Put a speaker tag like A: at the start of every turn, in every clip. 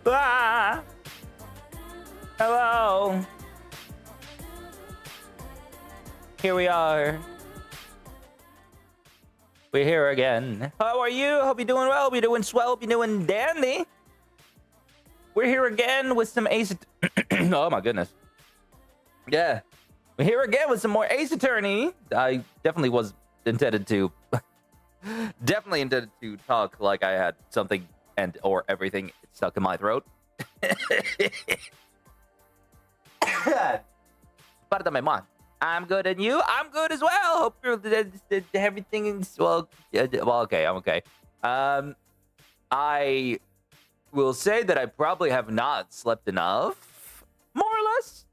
A: Ah! Hello. Here we are. We're here again. How are you? Hope you're doing well. Hope you're doing swell. Hope you're doing dandy. We're here again with some Ace... Oh my goodness. Yeah. We're here again with some more Ace Attorney. I definitely was intended to... definitely intended to talk like I had something and or everything stuck in my throat. Pardon me, I'm good, and you? I'm good as well. Hope everything is well. Well, okay, I'm okay. I will say that I probably have not slept enough, more or less.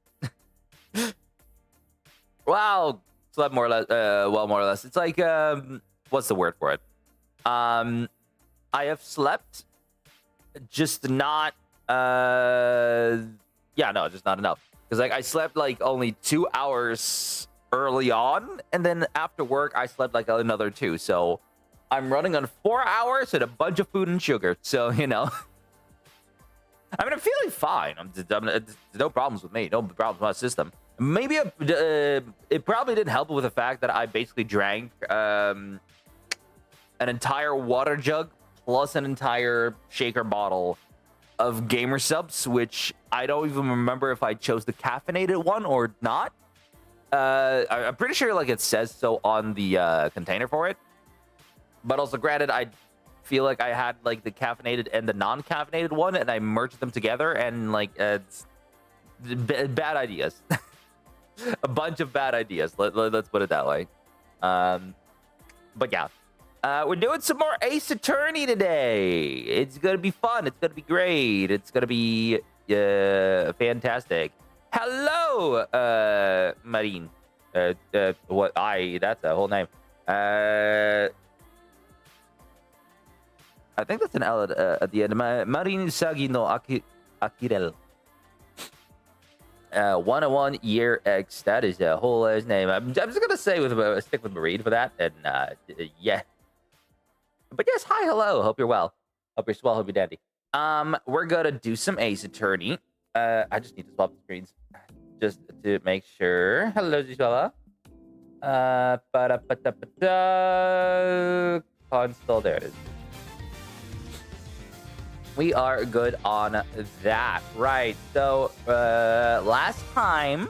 A: Wow, slept more or less. Well, more or less. It's like what's the word for it? I have slept, just not. Yeah, no, just not enough. Because like I slept like only 2 hours early on, and then after work I slept like another 2. So I'm running on 4 hours and a bunch of food and sugar. So you know, I mean I'm feeling fine. No problems with me. No problems with my system. Maybe it probably didn't help with the fact that I basically drank an entire water jug plus an entire shaker bottle of gamer subs, which I don't even remember if I chose the caffeinated one or not. I'm pretty sure like it says so on the container for it. But also, granted, I feel like I had like the caffeinated and the non-caffeinated one, and I merged them together, and like it's bad ideas. A bunch of bad ideas. Let's put it that way. But yeah. We're doing some more Ace Attorney today. It's gonna be fun. It's gonna be great. It's gonna be fantastic. Hello, Marine. What? That's a whole name. I think that's an L at the end. Marine Sagi no Akirel. 101 year X. That is a whole ass name. I'm just gonna say stick with Marine for that, and yeah. But yes, hi, hello. Hope you're well. Hope you're swell. Hope you're dandy. We're gonna do some Ace Attorney. I just need to swap the screens just to make sure. Hello, Ziswella. Console. There it is. We are good on that, right? So, last time,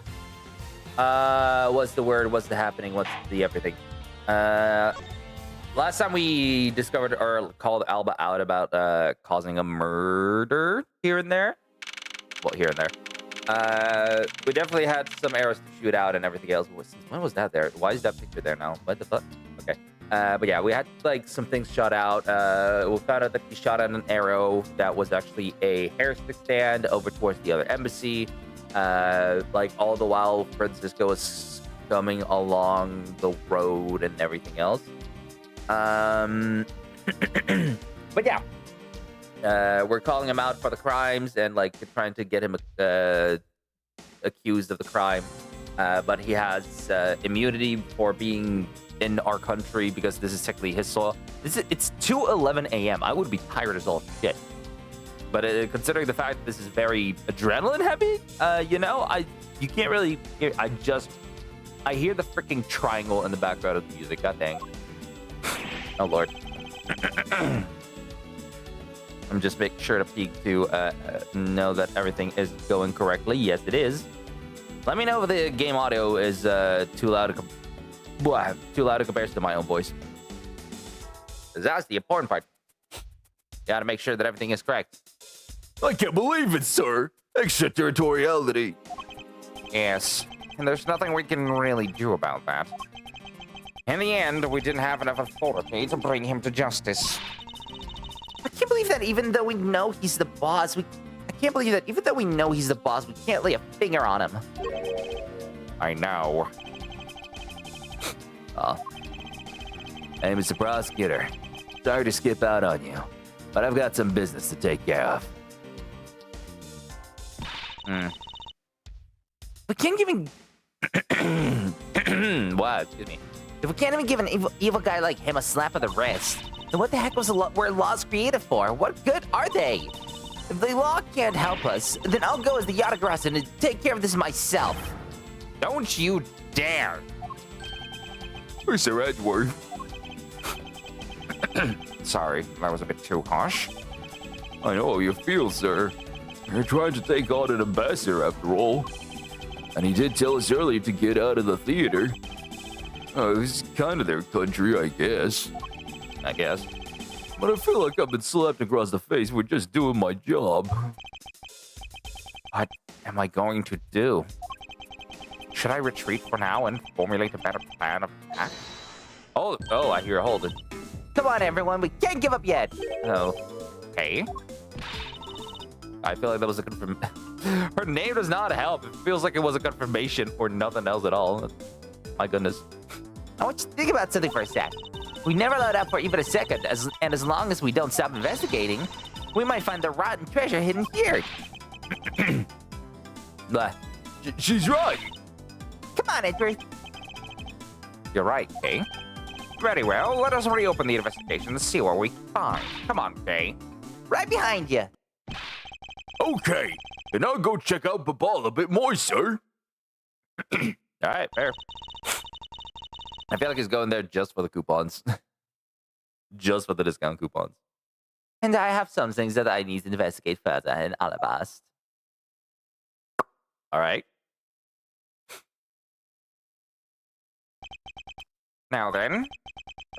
A: what's the word? What's the happening? What's the everything? Last time we discovered or called Alba out about causing a murder here and there. Well, here and there. We definitely had some arrows to shoot out and everything else. When was that there? Why is that picture there now? What the fuck? Okay. But yeah, we had like some things shot out. We found out that he shot at an arrow that was actually a hair stick stand over towards the other embassy. Like all the while Francisco was coming along the road and everything else. But yeah, we're calling him out for the crimes and like trying to get him accused of the crime. But he has immunity for being in our country because this is technically his soil. It's 2:11 a.m. I would be tired as all shit. But considering the fact that this is very adrenaline heavy, you know, you can't really hear. I hear the freaking triangle in the background of the music. God dang. Oh lord. I'm just making sure to peek to know that everything is going correctly. Yes, it is. Let me know if the game audio is too loud in comparison to my own voice. That's the important part. Gotta make sure that everything is correct.
B: I can't believe it, sir. Extraterritoriality.
A: Yes, and there's nothing we can really do about that. In the end, we didn't have enough authority to bring him to justice. I can't believe that even though we know he's the boss, I can't believe that even though we know he's the boss, we can't lay a finger on him. I know.
B: Hey, Mr. Prosecutor. Sorry to skip out on you, but I've got some business to take care of.
A: We can't even... Wow, excuse me. If we can't even give an evil guy like him a slap of the wrist, then what the heck were laws created for? What good are they? If the law can't help us, then I'll go as the Yatagarasu and take care of this myself. Don't you dare!
B: Sir Edward.
A: Sorry, that was a bit too harsh.
B: I know how you feel, sir. You're trying to take on an ambassador after all. And he did tell us earlier to get out of the theater. It's kind of their country, I guess. But I feel like I've been slapped across the face for just doing my job.
A: What am I going to do? Should I retreat for now and formulate a better plan of attack? Oh, I hear a hold it. Come on, everyone, we can't give up yet. Oh, okay. I feel like that was a Her name does not help. It feels like it was a confirmation for nothing else at all. My goodness. I want you to think about something for a sec. We never let up for even a second, and as long as we don't stop investigating, we might find the rotten treasure hidden here.
B: She's right.
A: Come on, Edward. You're right, Kay. Very well, let us reopen the investigation and see what we find. Come on, Kay. Right behind you.
B: Okay, then I'll go check out Babal a bit more, sir.
A: All right, fair. I feel like he's going there just for the coupons. Just for the discount coupons. And I have some things that I need to investigate further in Alabast. All right. Now then,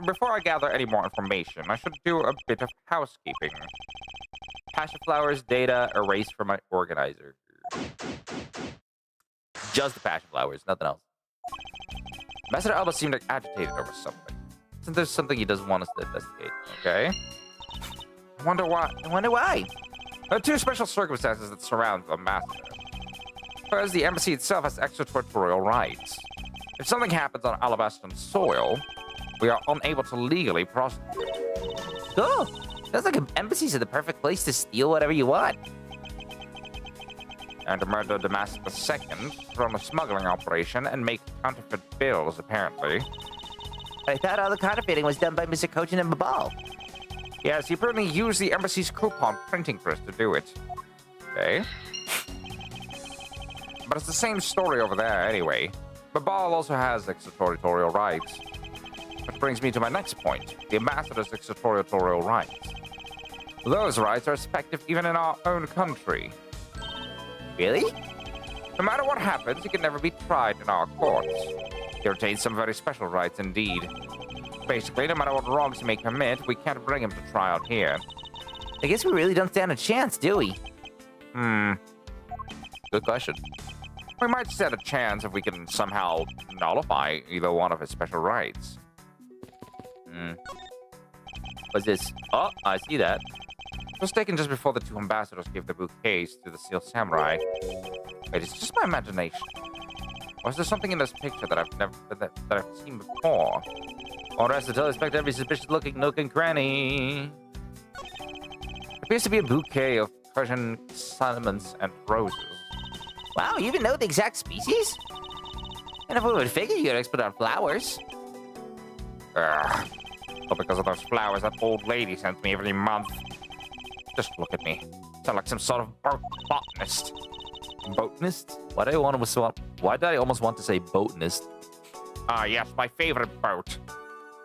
A: before I gather any more information, I should do a bit of housekeeping. Passion flowers data erased from my organizer. Just the passion flowers, nothing else. Ambassador Alba seemed like agitated over something. Since there's something he doesn't want us to investigate, okay? I wonder why. There are two special circumstances that surround the ambassador. First, the embassy itself has extraterritorial rights. If something happens on Alabastan soil, we are unable to legally prosecute. Oh, sounds like embassies are the perfect place to steal whatever you want. And to murder Damascus II, run a smuggling operation, and make counterfeit bills, apparently. I thought all the counterfeiting was done by Mr. Kojin and Babal. Yes, he apparently used the embassy's coupon printing press to do it. Okay. But it's the same story over there, anyway. Babal also has extraterritorial rights. Which brings me to my next point, the ambassador's extraterritorial rights. Those rights are effective even in our own country. Really? No matter what happens, he can never be tried in our courts. He retains some very special rights indeed. Basically, no matter what wrongs he may commit, we can't bring him to trial here. I guess we really don't stand a chance, do we? Good question. We might stand a chance if we can somehow nullify either one of his special rights. What's this? Oh, I see that. It was taken just before the two ambassadors gave the bouquets to the Seal Samurai. Wait, it's just my imagination. Or is there something in this picture that I've seen before? All rest until I inspect every suspicious-looking nook and cranny. It appears to be a bouquet of Persian cinnamons and roses. Wow, you even know the exact species? And if we would figure you're an expert on flowers. All because of those flowers that old lady sends me every month. Just look at me. Sound like some sort of botanist. Botanist? Why did I almost want to say botanist? Ah, yes, my favorite boat.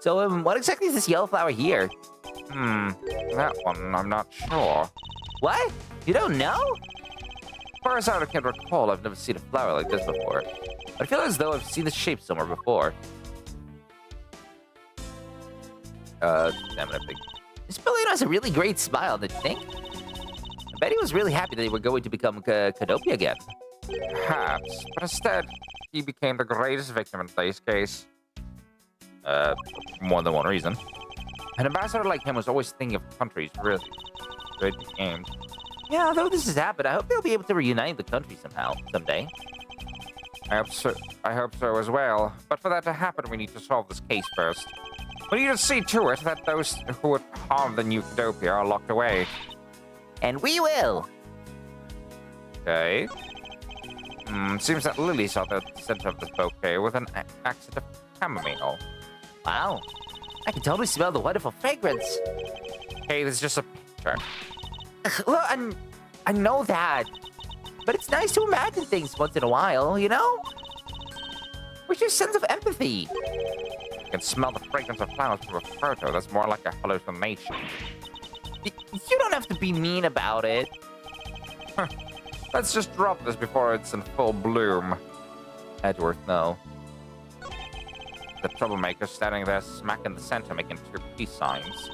A: So, what exactly is this yellow flower here? That one, I'm not sure. What? You don't know? As far as I can recall, I've never seen a flower like this before. But I feel as though I've seen this shape somewhere before. This Bellino has a really great smile, don't you think? I bet he was really happy that they were going to become Canopia again. Perhaps, but instead, he became the greatest victim in today's case. More than one reason. An ambassador like him was always thinking of countries really aimed. Yeah, although this has happened, I hope they'll be able to reunite the country someday. I hope so as well. But for that to happen, we need to solve this case first. We need to see to it that those who would harm the new Canopia are locked away. And we will! Okay. Seems that Lily's at the center of this bouquet with an accent of chamomile. Wow. I can totally smell the wonderful fragrance. Hey, this is just a picture. Well, I know that. But it's nice to imagine things once in a while, you know? Where's your sense of empathy?
C: You can smell the fragrance of flowers through a photo. That's more like a hallucination.
A: You don't have to be mean about it.
C: Let's just drop this before it's in full bloom.
A: Edgeworth, no.
C: The troublemaker standing there smack in the center making 2 peace signs.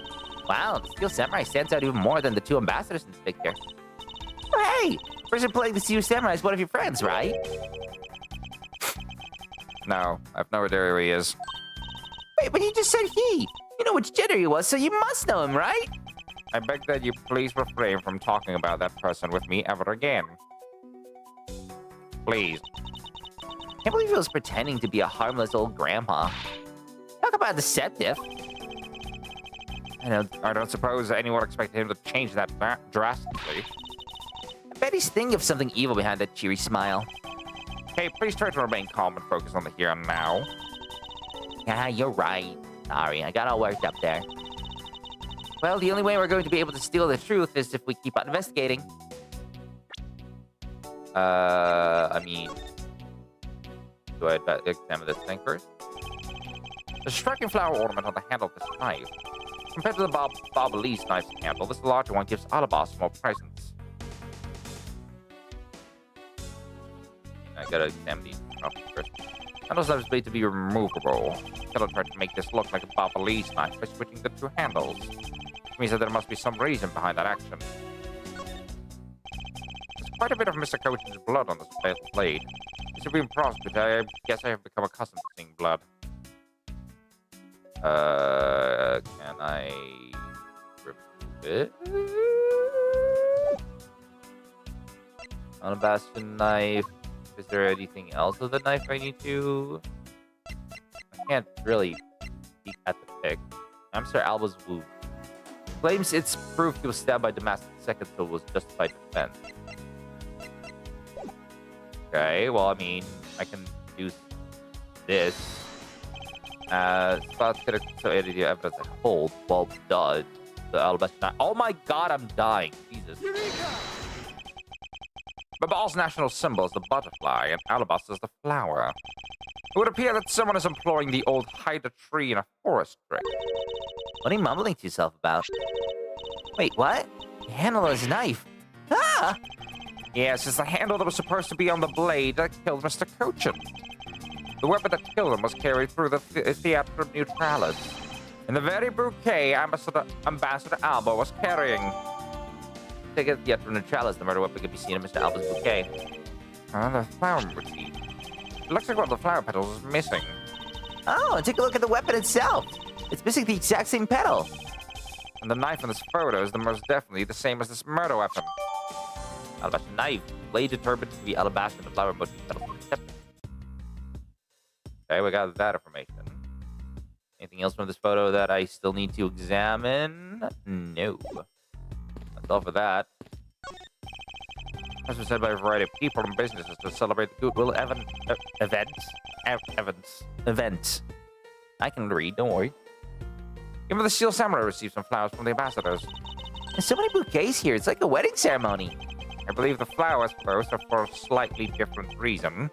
A: Wow, the Steel Samurai stands out even more than the 2 ambassadors in this picture. Oh, hey! Person playing the Steel Samurai is one of your friends, right?
C: No, I have no idea who he is.
A: Wait, but he just said he! You know which gender he was, so you must know him, right?
C: I beg that you please refrain from talking about that person with me ever again. Please.
A: Can't believe he was pretending to be a harmless old grandpa. Talk about deceptive.
C: I don't suppose anyone expected him to change that drastically.
A: I bet he's thinking of something evil behind that cheery smile.
C: Okay, please try to remain calm and focus on the here and now.
A: Yeah, you're right. Sorry, I got all worked up there. Well, the only way we're going to be able to steal the truth is if we keep on investigating. I mean... Do I examine this thing first?
C: The striking flower ornament on the handle of this knife. Compared to the Bob-Elise knife's handle, this larger one gives Alabas more presence.
A: I gotta examine these first.
C: Handles have made to be removable. Killer tried to make this look like a Bob-Elise knife by switching the 2 handles. Which means that there must be some reason behind that action. There's quite a bit of Mr. Coachen's blood on this blade. Since being prosecuted, I guess I have become accustomed to seeing blood.
A: Can I remove it? On a bastion knife. Is there anything else with the knife I need to? I can't really peek at the pic. I'm Sir Alba's wound. Claims it's proof he was stabbed by Damascus II, so it was justified defense. Okay, well, I mean, I can do this. Spots get so edited evidence I hold. Well, duh. The alabaster knife. Oh my god, I'm dying. Jesus.
C: Babal's national symbol is the butterfly, and Alabas is the flower. It would appear that someone is employing the old hide a tree in a forest trick.
A: What are you mumbling to yourself about? Wait, what? The handle of his knife. Ah!
C: Yes, it's the handle that was supposed to be on the blade that killed Mr. Coachin. The weapon that killed him was carried through the Theatrum Neutralis. In the very bouquet Ambassador Alba was carrying.
A: Take it, Theatrum Neutralis, the murder weapon could be seen in Mr. Alba's bouquet.
C: The flower motif. It looks like one of the flower petals is missing.
A: Oh, and take a look at the weapon itself. It's missing the exact same petal.
C: And the knife in this photo is most definitely the same as this murder weapon.
A: Alabaster knife. Blade determined to be alabaster and the flower motif petal. Okay, we got that information. Anything else from this photo that I still need to examine? No. That's all for that.
C: As was said by a variety of people and businesses to celebrate the goodwill
A: events. I can read, don't worry.
C: Even the Steel Samurai received some flowers from the ambassadors.
A: There's so many bouquets here, it's like a wedding ceremony.
C: I believe the flowers first are for a slightly different reason.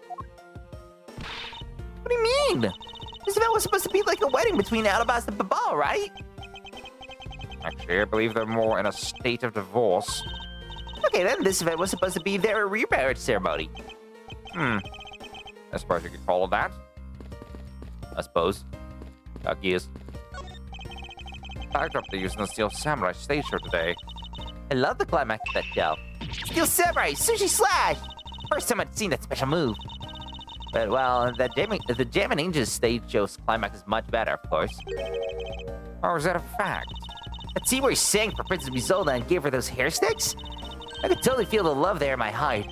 A: What do you mean? This event was supposed to be like a wedding between Alabas and Babal, right?
C: Actually, I believe they're more in a state of divorce.
A: Okay, then this event was supposed to be their remarriage ceremony.
C: I suppose you could call it that.
A: I suppose. Yes.
C: Backdrop they used in the Steel Samurai stage show today.
A: I love the climax of that show. Steel Samurai, Sushi Slash! First time I'd seen that special move. But, well, the Jammin' Ninjas stage show's climax is much better, of course.
C: Oh, is that a fact?
A: That scene where he sang for Princess Isolde and gave her those hair sticks? I could totally feel the love there in my heart.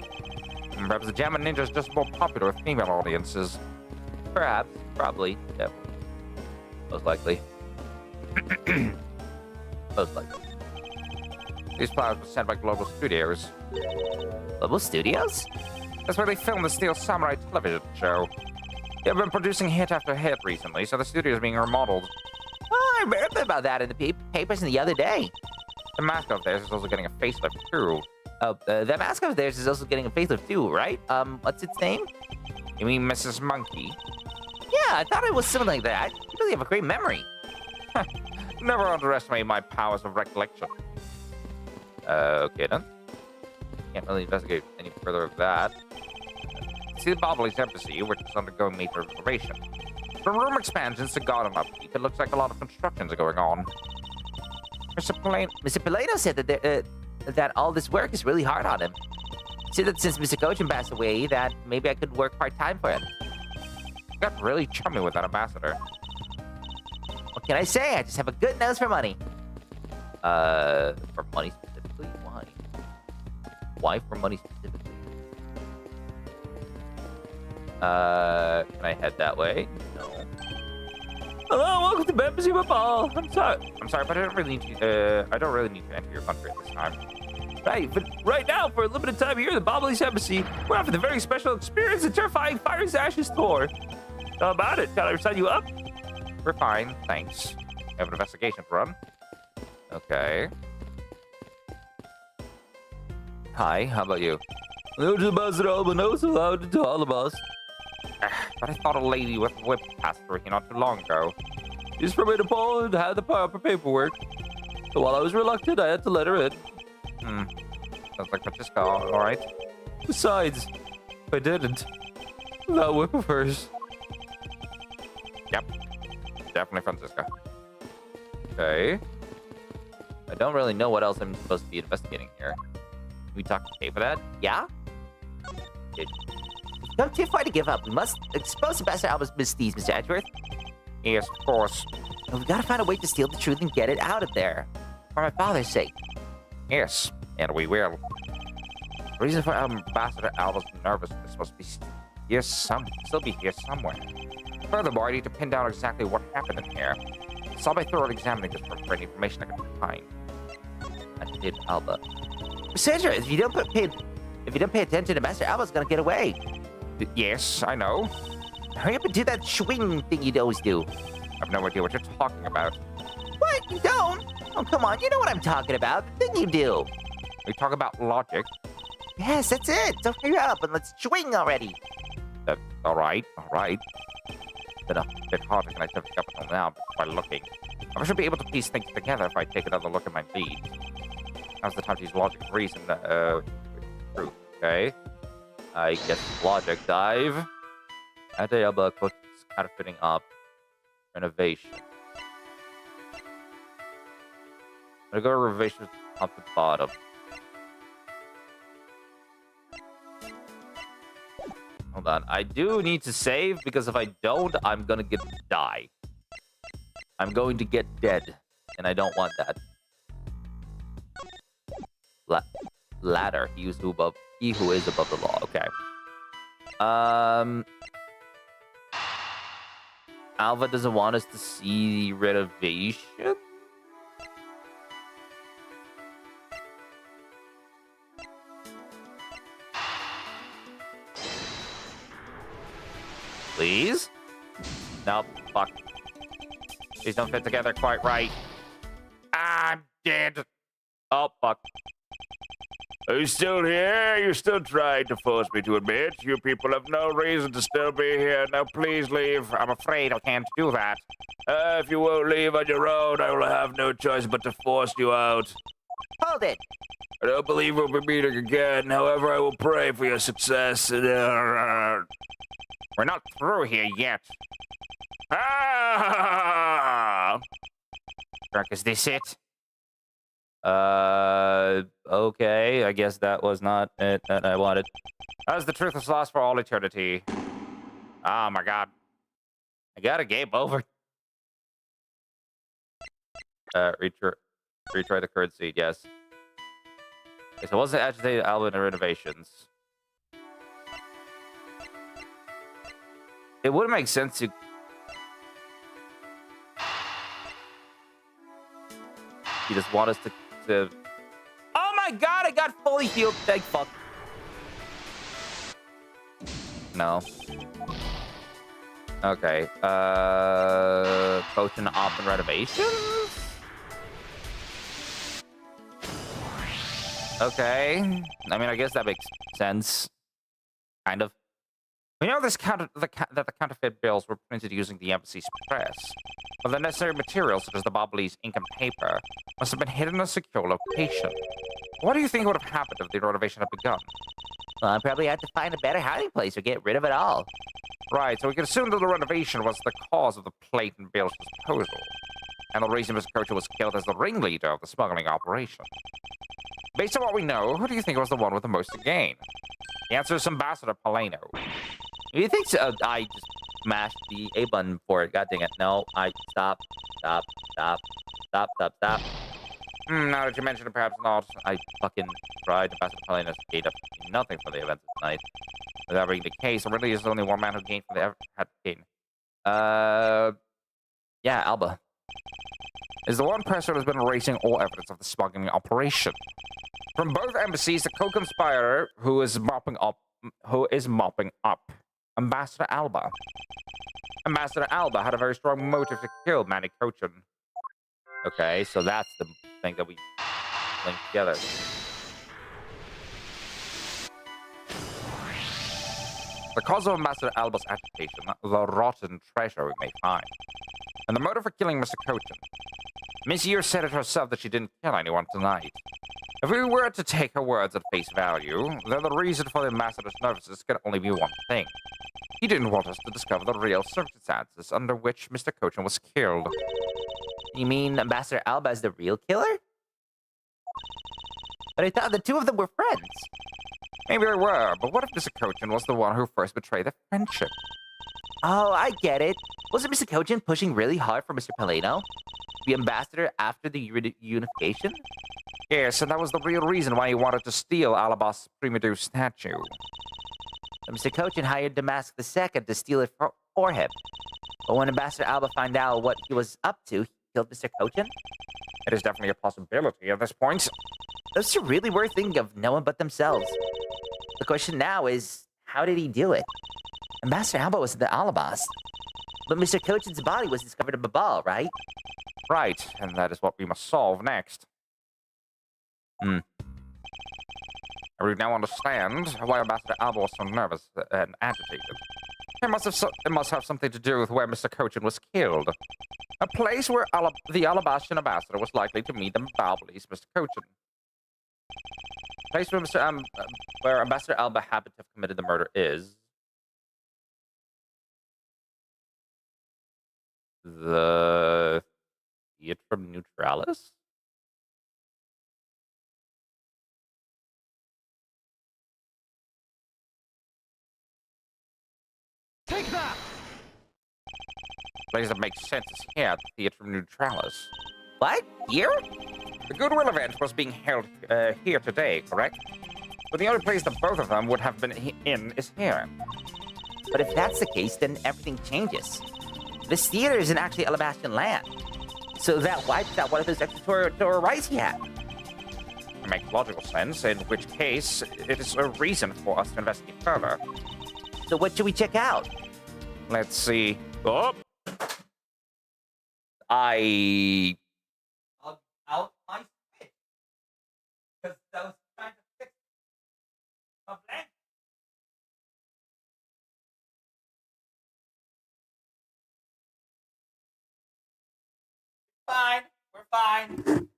C: Perhaps the Jammin' Ninja is just more popular with female audiences.
A: Perhaps. Probably. Yep. Most likely. Most likely.
C: These flowers were sent by Global Studios.
A: Global Studios?
C: That's where they filmed the Steel Samurai television show. They've been producing hit after hit recently, so the studio is being remodeled.
A: Oh, I read about that in the papers the other day.
C: The mascot of theirs is also getting a facelift too.
A: Oh, that mascot of theirs is also getting a facelift too, right? What's its name?
C: You mean Mrs. Monkey?
A: Yeah, I thought it was something like that. You really have a great memory.
C: Never underestimate my powers of recollection.
A: Okay then.
C: Can't really investigate any further of that. See the Bobbly's embassy, which is undergoing major renovation. From room expansions to garden upkeep, it looks like a lot of constructions are going on.
A: Mr. Polano said that that all this work is really hard on him. He said that since Mr. Cochin passed away, that maybe I could work part-time for him.
C: You got really chummy with that ambassador.
A: What can I say? I just have a good nose for money. For money specifically? Why? Why for money specifically? Can I head that way? No. Hello, welcome to Embassy Ball. I'm sorry,
C: but I don't really need to. I don't really need to enter your country at this time.
A: Right, but right now, for a limited time here at the Bobbly's Embassy, we're offering the very special experience and terrifying Fire's Ashes tour. How about it? Can I sign you up?
C: We're fine, thanks. I have an investigation to run.
A: Okay. Hi, how about you?
B: No, just Ambassador Alba knows allowed to all of us.
C: But I thought a lady with a whip passed through here not too long ago.
B: She's from Interpol and had the proper paperwork. So while I was reluctant, I had to let her in.
C: Sounds like Francisca, alright.
B: Besides, if I didn't, that whip of hers.
C: Yep. Definitely Francisca.
A: Okay. I don't really know what else I'm supposed to be investigating here. Can we talk to Kay for that? Yeah? Don't too far to give up. We must expose Ambassador Alba's misdeeds, Mr. Edgeworth.
C: Yes, of course.
A: And we gotta find a way to steal the truth and get it out of there. For my father's sake.
C: Yes, and we will. The reason for Ambassador Alba's nervousness must be still be here somewhere. Furthermore, I need to pin down exactly what happened in here. So I'll be thoroughly examining this for any information I can find.
A: I did Alba. Sandra, if you don't pay attention to Master Alba's gonna get away.
C: Yes, I know.
A: Hurry up and do that swing thing you'd always do.
C: I have no idea what you're talking about.
A: What? You don't? Oh, come on. You know what I'm talking about. The thing you do.
C: We talk about logic.
A: Yes, that's it. So hurry up and let's swing already.
C: All right. Been a bit hard to connect everything up until now by looking. I should be able to piece things together if I take another look at my lead. Now's the time to use logic and reason. Truth. Okay. I guess logic dive. Ante Alba coach is kind of fitting up. Renovation. I'm gonna go to renovation top to bottom. Hold on. I do need to save because if I don't, I'm gonna die. I'm going to get dead, and I don't want that. Ladder. He who is above the law. Okay. Alva doesn't want us to see the renovation. Please? Nope. Fuck. These don't fit together quite right. I'm dead. Oh, fuck.
D: Are you still here? You're still trying to force me to admit. You people have no reason to still be here. Now please leave.
C: I'm afraid I can't do that.
D: If you won't leave on your own, I will have no choice but to force you out.
A: Hold it.
D: I don't believe we'll be meeting again. However, I will pray for your success.
C: We're not through here yet.
D: Ah!
C: Drunk, is this it?
A: Okay. I guess that was not it that I wanted.
C: As the truth is lost for all eternity. Oh my god.
A: I got a game over. Retry the current seed, yes. Okay, so it wasn't agitated Alba in the renovations. It would make sense to... You just want us to... Oh my god, I got fully healed. Thank fuck. No. Okay. Potion off and renovations?
C: Okay. I mean, I guess that makes sense. Kind of. We know that the counterfeit bills were printed using the embassy's press, but the necessary materials, such as the Bobbly's ink and paper, must have been hidden in a secure location. What do you think would have happened if the renovation had begun?
A: Well, I probably had to find a better hiding place or get rid of it all.
C: Right, so we can assume that the renovation was the cause of the plate and bills disposal, and the reason Mr. Kocha was killed as the ringleader of the smuggling operation. Based on what we know, who do you think was the one with the most to gain? The answer is Ambassador Paleno.
A: You think so? I just mashed the A button for it. God dang it. No, stop.
C: Now that you mention it, perhaps not.
A: I fucking tried. Ambassador Paleno's gave up nothing for the events of tonight.
C: With that being the case, there really is only one man who gained from the had gain.
A: Yeah, Alba.
C: Is the one person who has been erasing all evidence of the smuggling operation. From both embassies, the co-conspirator who is mopping up, Ambassador Alba. Ambassador Alba had a very strong motive to kill Manny Cochin.
A: Okay, so that's the thing that we linked together.
C: The cause of Ambassador Alba's agitation, the rotten treasure we may find. And the motive for killing Mr. Cochin. Miss Year said it herself that she didn't kill anyone tonight. If we were to take her words at face value, then the reason for the ambassador's nervousness can only be one thing. He didn't want us to discover the real circumstances under which Mr. Cochin was killed.
A: You mean Ambassador Alba is the real killer? But I thought the two of them were friends.
C: Maybe they were, but what if Mr. Cochin was the one who first betrayed the friendship?
A: Oh, I get it. Wasn't Mr. Cochin pushing really hard for Mr. Paleno? The ambassador after the unification?
C: Yes, and that was the real reason why he wanted to steal Alabas' Primadew statue.
A: Mr. Cochin hired Damask II to steal it for him. But when Ambassador Alba found out what he was up to, he killed Mr. Cochin?
C: It is definitely a possibility at this point.
A: Those two really were thinking of no one but themselves. The question now is, how did he do it? Ambassador Alba was the Alabas. But Mr. Cochin's body was discovered in Babal, right?
C: Right, and that is what we must solve next. I now understand why Ambassador Alba was so nervous and agitated. It must have something to do with where Mr. Cochin was killed. A place where the Alabastian ambassador was likely to meet the Balbly's Mr. Cochin. A place where Ambassador Alba happened to have committed the murder is...
A: the Theatrum Neutralis?
C: Take that! Place that makes sense is here at the Theatrum Neutralis.
A: What? Here?
C: The Goodwill event was being held here today, correct? But the only place that both of them would have been in is here.
A: But if that's the case, then everything changes. This theater isn't actually Alabastian land. So that wipes out one of those extraterritorial rights he had.
C: It makes logical sense, in which case it is a reason for us to investigate further.
A: So what should we check out?
C: Let's see.
A: Oh! I... out my switch. Because I was trying to fix my blank. Fine. We're fine.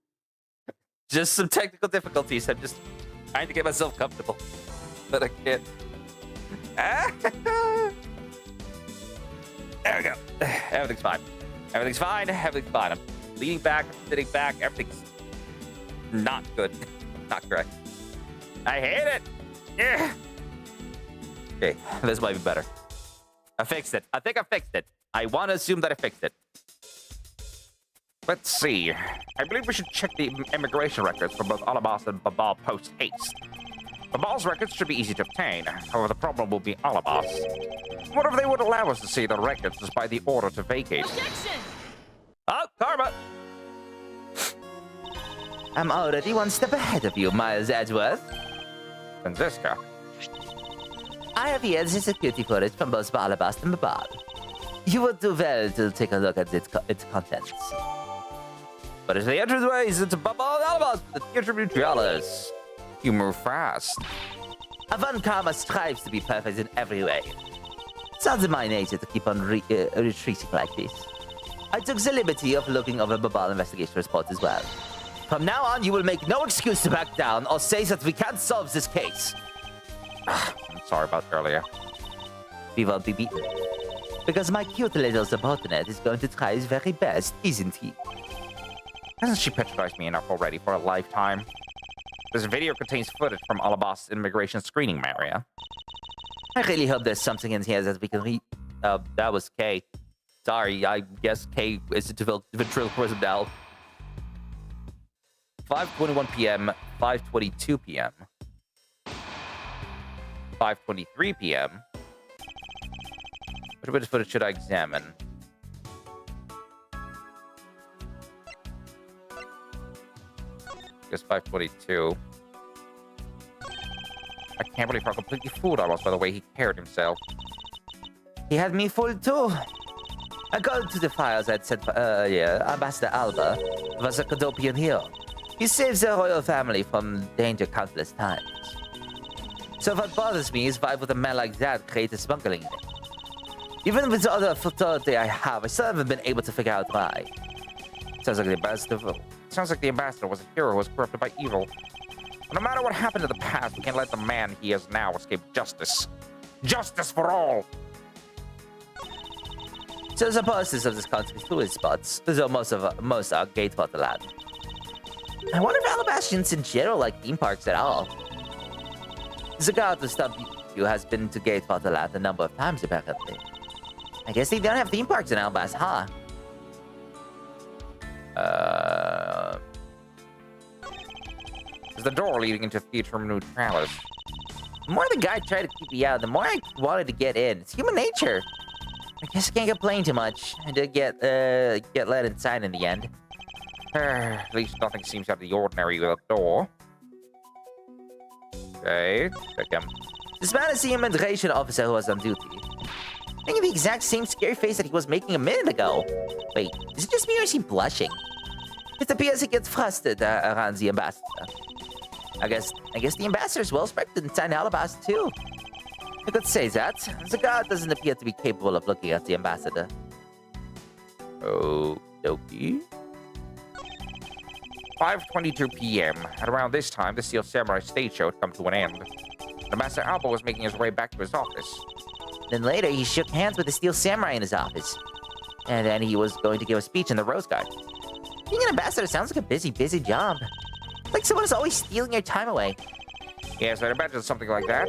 A: Just some technical difficulties. I'm just trying to get myself comfortable. But I can't. There we go. Everything's fine. Everything's fine. Everything's fine. I'm leaning back, sitting back. Everything's not good. Not correct. I hate it. Yeah. Okay, this might be better. I fixed it. I think I fixed it. I want to assume that I fixed it.
C: Let's see. I believe we should check the immigration records for both Alabas and Babal post-haste. Babal's records should be easy to obtain. However, the problem will be Alabas. What if they would allow us to see the records despite the order to vacate?
E: Objection!
A: Oh, karma! I'm already one step ahead of you, Miles Edgeworth.
C: Franziska.
A: I have here the security footage from both Alabas and Babal. You would do well to take a look at its contents. But if the entranceway is into Babal and Alabas, the Theatrum Neutralis.
C: You move fast.
A: Avant Karma strives to be perfect in every way. It's not in my nature to keep on retreating like this. I took the liberty of looking over Babal investigation report as well. From now on, you will make no excuse to back down or say that we can't solve this case.
C: I'm sorry about earlier.
A: We won't be beaten. Because my cute little subordinate is going to try his very best, isn't he?
C: Hasn't she patronized me enough already for a lifetime? This video contains footage from Alabast's immigration screening area.
A: I really hope there's something in here that we can read. That was K. Sorry, I guess K is the ventriloquism now. 5:21 p.m., 5:22 p.m., 5:23 p.m. What bit of footage should I examine? I guess 5:22. I can't believe how completely fooled I was by the way he carried himself. He had me fooled too. According to the files I'd sent earlier, Ambassador Alba was a Cadopian hero. He saves the royal family from danger countless times. So what bothers me is why would a man like that create a smuggling ring? Even with the other authority I have, I still haven't been able to figure out why. Sounds like the ambassador was a hero who was corrupted by evil. But no matter what happened in the past, we can't let the man he is now escape justice. Justice for all! So the purposes of this country tourist spots, though most are Gatewater land. I wonder if Alabastians in general like theme parks at all. The guard to stop you has been to Gatewater land a number of times apparently. I guess they don't have theme parks in Albast, huh? There's the door leading into Theatrum Neutralis. The more the guy tried to keep me out, the more I wanted to get in. It's human nature. I guess I can't complain too much. I did get let inside in the end. At least nothing seems out of the ordinary with the door. Okay, check him. This man is the immigration officer who was on duty. Making the exact same scary face that he was making a minute ago. Wait, is it just me or is he blushing? It appears he gets frustrated around the ambassador. I guess the ambassador is well respected inside Alabasta too. I could say that. The guard doesn't appear to be capable of looking at the ambassador. Okie 5:22 p.m. At around this time, the Steel Samurai stage show had come to an end. Ambassador Alba was making his way back to his office. Then later, he shook hands with the Steel Samurai in his office. And then he was going to give a speech in the Rose Garden. Being an ambassador sounds like a busy job. Like someone is always stealing your time away. Yes, I'd imagine something like that.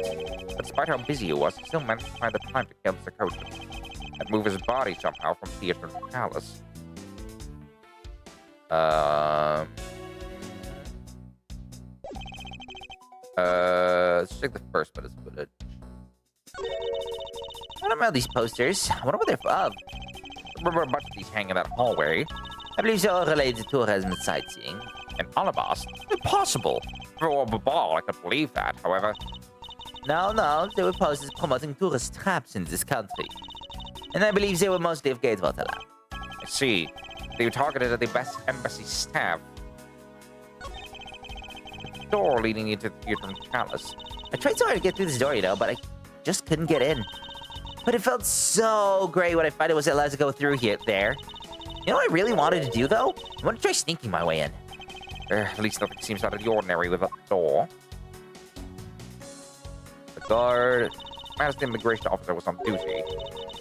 A: But despite how busy he was, he still managed to find the time to kill Mr. Coach and move his body somehow from theater to palace. Let's check the first bit of footage. I don't know these posters. I wonder what they're from. Remember a bunch of these hanging in that hallway. I believe they're all related to tourism and sightseeing. And Alabast? Impossible. For a ball, I could believe that, however. No, they were posters promoting tourist traps in this country. And I believe they were mostly of Gatewater land. I see. They were targeted at the embassy staff. The door leading into the theater palace. I tried so hard to get through this door, but I just couldn't get in. But it felt so great when I finally was allowed to go through there. You know what I really wanted to do, though? I wanted to try sneaking my way in. At least nothing seems out of the ordinary with a door. The guard, as the immigration officer, was on duty.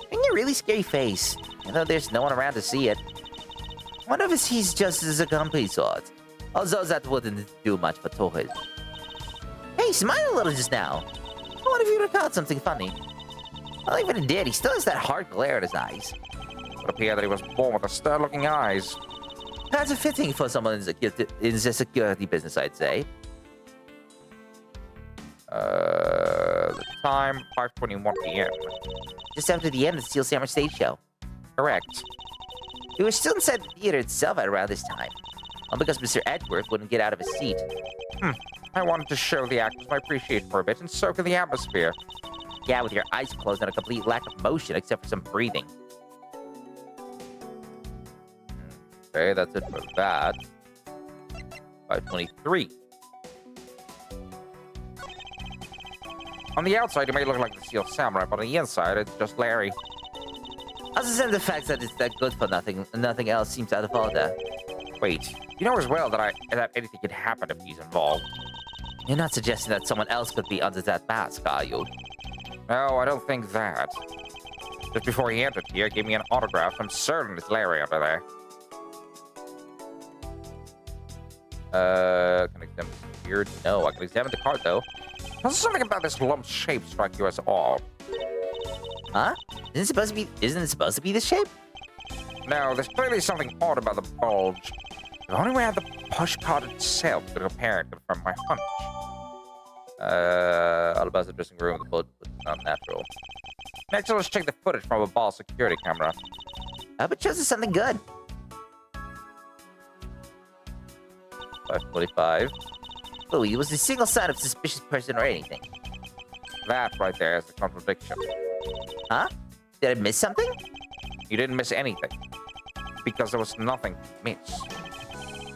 A: Making a really scary face, though there's no one around to see it. I wonder if he's just as a grumpy sort. Although that wouldn't do much for tourism. Hey, smile a little just now. I wonder if you recalled something funny. Well, even if he did, he still has that hard glare in his eyes. It would appear that he was born with stern-looking eyes. That's fitting for someone in the security business, I'd say. The time, 5:21 p.m. Just after the end of the Steel Samurai stage show. Correct. We were still inside the theater itself at around this time. All because Mr. Edgeworth wouldn't get out of his seat. I wanted to show the actors my appreciation for a bit and soak in the atmosphere. Yeah, with your eyes closed and a complete lack of motion except for some breathing. Okay, that's it for that. 5:23.
C: On the outside, he may look like the Steel Samurai, but on the inside, it's just Larry.
A: Other than the fact that it's that good for nothing, nothing else seems out of order.
C: Wait, you know as well that anything could happen if he's involved.
A: You're not suggesting that someone else could be under that mask, are you?
C: No, I don't think that. Just before he entered here, he gave me an autograph. I'm certain it's Larry under there. Can I examine this beard? No, I can examine the card, though. Does something about this lump shape strike you as odd?
A: Huh? Isn't it supposed to be this shape?
C: No, there's clearly something odd about the bulge. The only way I had the push card itself to compare it from my hunch. Alabaster dressing room, the bulge was not natural. Next, let's check the footage from a ball security camera.
A: I hope it shows us something good. 5:45. Oh, he was a single sign of suspicious person or anything.
C: That right there is the contradiction.
A: Huh? Did I miss something?
C: You didn't miss anything. Because there was nothing to miss.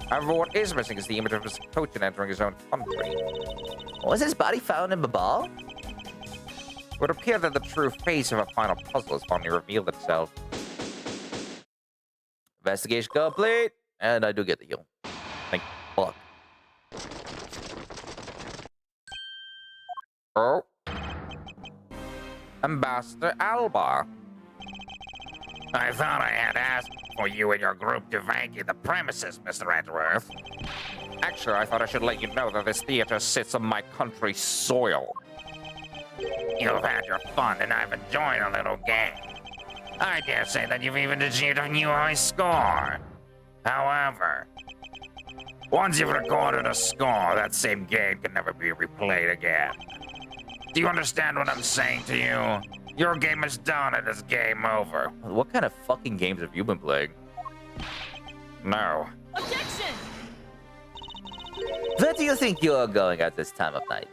C: However, what is missing is the image of Mr. Cochin entering his own country.
A: Was his body found in Babal?
C: It would appear that the true face of a final puzzle has finally revealed itself.
A: Investigation complete. And I do get the heal. Thank fuck.
C: Oh. Ambassador Alba.
D: I thought I had asked for you and your group to vacate the premises, Mr. Edgeworth.
C: Actually, I thought I should let you know that this theater sits on my country's soil.
D: You've had your fun, and I've enjoyed a little game. I dare say that you've even achieved a new high score. However, once you've recorded a score, that same game can never be replayed again. Do you understand what I'm saying to you? Your game is done and it's game over.
A: What kind of fucking games have you been playing?
C: No.
E: Objection!
A: Where do you think you are going at this time of night?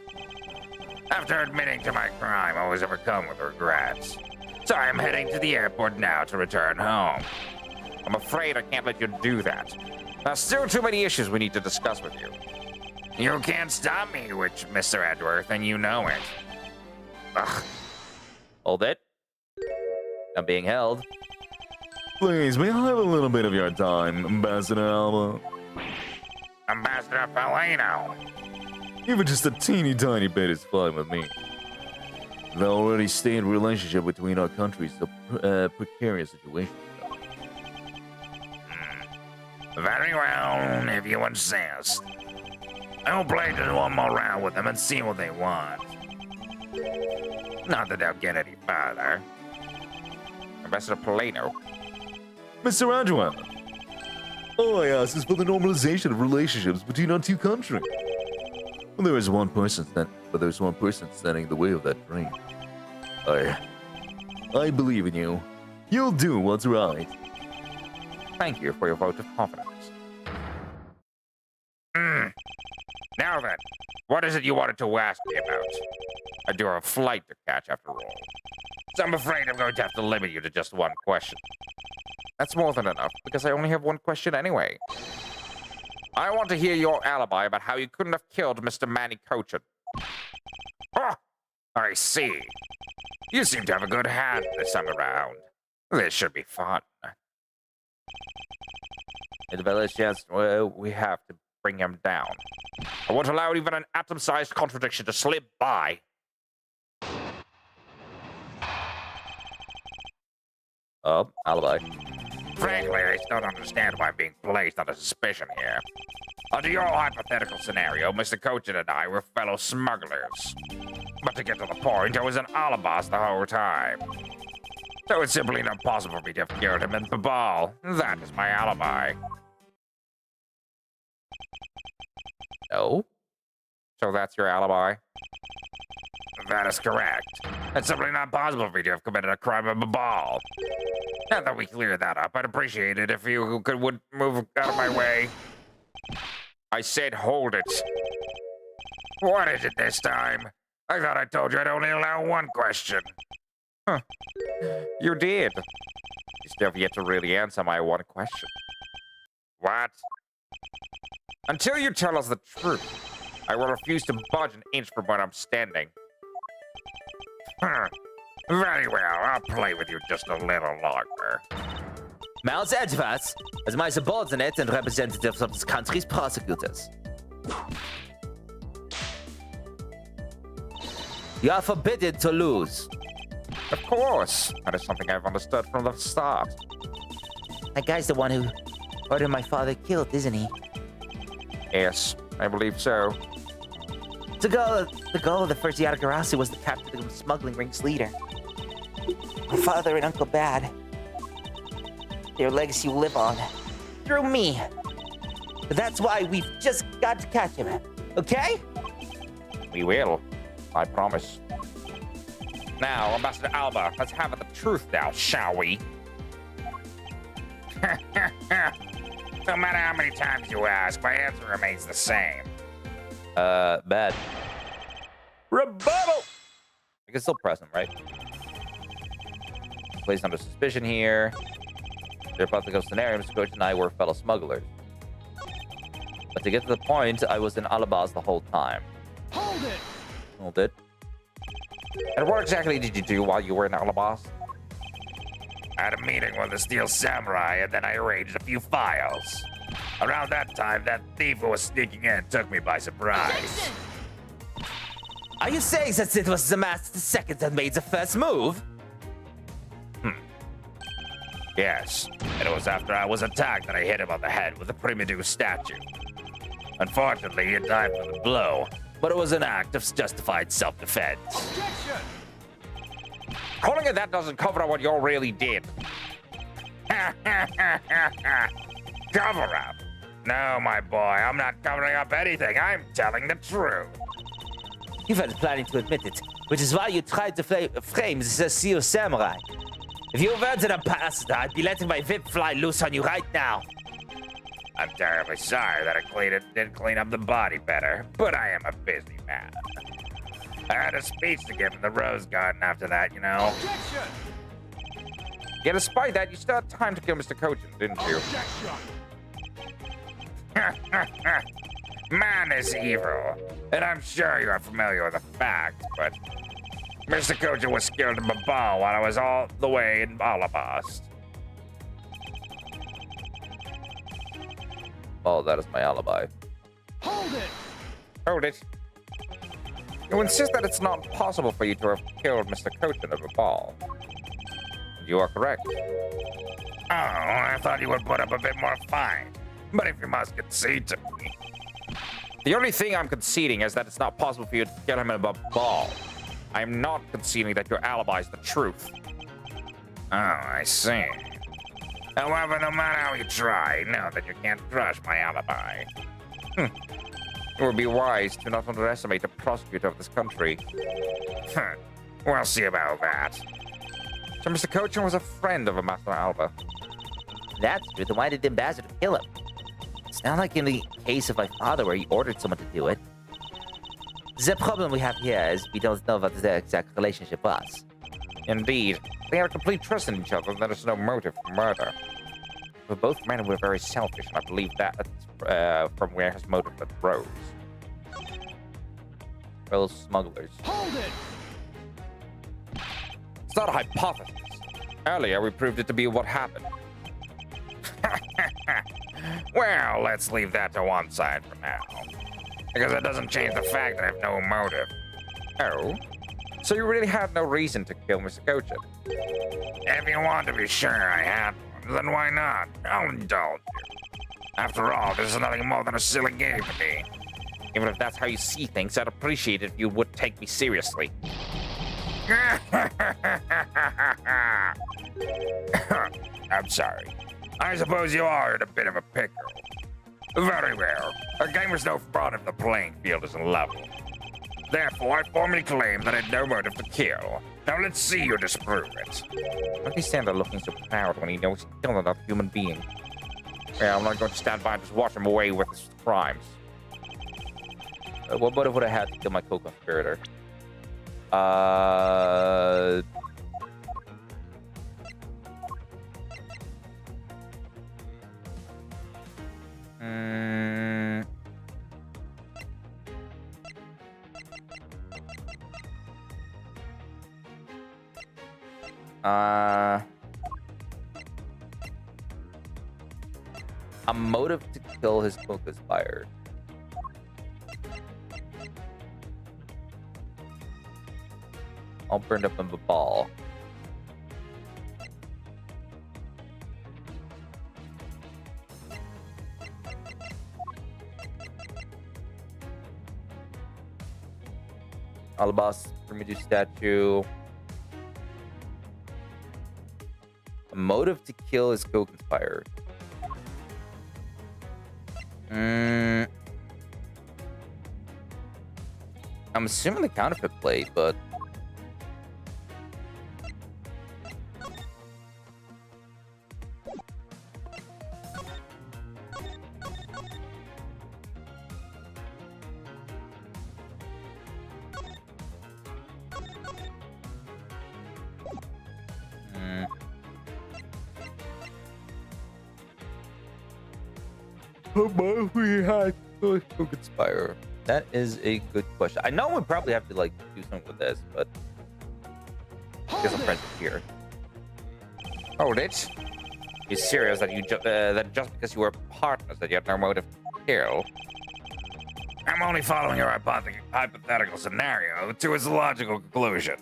D: After admitting to my crime, I was overcome with regrets. So I am heading to the airport now to return home.
C: I'm afraid I can't let you do that. There's still too many issues we need to discuss with you.
D: You can't stop me, Mr. Edgeworth, and you know it. Ugh.
A: Hold it. I'm being held.
B: Please, may I have a little bit of your time, Ambassador Alba?
D: Ambassador Palano.
B: Even just a teeny tiny bit is fine with me. The already stained relationship between our countries is a precarious situation.
D: Very well, if you insist. I'll play just one more round with them and see what they want. Not that they'll get any farther.
C: Ambassador Palano.
B: Mr. Adjuan, all I ask is for the normalization of relationships between our two countries. But there's one person standing in the way of that dream. I believe in you. You'll do what's right.
C: Thank you for your vote of confidence.
D: Now then, what is it you wanted to ask me about?
C: I do have a flight to catch after all.
D: So I'm afraid I'm going to have to limit you to just one question.
C: That's more than enough, because I only have one question anyway. I want to hear your alibi about how you couldn't have killed Mr. Manny Cochin.
D: Oh, I see. You seem to have a good hand this time around. This should be fun.
C: In the village chance, we have to bring him down. I won't allow even an atom-sized contradiction to slip by.
A: Oh, alibi.
D: Frankly, I still don't understand why I'm being placed under suspicion here. Under your hypothetical scenario, Mr. Cochin and I were fellow smugglers. But to get to the point, I was an alibi the whole time. So it's simply not possible for me to have killed him in Babal. That is my alibi.
A: No.
C: So that's your alibi?
D: That is correct. It's simply not possible for me to have committed a crime in Babal. Now that we clear that up, I'd appreciate it if you would move out of my way.
C: I said hold it.
D: What is it this time? I thought I told you I'd only allow one question.
C: Huh. You did. You still have yet to really answer my one question.
D: What?
C: Until you tell us the truth, I will refuse to budge an inch from where I'm standing.
D: Very well, I'll play with you just a little longer.
A: Mounts Edgeworth as my subordinate and representative of this country's prosecutors. You are forbidden to lose.
C: Of course. That is something I've understood from the start.
A: That guy's the one who ordered my father killed, isn't he?
C: Yes, I believe so.
A: The goal of the first Yatagarasu was to capture the smuggling ring's leader. My father and Uncle Bad. Their legacy will live on. Through me. But that's why we've just got to catch him. Okay?
C: We will. I promise. Now, Ambassador Alba, let's have the truth now, shall we?
D: No matter how many times you ask, my answer remains the same.
A: Bad. Rebuttal! I can still press him, right? Placed under suspicion here. They're about to go scenario. Mr. Coach and I were fellow smugglers. But to get to the point, I was in Alabaz the whole time.
E: Hold it!
A: Hold it.
C: And what exactly did you do while you were in Alabas?
D: I had a meeting with the Steel Samurai, and then I arranged a few files. Around that time, that thief who was sneaking in took me by surprise.
A: Are you saying that it was the Master Second that made the first move?
D: Yes, and it was after I was attacked that I hit him on the head with a Primidu statue. Unfortunately, he died from the blow, but it was an act of justified self-defense.
E: Objection!
C: Calling it that doesn't cover what you really did.
D: Cover up? No, my boy, I'm not covering up anything. I'm telling the truth.
A: You weren't planning to admit it, which is why you tried to frame the Steel Samurai. If you weren't an ambassador, I'd be letting my whip fly loose on you right now.
D: I'm terribly sorry that I didn't clean up the body better, but I am a busy man. I had a speech to give in the Rose Garden after that, you know.
E: Objection!
C: Yet despite that, you still had time to kill Mr. Cochin, didn't you?
E: Objection!
D: Man is evil, and I'm sure you are familiar with the fact, but Mr. Cochin was killed in Babal while I was all the way in Alabast.
A: Oh, that is my alibi.
E: Hold it!
C: Hold it. You insist that it's not possible for you to have killed Mr. Cochin of a ball. You are correct.
D: Oh, I thought you would put up a bit more fight. But if you must concede to me.
C: The only thing I'm conceding is that it's not possible for you to kill him in a ball. I'm not conceding that your alibi is the truth.
D: Oh, I see. However, no matter how you try, know that you can't crush my alibi.
C: It would be wise to not underestimate the prosecutor of this country.
D: We'll see about that.
C: So Mr. Cochin was a friend of Ambassador Alba.
A: That's true. Then why did the ambassador kill him? It's not like in the case of my father where he ordered someone to do it. The problem we have here is we don't know what the exact relationship was.
C: Indeed, they had a complete trust in each other, and there is no motive for murder. But both men were very selfish, and I believe that's from where his motive arose.
A: Fellow smugglers.
E: Hold it!
C: It's not a hypothesis. Earlier, we proved it to be what happened.
D: Well, let's leave that to one side for now. Because it doesn't change the fact that I have no motive.
C: Oh? So you really had no reason to kill Mr. Cochin?
D: If you want to be sure I had one, then why not? I'll indulge you. After all, this is nothing more than a silly game to me.
C: Even if that's how you see things, I'd appreciate it if you would take me seriously.
D: I'm sorry. I suppose you are in a bit of a pickle. Very well. A gamer's no fraud if the playing field isn't level. Therefore, I formally claim that I had no motive to kill. Now let's see you disprove it.
C: Don't he stand there looking so proud when he knows he killed another human being? Yeah, I'm not going to stand by and just watch him away with his crimes.
A: What motive would I have to kill my co-conspirator? A motive to kill his focus fire. All burned up in the ball. Alabas Primitive statue. A motive to kill his co-conspirator. I'm assuming the counterfeit plate, but we had co-conspirator. That is a good question. I know we probably have to like do something with this, but I guess I'm friends here.
C: Hold it. You serious that that just because you were partners that you had no motive to kill?
D: I'm only following your hypothetical scenario to its logical conclusion.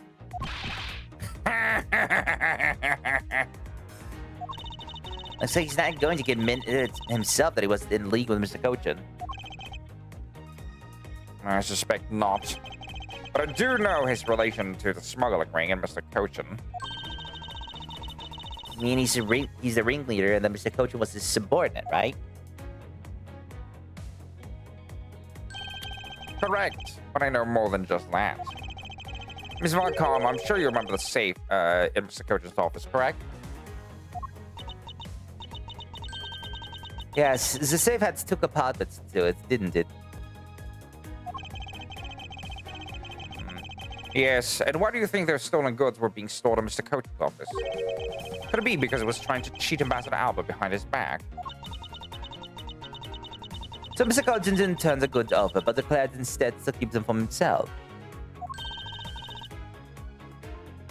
A: Looks like he's not going to get himself that he was in league with Mr. Cochin.
C: I suspect not. But I do know his relation to the smuggling ring and Mr. Cochin.
A: I mean, he's the ringleader, and then Mr. Cochin was his subordinate, right?
C: Correct, but I know more than just that. Ms. Von Calm, I'm sure you remember the safe in Mr. Cochin's office, correct?
A: Yes, the safe had took apartments to it, didn't it?
C: Yes, and why do you think their stolen goods were being stored in Mr. Cochin's office? Could it be because it was trying to cheat Ambassador Alba behind his back?
A: So Mr. Cochin didn't turn the goods over, but declared instead to keep them for himself.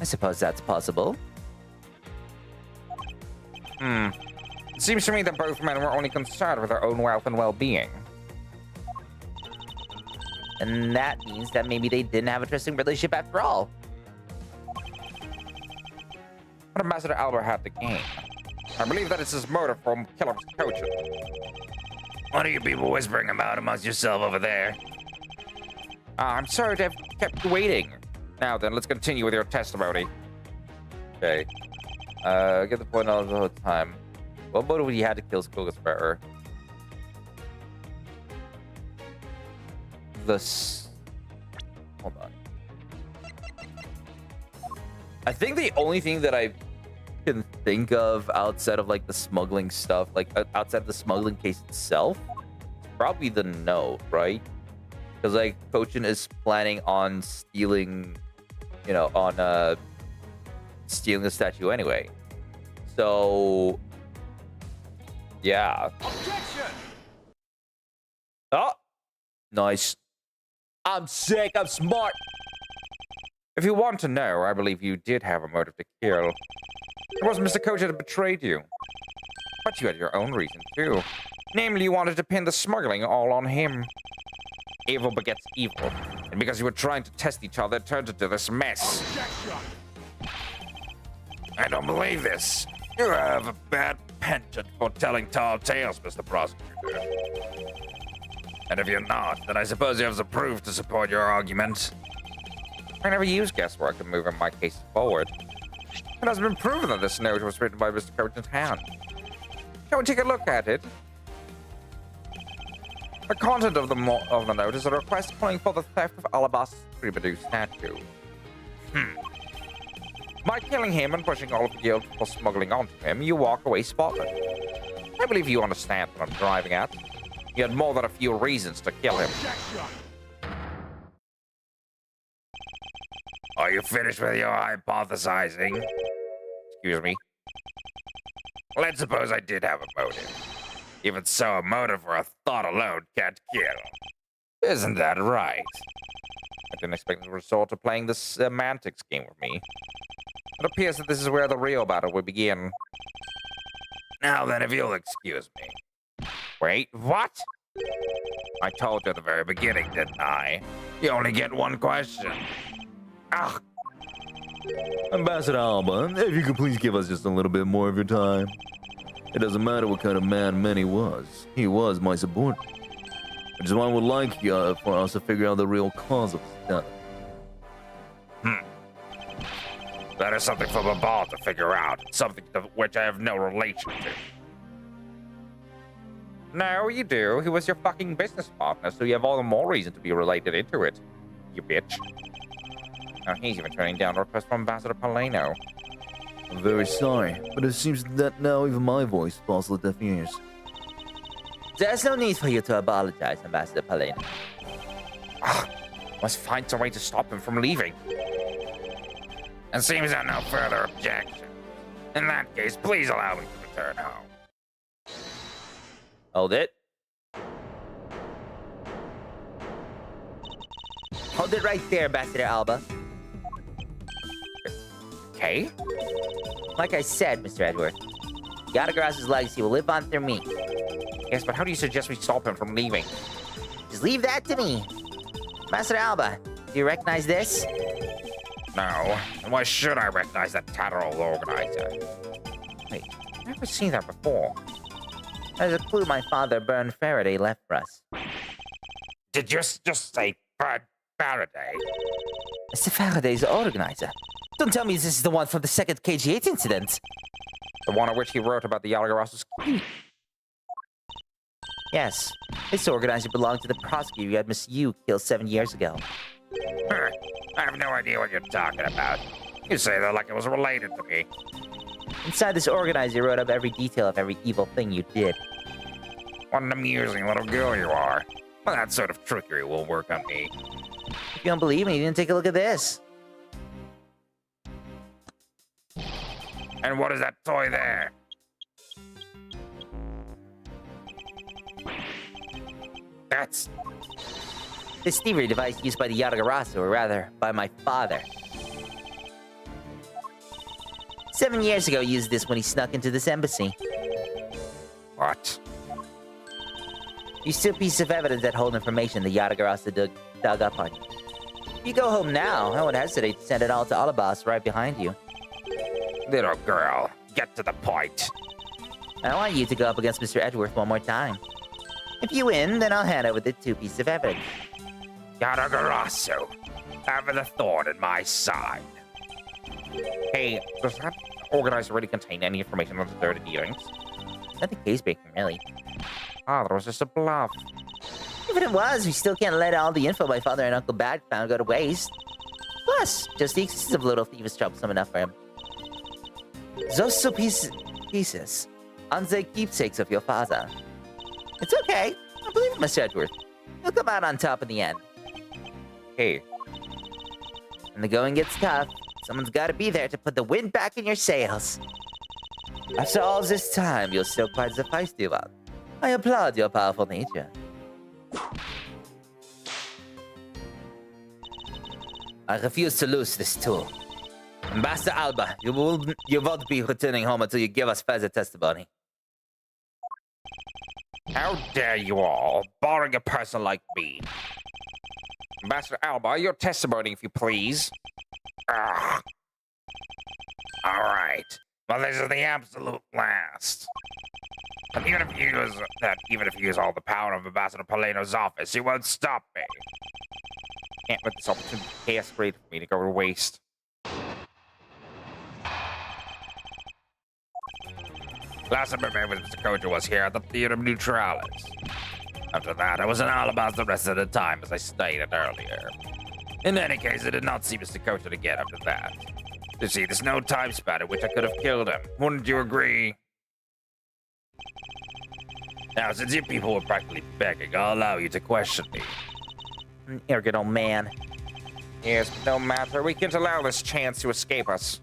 A: I suppose that's possible.
C: It seems to me that both men were only concerned with their own wealth and well-being.
A: And that means that maybe they didn't have a trusting relationship after all.
C: But Ambassador Alba had the gain. I believe that it's his motive for killing Mr. Cochin.
D: What are you people whispering about amongst yourself over there?
C: I'm sorry to have kept you waiting. Now then, let's continue with your testimony.
A: Okay. Get the point all the whole time. What motive would he had to kill Skogasperrer? Hold on. I think the only thing that I can think of outside of like the smuggling stuff, like outside of the smuggling case itself, is probably the note, right? Because like Cochin is planning on stealing, stealing the statue anyway. So, yeah.
E: Objection!
A: Oh, nice. I'm sick. I'm smart.
C: If you want to know, I believe you did have a motive to kill. It was Mr. Cochin that betrayed you. But you had your own reason, too. Namely, you wanted to pin the smuggling all on him. Evil begets evil. And because you were trying to test each other, it turned into this mess.
E: Objection!
D: I don't believe this. You have a bad penchant for telling tall tales, Mr. Prosecutor. And if you're not, then I suppose you have some proof to support your argument.
C: I never used guesswork to move my case forward. It has been proven that this note was written by Mr. Cochin's hand. Shall we take a look at it? The content of the note is a request calling for the theft of Alabas' Primitive statue. By killing him and pushing all of the guilt for smuggling onto him, you walk away spotless. I believe you understand what I'm driving at. You had more than a few reasons to kill him.
E: Objection!
D: Are you finished with your hypothesizing?
C: Excuse me.
D: Let's suppose I did have a motive. Even so, a motive or a thought alone can't kill. Isn't that right?
C: I didn't expect to resort to playing this semantics game with me. It appears that this is where the real battle will begin.
D: Now then, if you'll excuse me.
C: Wait, what?
D: I told you at the very beginning, didn't I? You only get one question.
C: Ah,
B: Ambassador Alba, if you could please give us just a little bit more of your time. It doesn't matter what kind of man Manny was. He was my subordinate. Which is why I would like for us to figure out the real cause of his death.
D: That is something for the ball to figure out. Something to which I have no relation to.
C: no, you do. He was your fucking business partner, so you have all the more reason to be related into it. You bitch. Now he's even turning down a request from Ambassador Paleno.
B: I'm very sorry, but it seems that now even my voice falls to deaf ears.
A: There's no need for you to apologize, Ambassador Paleno.
C: Must find some way to stop him from leaving.
D: And seems there are no further objections. In that case, please allow me to return home.
A: Hold it. Hold it right there, Ambassador Alba.
C: Okay?
A: Like I said, Mr. Edward, Yatagaras's legacy will live on through me.
C: Yes, but how do you suggest we stop him from leaving?
A: Just leave that to me. Ambassador Alba, do you recognize this?
C: No. And why should I recognize that tattered old organizer? Wait, I've never seen that before.
A: There's a clue my father, Bern Faraday, left for us.
D: Did you just say Faraday?
A: Mr. Faraday's the organizer. Don't tell me this is the one from the second KG-8 incident.
C: The one on which he wrote about the Yalagarasa's key.
A: Yes, this organizer belonged to the prosecutor who had Miss Yu killed 7 years ago.
D: I have no idea what you're talking about. You say that like it was related to me.
A: Inside this organizer, he wrote up every detail of every evil thing you did.
D: What an amusing little girl you are. Well, that sort of trickery will work on me.
A: If you don't believe me, then take a look at this.
D: And what is that toy there?
C: That's...
A: This thievery device used by the Yatagarasu, or rather, by my father. 7 years ago, he used this when he snuck into this embassy.
C: What?
A: These two pieces of evidence that hold information the Yatagarasu dug up on you. If you go home now, I would hesitate to send it all to Alabas right behind you.
D: Little girl, get to the point.
A: I want you to go up against Mr. Edgeworth one more time. If you win, then I'll hand over the two pieces of evidence.
D: Yatagarasu, have the thorn in my side.
C: Hey, does that organizer really contain any information on the dirty dealings?
A: Nothing case-breaking, really.
C: Ah, that was just a bluff.
A: Even if it was, we still can't let all the info my father and Uncle Bad found go to waste. Plus, just the existence of little thief is troublesome enough for him. Those two pieces, on the keepsakes of your father. It's okay. I believe in Mr. Edward. He'll come out on top in the end.
C: Hey,
A: When the going gets tough, someone's got to be there to put the wind back in your sails. After all this time, you're still quite the feisty one. I applaud your powerful nature. I refuse to lose this tool. Ambassador Alba, you won't be returning home until you give us further testimony.
C: how dare you all, barring a person like me? Ambassador Alba, your testimony, if you please.
D: Ugh. All right. Well, this is the absolute last. And even if you use all the power of Ambassador Paleno's office, you won't stop me.
C: Can't let this opportunity chaos great for me to go to waste.
D: Last I remember Mr. Kojo was here at the Theater Neutralis. After that, I was in Alabas the rest of the time, as I stated earlier. In any case, I did not see Mr. Kojo again after that. You see, there's no time span in which I could have killed him. Wouldn't you agree? Now, since you people were practically begging, I'll allow you to question me.
A: An arrogant old man.
C: Yes, but no matter. We can't allow this chance to escape us.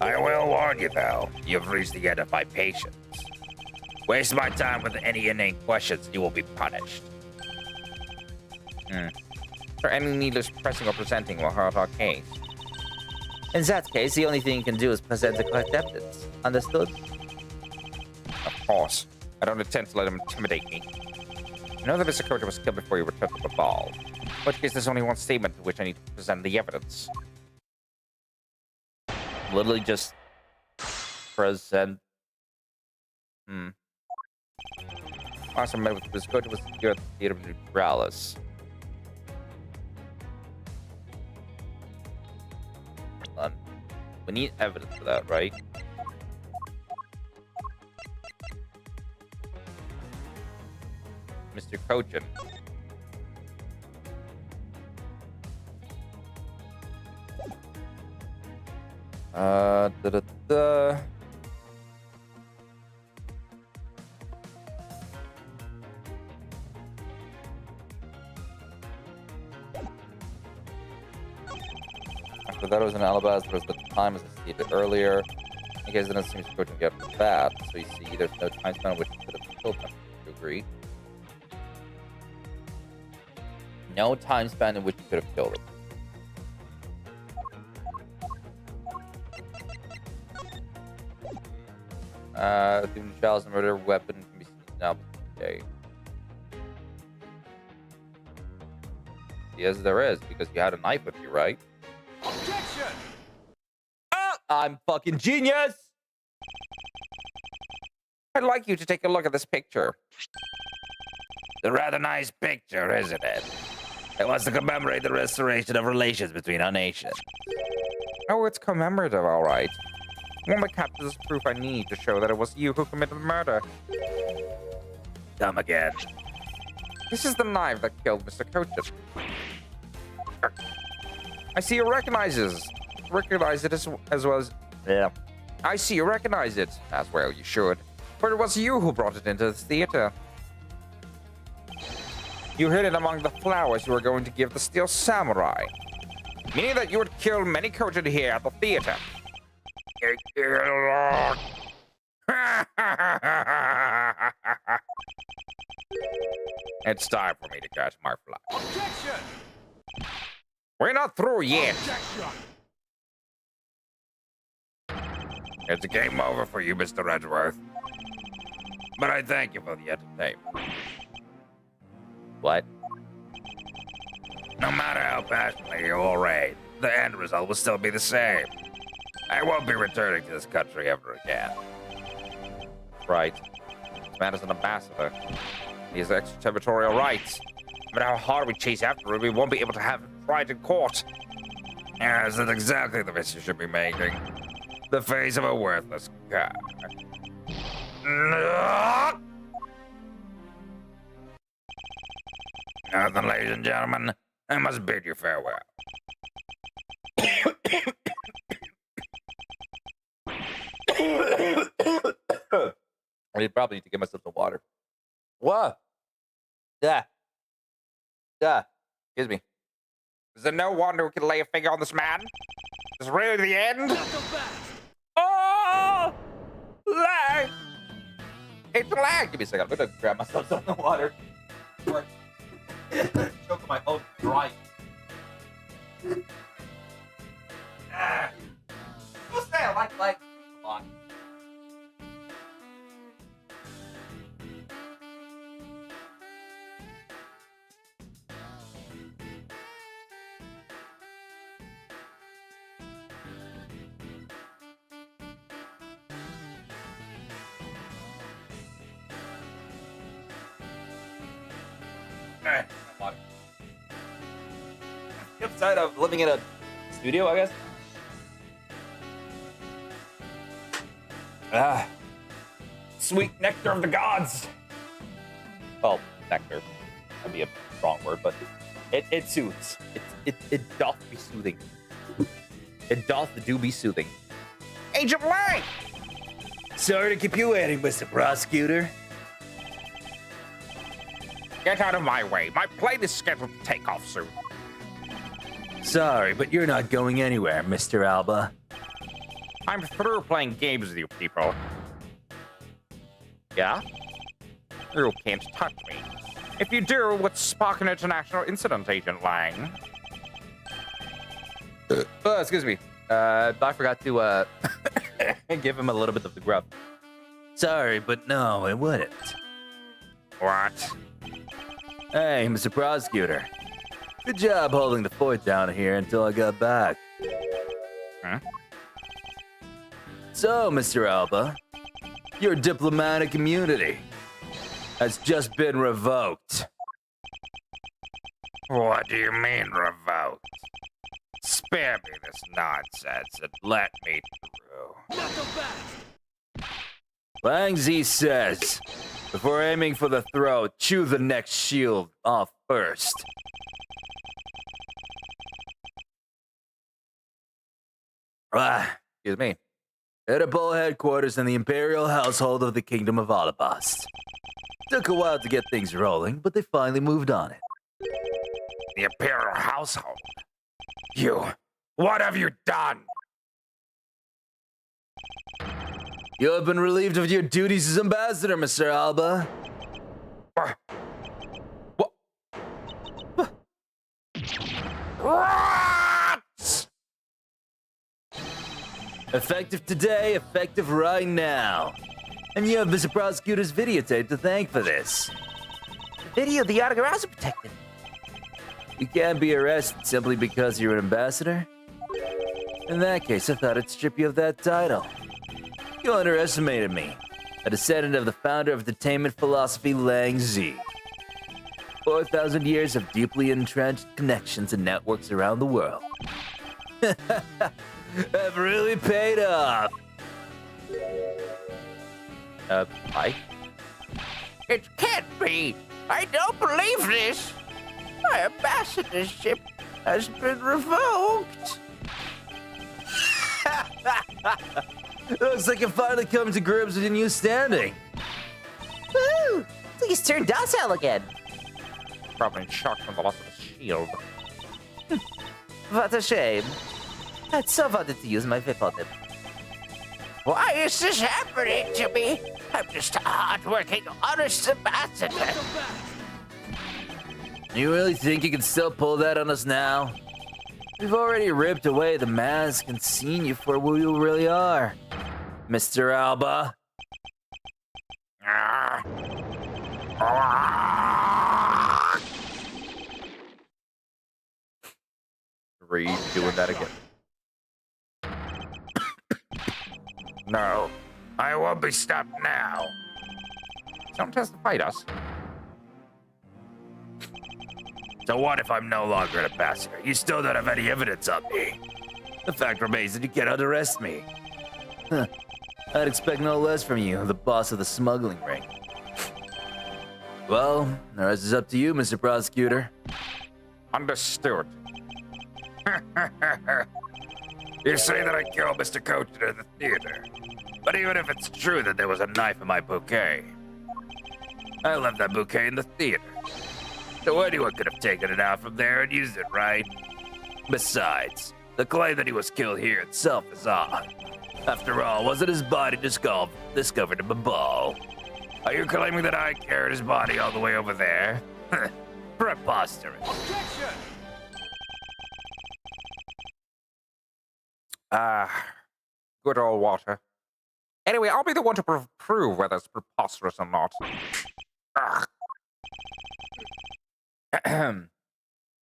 D: I will warn you, though. You've reached the end of my patience. Waste my time with any inane questions, and you will be punished.
C: For any needless pressing or presenting will hurt our case.
A: In that case, the only thing you can do is present the correct evidence. Understood?
C: Of course. I don't intend to let him intimidate me. I know that Mr. Kojo was killed before he returned to the ball. In which case, there's only one statement to which I need to present the evidence.
A: Literally just present.
C: Last time I met with Mr. Kojo was here at the Theater of Neutralis.
A: Hold on. We need evidence for that, right?
C: Mr. Kojin.
A: Da-da-da. After that, it was an alibi, whereas the time was stated earlier. In case then it seems to go to get that. So you see, there's no time span in which you could have killed him. Do you agree? No time span in which you could have killed him. The child's murder weapon can be seen now. Okay. Yes, there is, because you had a knife with you, right?
E: Objection!
A: I'm fucking genius!
C: I'd like you to take a look at this picture.
D: It's a rather nice picture, isn't it? It was to commemorate the restoration of relations between our nations.
C: Oh, it's commemorative, all right. One that captures the proof I need to show that it was you who committed the murder.
D: Come again.
C: This is the knife that killed Mr. Kojin. I see you recognize it as well as...
A: Yeah.
C: I see you recognize it. As well you should. For it was you who brought it into the theater. You hid it among the flowers you were going to give the Steel Samurai. Meaning that you would kill many Kojin here at the theater. It's time for me to catch my fly.
E: Objection!
C: We're not through yet.
E: Objection!
D: It's a game over for you, Mr. Edgeworth. But I thank you for the entertainment.
A: What?
D: No matter how passionately you all rage, the end result will still be the same. I won't be returning to this country ever again.
C: Right. This man is an ambassador. He has extraterritorial rights. No matter how hard we chase after him, we won't be able to have him tried in court.
D: Yes, that's exactly the mess you should be making. The face of a worthless guy. Now then, ladies and gentlemen, I must bid you farewell.
A: I probably need to get myself some water. What? Yeah. Yeah. Excuse me.
C: Is there no wonder we can lay a finger on this man? Is this really the end?
E: Not so fast!
C: Oh! Lag! It's lag!
A: Give me a second. I'm gonna grab myself some water. Choke my own dry. Who's there? Like, come on. The upside of living in a studio, I guess. Sweet nectar of the gods. Well, nectar. That'd be a strong word, but it soothes. It doth be soothing. It doth do be soothing.
C: Agent Lang!
A: Sorry to keep you waiting, Mr. Prosecutor.
C: Get out of my way. My plane is scheduled to take off soon.
A: Sorry, but you're not going anywhere, Mr. Alba.
C: I'm through playing games with you people. Yeah? You can't touch me. If you do, would spark an international incident, Agent Lang.
A: Excuse me. I forgot to give him a little bit of the grub. Sorry, but no, it wouldn't.
D: What?
A: Hey, Mr. Prosecutor. Good job holding the fort down here until I got back.
D: Huh?
A: So, Mr. Alba, your diplomatic immunity has just been revoked.
D: What do you mean, revoked? Spare me this nonsense and let me through.
A: Lang Zi says, before aiming for the throat, chew the next shield off first. Excuse me. Edible headquarters in the imperial household of the Kingdom of Alabast. Took a while to get things rolling, but they finally moved on it.
D: The Imperial household? You, what have you done?
A: You have been relieved of your duties as ambassador, Mr. Alba.
D: What?
A: Effective today, effective right now. And you have Mr. Prosecutor's videotape to thank for this. The video the autographs are protected. You can't be arrested simply because you're an ambassador? In that case, I thought I'd strip you of that title. You underestimated me, a descendant of the founder of detainment philosophy, Lang Zi. 4,000 years of deeply entrenched connections and networks around the world. Have really paid off. Hi?
C: It can't be! I don't believe this! My ambassadorship has been revoked!
A: Looks like you're finally coming to grips with your new standing.
F: Woo! Please turn docile again.
C: Probably in shock from the loss of his shield.
F: What a shame. I'd so wanted to use my Effed.
C: Why is this happening to me? I'm just a hard-working, honest ambassador.
A: You really think you can still pull that on us now? We've already ripped away the mask and seen you for who you really are, Mr. Alba.
C: Doing that again.
D: No, I won't be stopped now.
C: Don't test to fight us.
B: So what if I'm no longer an ambassador? You still don't have any evidence on me. The fact remains that you cannot arrest me.
A: Huh. I'd expect no less from you, the boss of the smuggling ring. Well, the rest is up to you, Mr. Prosecutor.
C: Understood.
B: You say that I killed Mr. Coach at the theater. But even if it's true that there was a knife in my bouquet, I left that bouquet in the theater. So anyone could have taken it out from there and used it, right? Besides, the claim that he was killed here itself is odd. After all, wasn't his body discovered in the ball? Are you claiming that I carried his body all the way over there? Preposterous.
E: Objection!
C: Good old water. Anyway, I'll be the one to prove whether it's preposterous or not.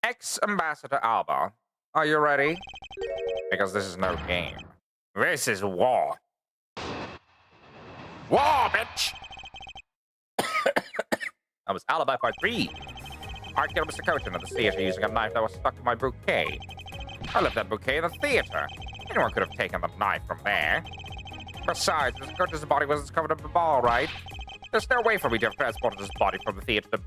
C: Ex-Ambassador Alba, are you ready? Because this is no game. This is war. War, bitch!
A: That was Alibi Part 3.
C: I killed Mr. Coach in the theater using a knife that was stuck in my bouquet. I left that bouquet in the theater. Anyone could have taken the knife from there. Besides, Mr. Coach's body wasn't covered in the ball, right? There's no way for me to have transported his body from the theater to...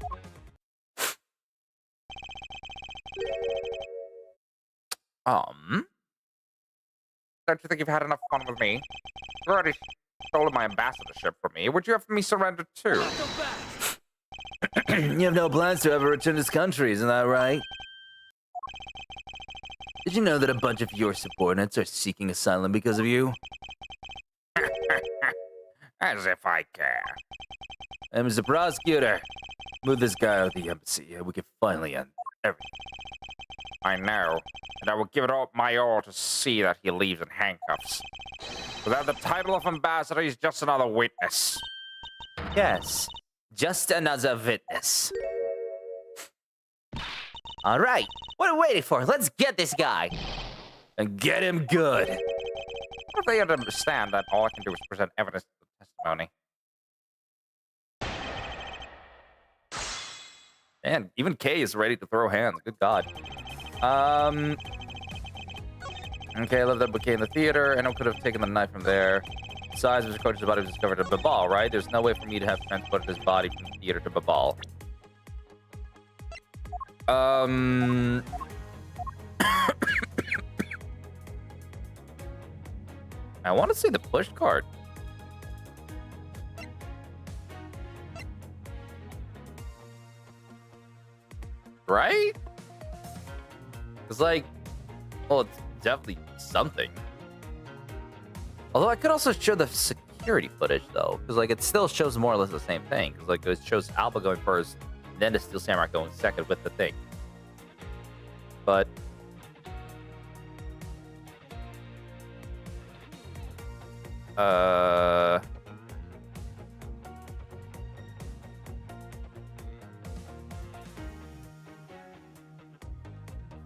C: Don't you think you've had enough fun with me? You've already stolen my ambassadorship from me. Would you have me surrendered too?
A: You have no plans to ever return to this country, isn't that right? Did you know that a bunch of your subordinates are seeking asylum because of you?
D: As if I care.
A: And Mr. Prosecutor, move this guy out of the embassy. We can finally end everything.
C: I know, and I will give it all my all to see that he leaves in handcuffs. Without the title of ambassador, he's just another witness.
F: Yes, just another witness. All right, what are we waiting for? Let's get this guy. And get him good.
C: What if they understand that all I can do is present evidence to the testimony?
A: Man, even Kay is ready to throw hands. Good God. Okay, I love that bouquet in the theater. I know could have taken the knife from there. Besides, Mr. Coach's body was discovered at Babal, right? There's no way for me to have transported his body from the theater to Babal. I want to see the push card. Right? It's like, well, it's definitely something. Although I could also show the security footage, though, because like it still shows more or less the same thing. Because like it shows Alba going first, then the Steel Samurai going second with the thing. But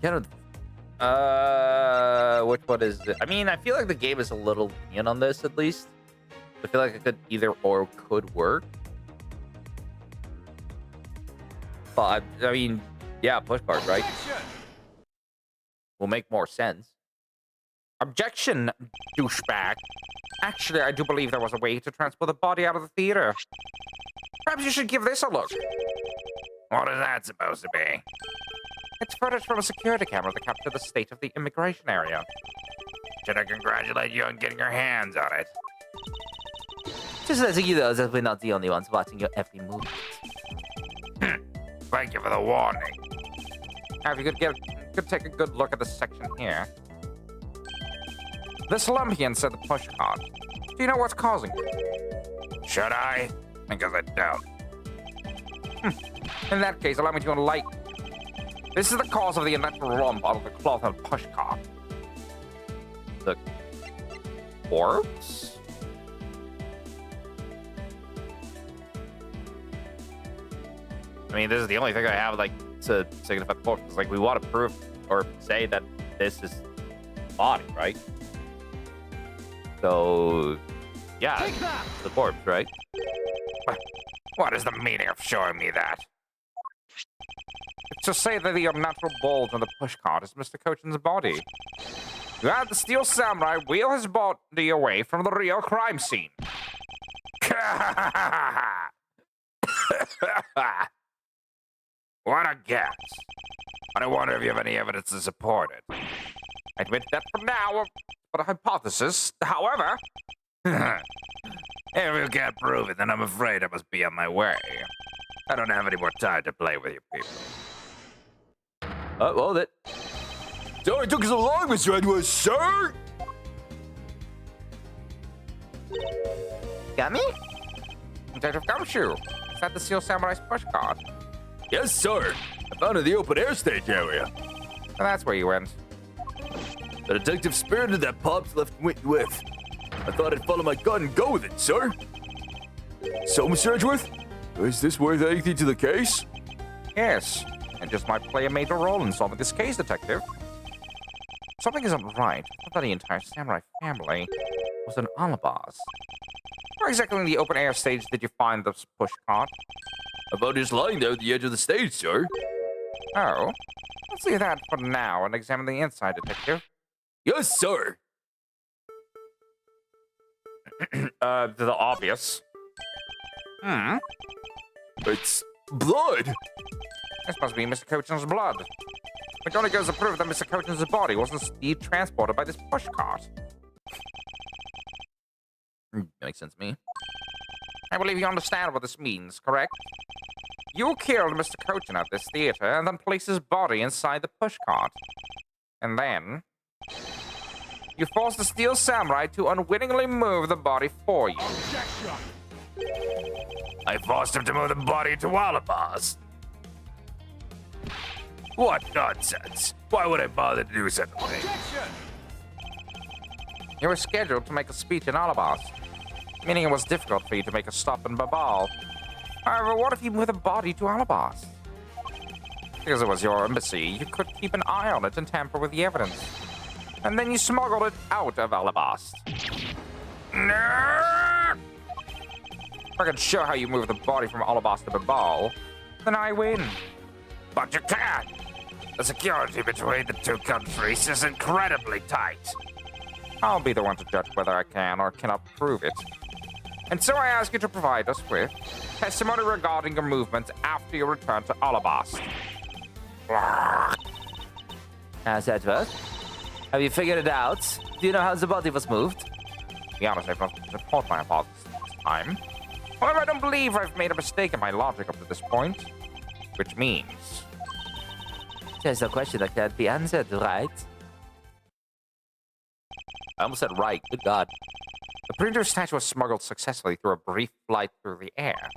A: kind of, which one is it? I mean, I feel like the game is a little lenient on this, at least. I feel like it could either or could work. But I mean, yeah, push card, right? Will make more sense.
C: Objection, douchebag. Actually, I do believe there was a way to transport the body out of the theater. Perhaps you should give this a look.
D: What is that supposed to be?
C: It's footage from a security camera that captured the state of the immigration area.
D: Should I congratulate you on getting your hands on it?
F: Just letting you know that we're not the only ones watching your every movement.
D: Thank you for the warning.
C: Now, if you could take a good look at this section here. This Olympian said the push card. Do you know what's causing it?
D: Should I? Because I don't.
C: In that case, allow me to enlighten. This is the cause of the unnatural rump out of the cloth and push cart.
A: The corpse? I mean, this is the only thing I have, like, to signify the corpse. It's like, we want to prove or say that this is body, right? So, yeah, it's the corpse, right?
D: What is the meaning of showing me that?
C: It's to say that the unnatural bulge on the push cart is Mr. Cochin's body. You had the Steel Samurai wheel his body away from the real crime scene.
D: What a guess. But I wonder if you have any evidence to support it.
C: I admit that for now, but a hypothesis. However,
D: If you can't prove it, then I'm afraid I must be on my way. I don't have any more time to play with you people.
A: Oh, well, that.
B: Sorry it took so long, Mr. Edwards, sir!
F: Got me?
C: Detective Gumshoe, is that the Steel Samurai's push cart?
B: Yes, sir. I found it in the open air stage area.
C: And that's where you went.
B: The detective spirited that Pops left me with. I thought I'd follow my gut and go with it, sir. So, Mr. Edgeworth, is this worth anything to the case?
C: Yes, and just might play a major role in solving this case, Detective. Something isn't right. I thought the entire samurai family was an alibis. Where exactly in the open air stage did you find this push cart?
B: About just lying there at the edge of the stage, sir.
C: Oh, let's leave that for now and examine the inside, Detective.
B: Yes, sir.
C: The obvious.
B: It's blood.
C: This must be Mr. Cochin's blood. Which only goes to prove that Mr. Cochin's body wasn't indeed transported by this push cart.
A: Makes sense to me.
C: I believe you understand what this means, correct? You killed Mr. Cochin at this theater and then placed his body inside the push cart. And then you forced the Steel Samurai to unwittingly move the body for you.
D: I forced him to move the body to Alabas. What nonsense! Why would I bother to do such a thing?
E: Objection!
C: You were scheduled to make a speech in Alabas, meaning it was difficult for you to make a stop in Babal. However, what if you moved the body to Alabas? Because it was your embassy, you could keep an eye on it and tamper with the evidence. And then you smuggled it out of Alabas.
D: No!
C: If I can show how you moved the body from Alabas to Babal, then I win.
D: But you can't! The security between the two countries is incredibly tight.
C: I'll be the one to judge whether I can or cannot prove it. And so I ask you to provide us with testimony regarding your movements after your return to Alabas.
F: How's that, Effed? Have you figured it out? Do you know how the body was moved?
C: To be honest, I've not support my hypothesis this time. However, I don't believe I've made a mistake in my logic up to this point. Which means...
F: There's a question that can't be answered, right?
A: I almost said right. Good God.
C: the printer statue was smuggled successfully through a brief flight through the air.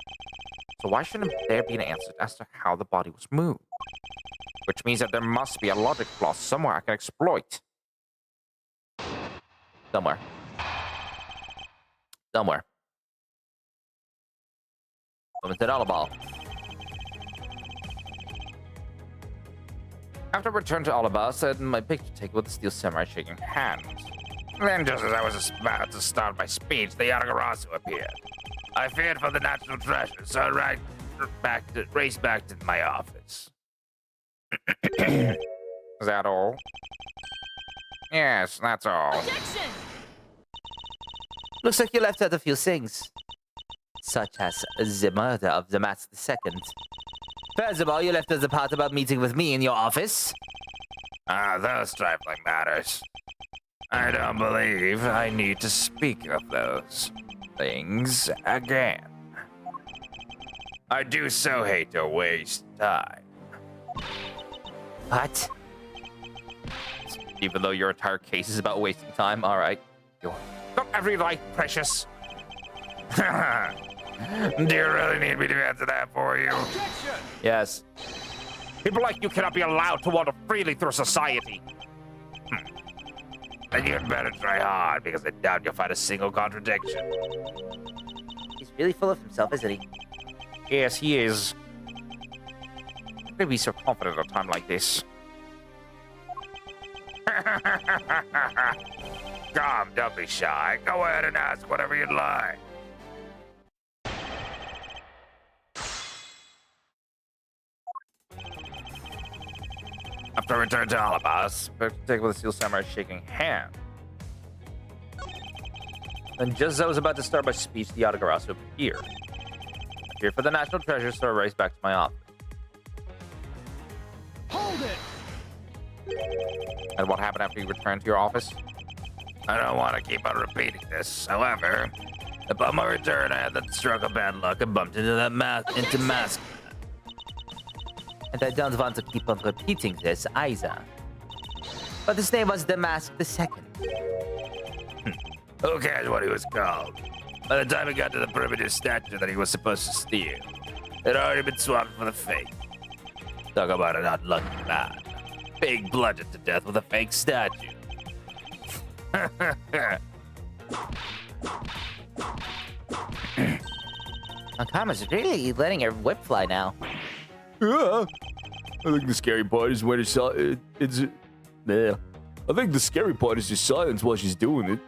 C: So why shouldn't there be an answer as to how the body was moved? Which means that there must be a logic flaw somewhere I can exploit.
A: Somewhere. Somewhere. Someone said Alabal.
C: After return to Alabas, I had my picture taken with the steel samurai shaking hands.
D: Then, just as I was about to start my speech, the Yatagarasu appeared. I feared for the national treasure, so I raced back to my office.
C: Is that all? Yes, that's all.
G: Objection!
F: Looks like you left out a few things. Such as the murder of the Master II. First of all, you left out the part about meeting with me in your office.
D: Ah, those trifling matters. I don't believe I need to speak of those things again. I do so hate to waste time.
F: What?
A: Even though your entire case is about wasting time, all right.
C: Not every life precious.
D: Do you really need me to answer that for you?
E: Objection!
A: Yes.
C: People like you cannot be allowed to wander freely through society.
D: Then you'd better try hard, because I doubt you'll find a single contradiction.
F: He's really full of himself, isn't he?
C: Yes, he is. How could he be so confident at a time like this?
D: Come, don't be shy. Go ahead and ask whatever you'd like. After I returned to Alabas,
C: Take with the steel samurai shaking hand.
A: And just as I was about to start my speech, the Yatagarasu appeared. I feared for the national treasure, so I raced back to my office.
E: Hold it!
C: And what happened after you returned to your office?
D: I don't want to keep on repeating this. However, upon my return, I had the stroke of bad luck and bumped into that mask.
F: And I don't want to keep on repeating this either. But his name was the Mask II.
D: Who cares what he was called? By the time he got to the primitive statue that he was supposed to steal, it had already been swapped for the fake. Talk about an unlucky man. Being bludgeoned to death with a fake statue.
F: Akama's really letting her whip fly now.
B: Yeah. I think the scary part is when it's yeah. I think the scary part is just silence while she's doing it.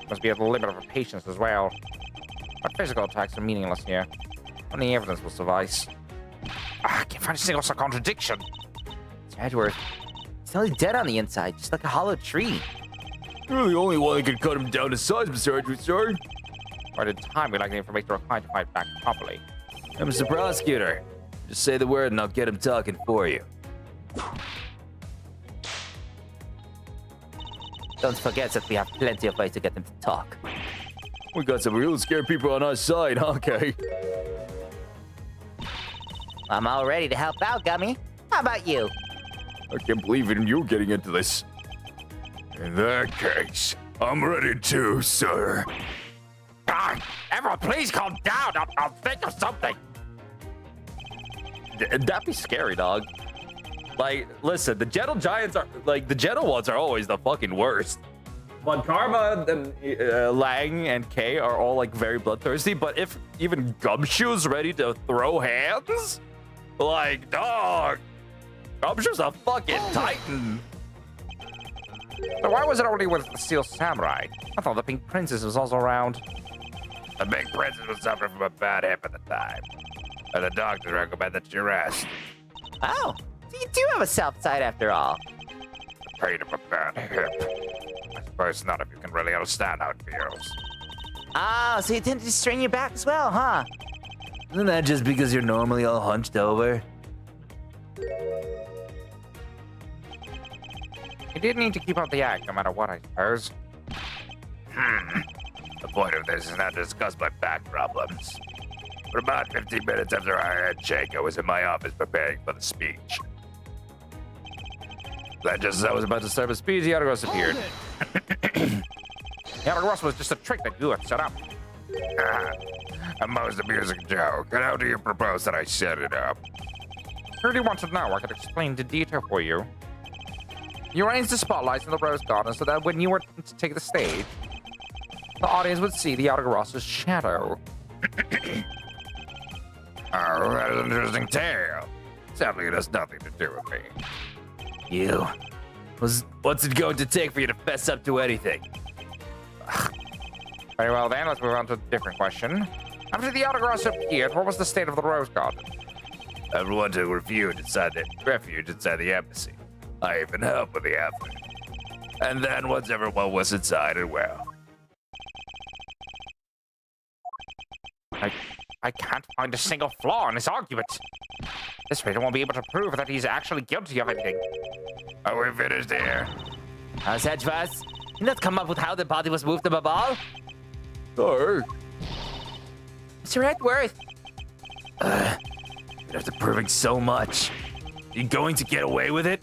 C: Must be at the limit of her patience as well. But physical attacks are meaningless here. Only evidence will suffice. I can't find a single contradiction.
F: It's Edgeworth. He's only dead on the inside, just like a hollow tree.
B: You're the only one that can cut him down to size, Mr. Edgeworth, sorry.
C: Right in time, we lack the information required to fight back properly.
A: I'm Mr. Prosecutor. Just say the word and I'll get him talking for you.
F: Don't forget that we have plenty of ways to get him to talk.
B: We got some real scared people on our side, okay?
F: I'm all ready to help out, Gummy. How about you?
B: I can't believe even you're getting into this.
D: In that case, I'm ready too, sir.
C: God, everyone, please calm down. I'll think of something.
A: That'd be scary, dog. Like, listen, the gentle giants are like the gentle ones are always the fucking worst. But Karma and Lang and Kay are all like very bloodthirsty. But if even Gumshoe's ready to throw hands, like dog, Gumshoe's a fucking titan.
C: So why was it only with the Steel Samurai? I thought the Pink Princess was also around.
D: The big princess was suffering from a bad hip at the time. And the doctor recommended that you rest.
F: Oh, so you do have a south side after all.
D: The pain of a bad hip. I suppose none of you can really understand how it feels.
F: Oh, so you tend to strain your back as well, huh?
A: Isn't that just because you're normally all hunched over?
C: You did need to keep up the act, no matter what, I suppose.
D: The point of this is not to discuss my back problems. For about 15 minutes after our handshake, I was in my office preparing for the speech. Then just as I was about to start my speech, the Yatagos appeared.
C: Yatagos was just a trick that you had set up.
D: A most amusing joke. And how do you propose that I set it up?
C: Really want to know, I could explain the detail for you. You arranged the spotlights in the Rose Garden so that when you were to take the stage, the audience would see the Yatagos' shadow.
D: Oh, that is an interesting tale. Sadly, it has nothing to do with me.
A: You. What's it going to take for you to fess up to anything?
C: Very well then, let's move on to a different question. After the Yatagos appeared, what was the state of the Rose Garden?
D: Everyone took refuge inside the embassy. I even helped with the effort. And then once everyone was inside and well.
C: I can't find a single flaw in his argument. This way, I won't be able to prove that he's actually guilty of anything.
D: Are we finished here?
F: Sedgefast, you not come up with how the body was moved to Babal?
B: Sure.
F: Mr. Redworth.
A: After proving so much, you going to get away with it?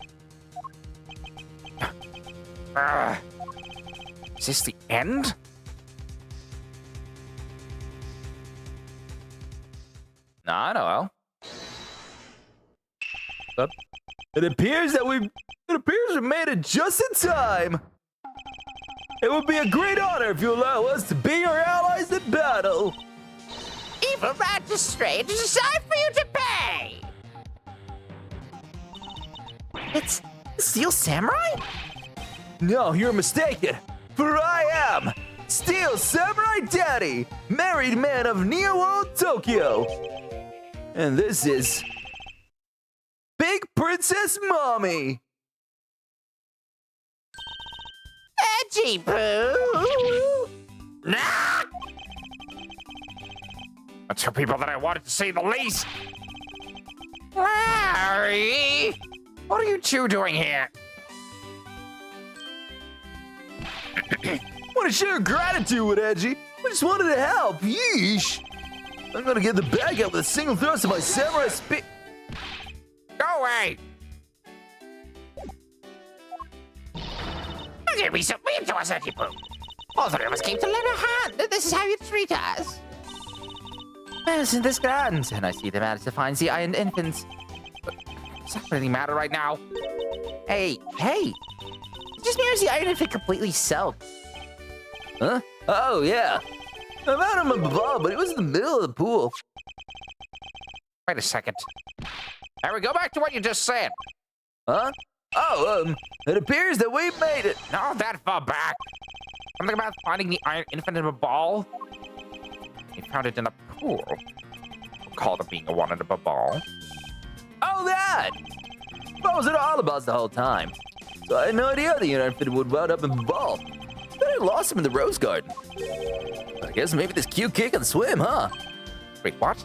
C: Is this the end?
A: Nah, I know. Well, it appears we made it just in time. It would be a great honor if you allow us to be your allies in battle.
F: Evil magistrate, it is time for you to pay! It's Steel Samurai?
A: No, you're mistaken. For I am Steel Samurai Daddy, married man of Neo Tokyo. And this is Big Princess Mommy.
F: Edgy Poo!
C: Nah! That's two people that I wanted to say the least. Larry! What are you two doing here?
A: Want to share gratitude with Edgy? We just wanted to help. Yeesh. I'm gonna get the bag out with a single thrust of my samurai spear.
C: Go away!
F: Don't get me so mean to us, Edgy Poo. All three of us came to lend a hand. This is how you treat us. Medicine this grand, and I see the managed to find the iron infants.
C: Does that really matter right now?
F: Hey! Just mirrors the iron infant completely self.
A: Huh? Oh, yeah. I found him above, but it was in the middle of the pool.
C: Wait a second. Harry, go back to what you just said.
A: Huh? Oh, it appears that we made it.
C: Not that far back. Something about finding the iron infant in a ball. We found it in a pool. Called it being a one in a ball.
A: Oh, that! I was at all about the whole time. So I had no idea the infant would wound up in the ball. Then I lost him in the rose garden. I guess maybe this cute kid can swim, huh?
C: Wait, what?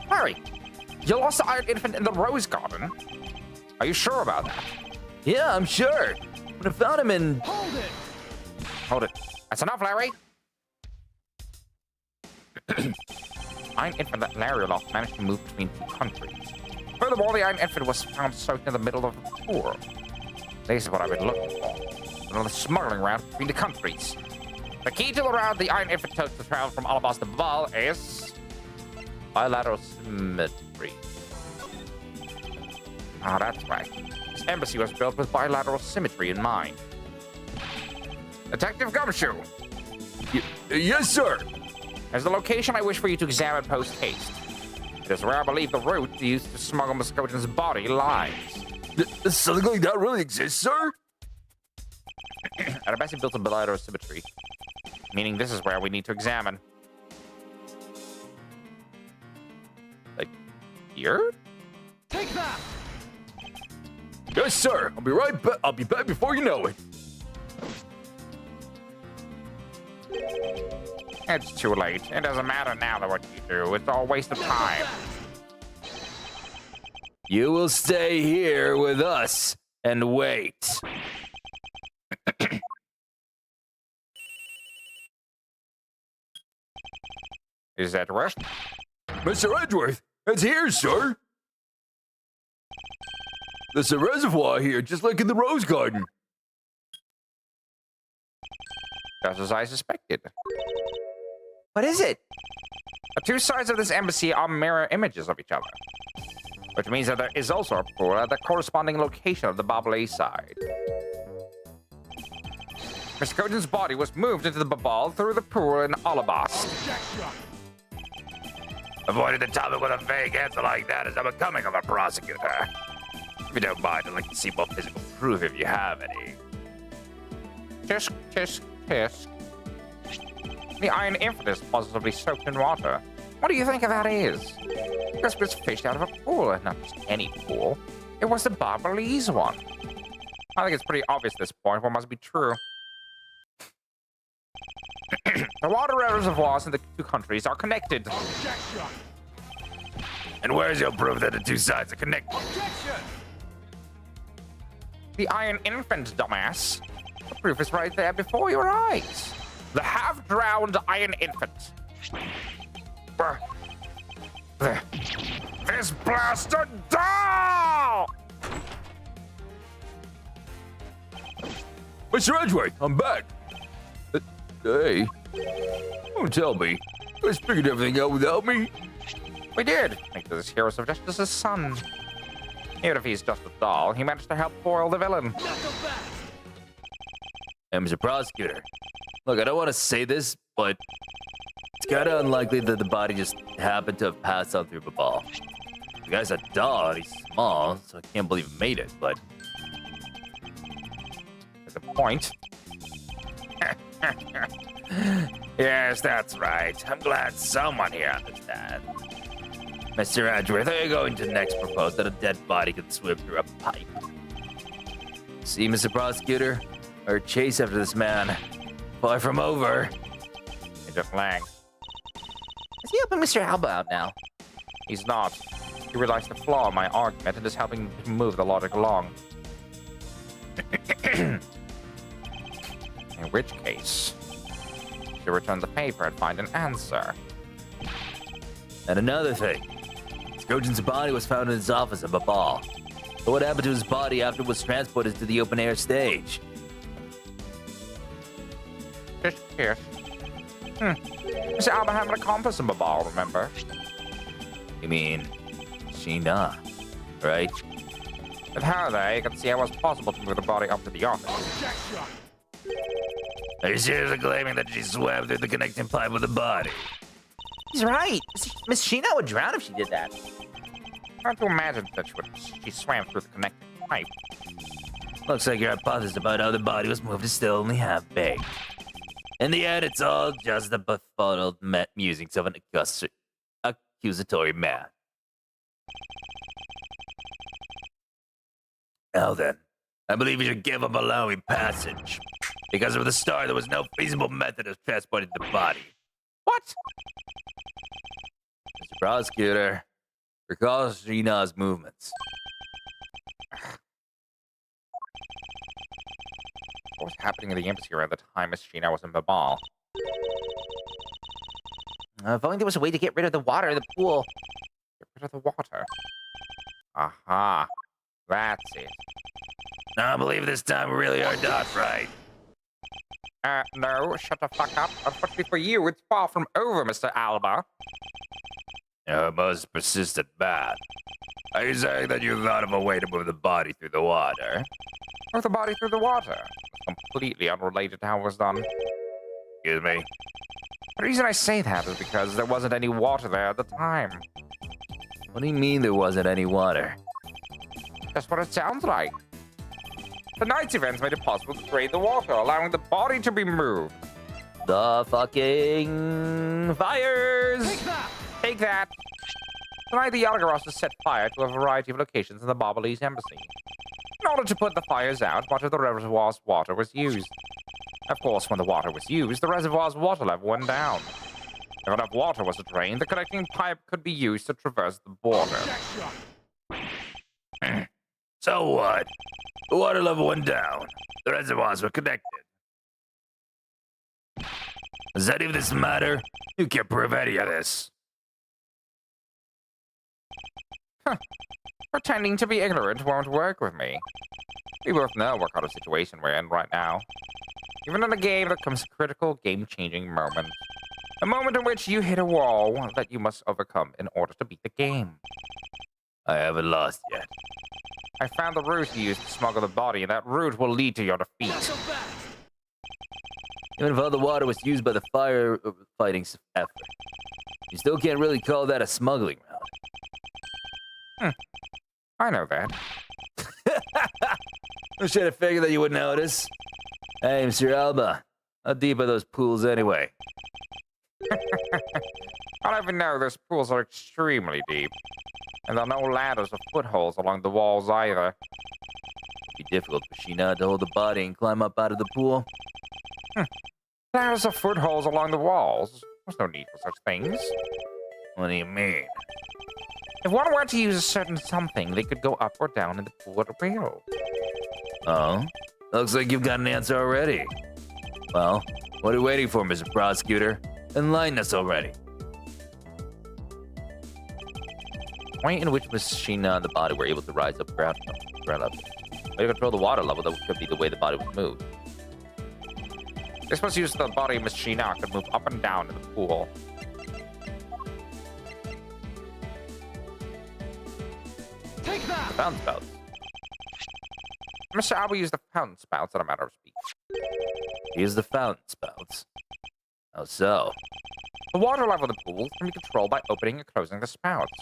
C: Harry, you lost the iron infant in the rose garden? Are you sure about that?
A: Yeah, I'm sure. But I found him in...
C: Hold it. That's enough, Larry. Iron infant that Larry lost managed to move between two countries. Furthermore, the iron infant was found soaked in the middle of the pool. This is what I've been looking for. Another smuggling route between the countries. The key to the route the iron infant took to travel from Alabas to Babal is bilateral symmetry. Ah, that's right. This embassy was built with bilateral symmetry in mind. Detective Gumshoe,
B: Yes, sir.
C: there's the location I wish for you to examine post-haste. It is where I believe the route used to smuggle Muscogen's body lies.
B: Something like that really exists, sir?
C: An embassy built in bilateral symmetry, meaning this is where we need to examine. Like, here?
E: Take that!
B: Yes, sir. I'll be right back. I'll be back before you know it.
C: It's too late. It doesn't matter now that what you do. It's all a waste of time.
A: You will stay here with us and wait.
C: Is that rest?
B: Mr. Edgeworth, it's here, sir. There's a reservoir here, just like in the rose garden.
C: Just as I suspected.
A: What is it?
C: The two sides of this embassy are mirror images of each other, which means that there is also a pool at the corresponding location of the Babale side. Mr. Coden's body was moved into the Babal through the pool in Alabast.
D: Avoiding the topic with a vague answer like that is unbecoming of a prosecutor. If you don't mind, I'd like to see more physical proof if you have any.
C: Tisk, tisk, tisk. The iron infant is positively soaked in water. What do you think that is? This was fished out of a pool, and not just any pool. It was the Barbalese one. I think it's pretty obvious at this point what must be true. The water reservoirs in the two countries are connected.
D: And where's your proof that the two sides are connected?
C: The iron infant, dumbass. The proof is right there before your eyes. The half-drowned iron infant.
D: This blasted doll!
B: Mr. Edgeworth, I'm back. Hey, don't tell me. You guys figured everything out without me?
C: We did make this hero of justice's son. Even if he's just a doll, he managed to help foil the villain.
A: Hey, Mr. Prosecutor. Look, I don't want to say this, but it's kind of unlikely that the body just happened to have passed out through the ball. The guy's a doll, and he's small, so I can't believe he made it, but...
C: There's a point.
D: Yes, that's right. I'm glad someone here understands.
A: Mr. Edgeworth, are you going to next propose that a dead body could swim through a pipe? See, Mr. Prosecutor? Our chase after this man. Far from over.
C: Agent Lang.
F: Is he helping Mr. Alba out now?
C: He's not. He realized the flaw in my argument and is helping to move the logic along. In which case, she'll return the paper and find an answer.
A: And another thing. Skojan's body was found in his office in Babal. But what happened to his body after it was transported to the open-air stage?
C: Kiss, kiss. Mr. Alba had an accomplice in Babal, remember?
A: You mean, Sheena, right?
C: With her there, you can see how it was possible to move the body up to the office.
D: Are you seriously claiming that she swam through the connecting pipe with the body?
F: He's right. Miss Sheena would drown if she did that.
C: Hard to imagine that she swam through the connecting pipe.
A: Looks like your hypothesis about how the body was moved is still only half baked. In the end, it's all just the befuddled musings of an accusatory man. Now then, I believe you should give him allowing passage. Because of the start, there was no feasible method of transporting the body.
C: What?
A: Mr. Prosecutor, recall Sheena's movements.
C: What was happening in the embassy around the time Miss Sheena was in Babal?
F: If only there was a way to get rid of the water in the pool.
C: Get rid of the water. Aha. That's it.
D: I believe this time we really are not right.
C: No, shut the fuck up. Unfortunately for you, it's far from over, Mr. Alba.
D: Most persistent bad. Are you saying that you thought of a way to move the body through the water?
C: Move the body through the water. Completely unrelated to how it was done.
D: Excuse me?
C: The reason I say that is because there wasn't any water there at the time.
A: What do you mean there wasn't any water?
C: That's what it sounds like. The night's events made it possible to drain the water, allowing the body to be moved.
A: The fucking fires!
C: Take that! Tonight, the Yalgarosses set fire to a variety of locations in the Barbalese embassy. In order to put the fires out, much of the reservoir's water was used. Of course, when the water was used, the reservoir's water level went down. If enough water was drained, the connecting pipe could be used to traverse the border.
D: So what? The water level went down. The reservoirs were connected. Does any of this matter? You can't prove any of this.
C: Pretending to be ignorant won't work with me. We both know what kind of situation we're in right now. Even in a game, there comes a critical, game-changing moment. A moment in which you hit a wall that you must overcome in order to beat the game.
D: I haven't lost yet.
C: I found the route you used to smuggle the body, and that route will lead to your defeat.
A: Even if all the water was used by the firefighting effort, you still can't really call that a smuggling route.
C: I know that.
A: I should have figured that you would notice. Hey, Mr. Alba, how deep are those pools anyway?
C: I don't even know those pools are extremely deep. And there are no ladders or footholds along the walls either.
A: It'd be difficult for Sheena to hold the body and climb up out of the pool.
C: Ladders or footholds along the walls? There's no need for such things.
A: What do you mean?
C: If one were to use a certain something, they could go up or down in the pool at will.
A: Oh? Looks like you've got an answer already. Well, what are you waiting for, Mr. Prosecutor? Enlighten us already. The point in which Miss Sheena and the body were able to rise up ground level. Way to control the water level, that could be the way the body was moved.
C: This was used so the body of Miss Sheena could move up and down in the pool.
E: Take that!
A: The fountain spouts.
C: Mr. Alba used the fountain spouts in a matter of speech.
A: Here's the fountain spouts. How so?
C: The water level of the pool can be controlled by opening and closing the spouts.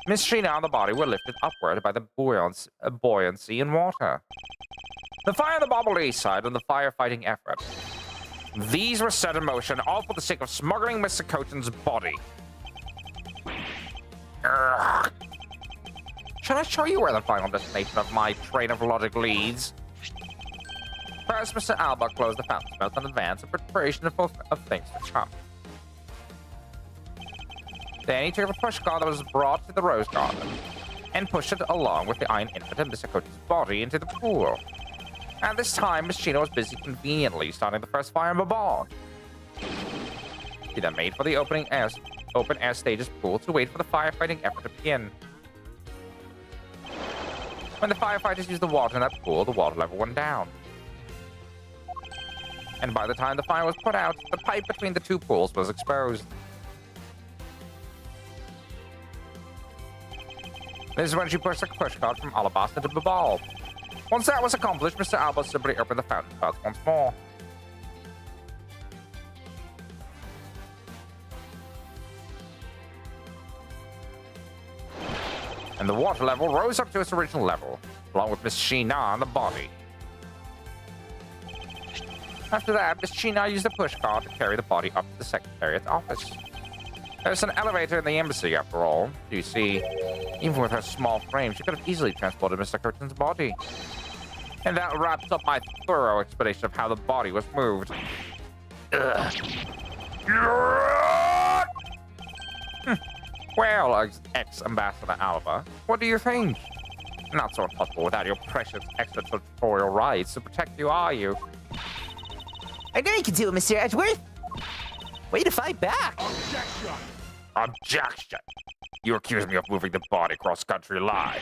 C: Miss Sheena and the body were lifted upward by the buoyancy in water. The fire on the Barbalese side and the firefighting effort. These were set in motion, all for the sake of smuggling Mr. Coton's body. Urgh. Should I show you where the final destination of my train of logic leads? First, Mr. Alba closed the fountain spout in advance in preparation of things to come. Then he took the push cart that was brought to the rose garden and pushed it along with the iron infant and Mr. Coton's body into the pool. At this time, Miss Sheena was busy conveniently starting the first fire in the ball. She then made for the open air stage's pool to wait for the firefighting effort to begin. When the firefighters used the water in that pool, the water level went down. And by the time the fire was put out, the pipe between the two pools was exposed. This is when she pushed the pushcart from alabaster to the ball. Once that was accomplished, Mr. Alba simply opened the fountain spout once more. And the water level rose up to its original level, along with Miss Sheena and the body. After that, Miss Sheena used the pushcart to carry the body up to the Secretariat's office. There's an elevator in the embassy, after all. You see, even with her small frame, she could have easily transported Mr. Curtin's body. And that wraps up my thorough explanation of how the body was moved. Well, ex-Ambassador Alba, what do you think? Not so impossible without your precious extraterritorial rights to protect you, are you?
F: I know you can do it, Mr. Edgeworth. Way to fight back.
E: Objection!
D: Objection! You accuse me of moving the body across country line.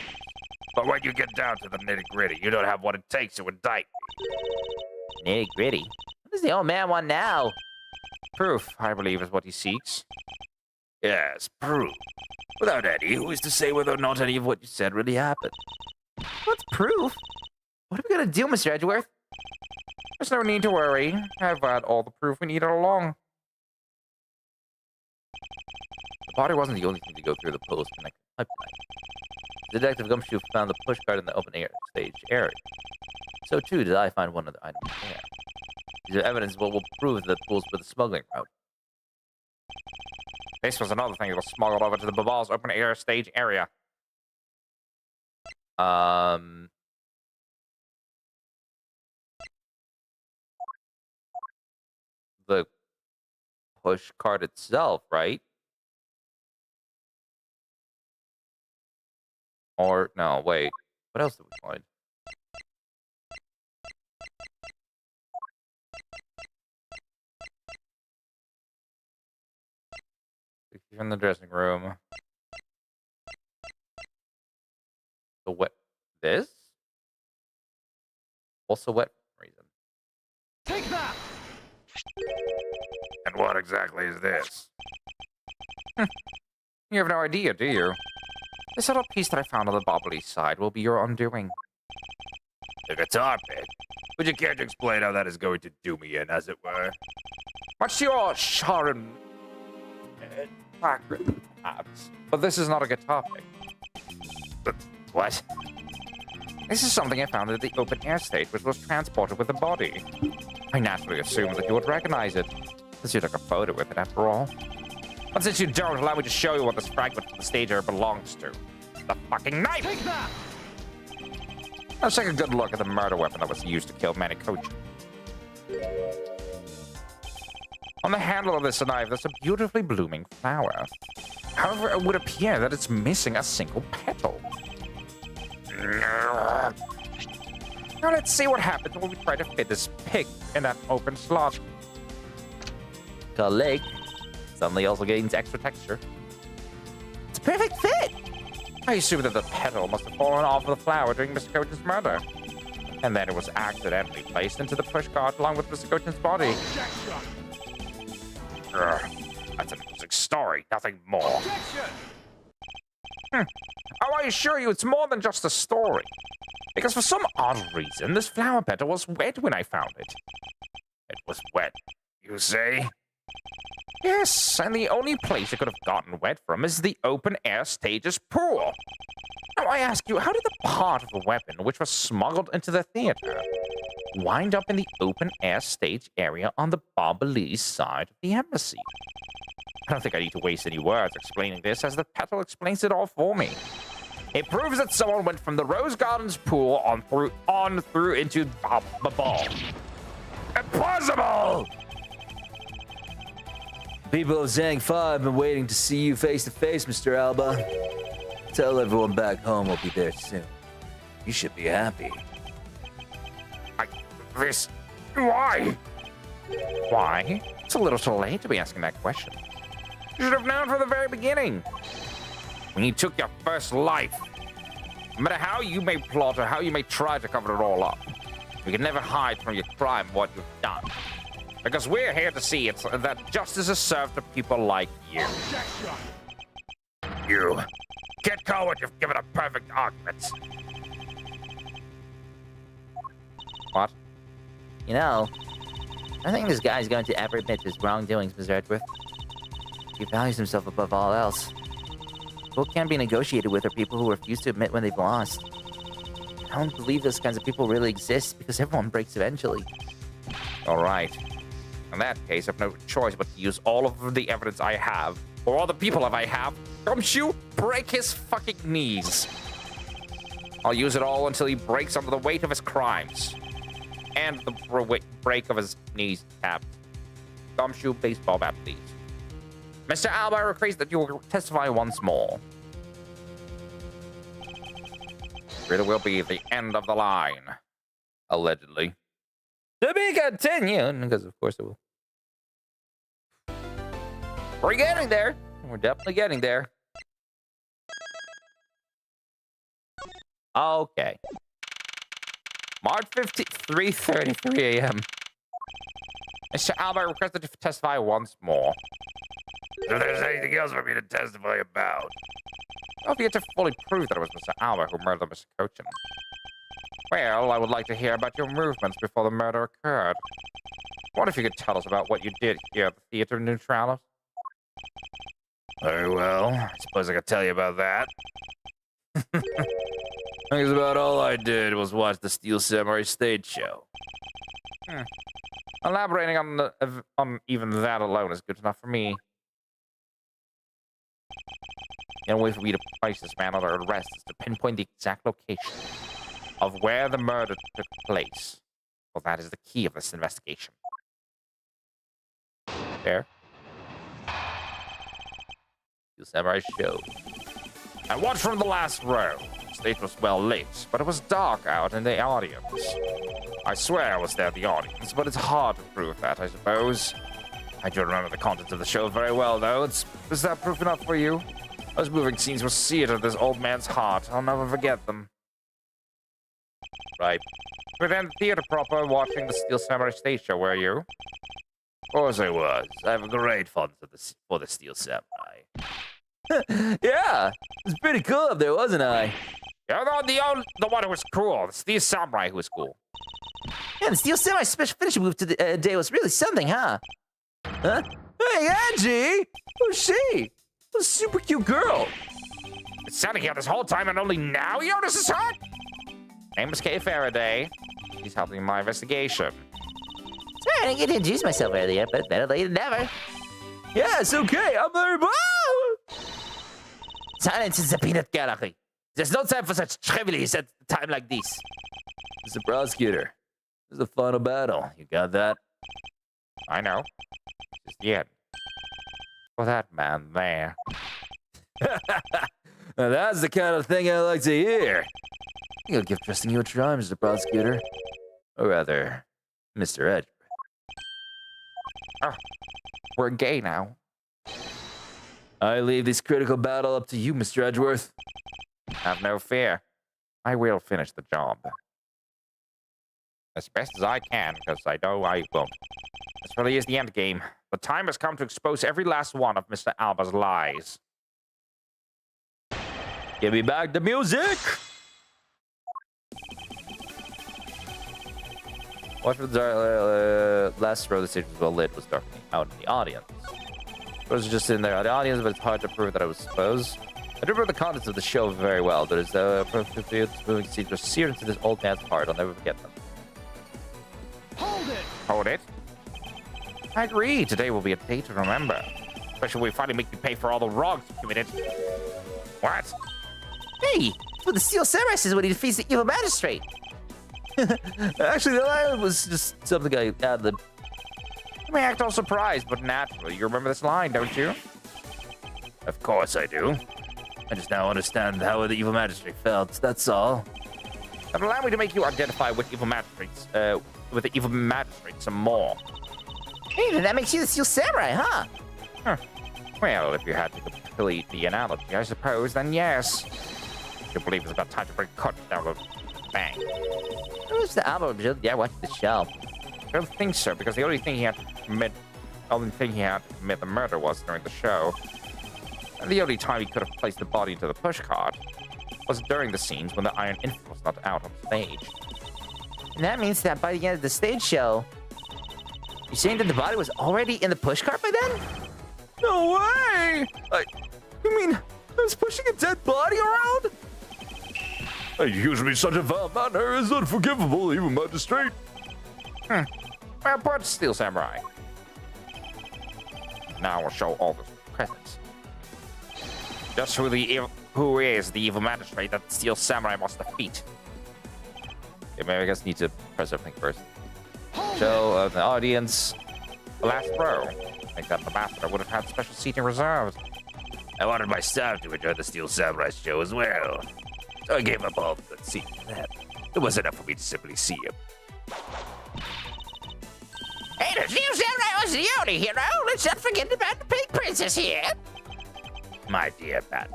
D: But when you get down to the nitty-gritty, you don't have what it takes to indict me.
F: Nitty-gritty? What does the old man want now?
C: Proof, I believe, is what he seeks. Yes, proof. Without any, who is to say whether or not any of what you said really happened?
F: What's proof? What are we gonna do, Mr. Edgeworth?
C: There's no need to worry. I've had all the proof we need all along.
A: The body wasn't the only thing to go through the post-connected pipeline. Detective Gumshoe found the pushcart in the open air stage area. So too did I find one other item there. These are evidence what will prove that pools were the smuggling route.
C: This was another thing that was smuggled over to the Babal's open air stage area.
A: The push cart itself, right? Or no, wait. What else did we find? In the dressing room. The wet. This? Also wet for some reason.
E: Take that!
D: And what exactly is this?
C: You have no idea, do you? This little piece that I found on the bubbly side will be your undoing.
D: The guitar pick. Would you care to explain how that is going to do me in, as it were?
C: Much to your chagrin, perhaps. But this is not a guitar pick.
D: What?
C: This is something I found at the open air stage, which was transported with the body. I naturally assumed that you would recognize it, since you took a photo with it after all. But since you don't, allow me to show you what this fragment of the stage area belongs to. The fucking knife!
E: Take that!
C: Let's take a good look at the murder weapon that was used to kill PINOCCHIO. On the handle of this knife, there's a beautifully blooming flower. However, it would appear that it's missing a single petal. Now let's see what happens when we try to fit this pig in that open slot.
A: Leg suddenly also gains extra texture.
F: It's a perfect fit!
C: I assume that the petal must have fallen off of the flower during Mr. Coach's murder. And then it was accidentally placed into the pushcart along with Mr. Coach's body.
D: That's an interesting story, nothing more.
E: Objection!
C: Oh, I assure you, it's more than just a story. Because for some odd reason, this flower petal was wet when I found it.
D: It was wet, you say?
C: Yes, and the only place it could have gotten wet from is the open-air stage's pool. Now, I ask you, how did the part of the weapon which was smuggled into the theater wind up in the open-air stage area on the Barbalese side of the embassy? I don't think I need to waste any words explaining this, as the petal explains it all for me. It proves that someone went from the Rose Gardens pool on through into the ball.
D: Impossible!
A: People of Zhang 5 have been waiting to see you face to face, Mr. Alba. Tell everyone back home we'll be there soon. You should be happy.
D: Why?
C: Why? It's a little too late to be asking that question. You should have known from the very beginning. When you took your first life. No matter how you may plot or how you may try to cover it all up, you can never hide from your crime what you've done. Because we're here to see that justice is served to people like you.
E: Objection!
D: You can't call what you've given a perfect argument.
C: What?
F: You know, I think this guy's going to ever admit to his wrongdoings, Mr. Edgeworth. He values himself above all else. People can't be negotiated with are people who refuse to admit when they've lost. I don't believe those kinds of people really exist because everyone breaks eventually.
C: All right. In that case, I've no choice but to use all of the evidence I have, or all the people I have. Gumshoe, break his fucking knees. I'll use it all until he breaks under the weight of his crimes. And the break of his knees cap. Gumshoe, baseball bat, please. Mr. Alba, I request that you will testify once more. It will be the end of the line.
A: Allegedly. To be continued, because of course it will. We're getting there. We're definitely getting there. Okay. March 15th, 3:33 a.m.
C: Mr. Alba, I request that you testify once more.
D: If there's anything else for me to testify about.
C: I've yet to fully prove that it was Mr. Alba who murdered Mr. Cochin. Well, I would like to hear about your movements before the murder occurred. What if you could tell us about what you did here at the Theater Neutralis?
D: Very well. I suppose I could tell you about that.
B: That's about all I did was watch the Steel Samurai stage show.
C: Elaborating on even that alone is good enough for me. The only way for me to place this man under arrest is to pinpoint the exact location of where the murder took place. Well, that is the key of this investigation. There.
A: Steel Samurai show.
C: I watched from the last row. The stage was well lit, but it was dark out in the audience. I swear I was there in the audience, but it's hard to prove that, I suppose. I do remember the contents of the show very well, though. Is that proof enough for you? Those moving scenes were seared in this old man's heart. I'll never forget them.
A: Right.
C: You were in the theater proper watching the Steel Samurai stage show, were you?
B: Of course I was. I have a great fond for the Steel Samurai.
A: Yeah, it was pretty cool up there, wasn't I?
C: Yeah, the one who was cool. The Steel Samurai who was cool.
F: Yeah, the Steel Samurai special finishing move to the day was really something, huh?
A: Huh? Hey, Angie! Who's she? A super cute girl.
C: Been standing here this whole time and only now you notice her? Name is Kay Faraday. She's helping my investigation.
F: Sorry, I didn't get to introduce myself earlier, but better late than never.
A: Yeah, it's okay. I'm very.
F: Silence is the peanut gallery. There's no time for such trivialities at a time like this.
A: Mr. Prosecutor, this is the final battle. You got that?
C: I know. Just the end. For that man there.
A: Now that's the kind of thing I like to hear. I think I'll give trusting you a try, Mr. Prosecutor. Or rather, Mr. Edgeworth.
C: Oh, we're gay now.
A: I leave this critical battle up to you, Mr. Edgeworth.
C: Have no fear. I will finish the job. As best as I can, because I know I won't. This really is the end game. The time has come to expose every last one of Mr. Alba's lies.
A: Give me back the music! Watch for the last row of the stage was well lit, was darkening out in the audience. I was just in there in the audience, but it's hard to prove that I was supposed. I do remember the contents of the show very well. There's moving scenes were seared into this old man's heart. I'll never forget them.
E: Hold it!
C: Hold it. I agree. Today will be a day to remember. Especially when we finally make you pay for all the wrongs you committed. What?
F: Hey, it's what the Steel Samurai says when he defeats the evil magistrate.
A: Actually, the line was just something I ad-libbed.
C: You may act all surprised, but naturally, you remember this line, don't you?
A: Of course I do. I just now understand how the evil magistrate felt, that's all.
C: And allow me to make you identify with evil magistrates, with the evil magistrate some more.
F: Hey, then that makes you the Steel Samurai, huh?
C: Huh. Well, if you had to complete the analogy, I suppose, then yes. You believe it's about time to bring cut down the bang.
F: Who's the album? Yeah, watch the show.
C: I don't think so, because the only thing he had to commit the murder was during the show. And the only time he could have placed the body into the pushcart was during the scenes when the Iron Infant was not out on stage.
F: And that means that by the end of the stage show, you're saying that the body was already in the pushcart by then?
A: No way! You mean I was pushing a dead body around?
B: Use me such a foul manner is unforgivable, evil magistrate.
C: Well, but Steel Samurai. Now we'll show all the presents. Just who is the evil magistrate that Steel Samurai must defeat.
A: Okay, maybe I guess need to press everything first. Show the audience.
C: The last row. I think that the ambassador would have had special seating reserved.
D: I wanted my staff to enjoy the Steel Samurai show as well. So I gave up all the good seats for them. It wasn't enough for me to simply see him.
F: Hey, the Steel Samurai was the only hero. Let's not forget about the Pink Princess here.
D: My dear Bat,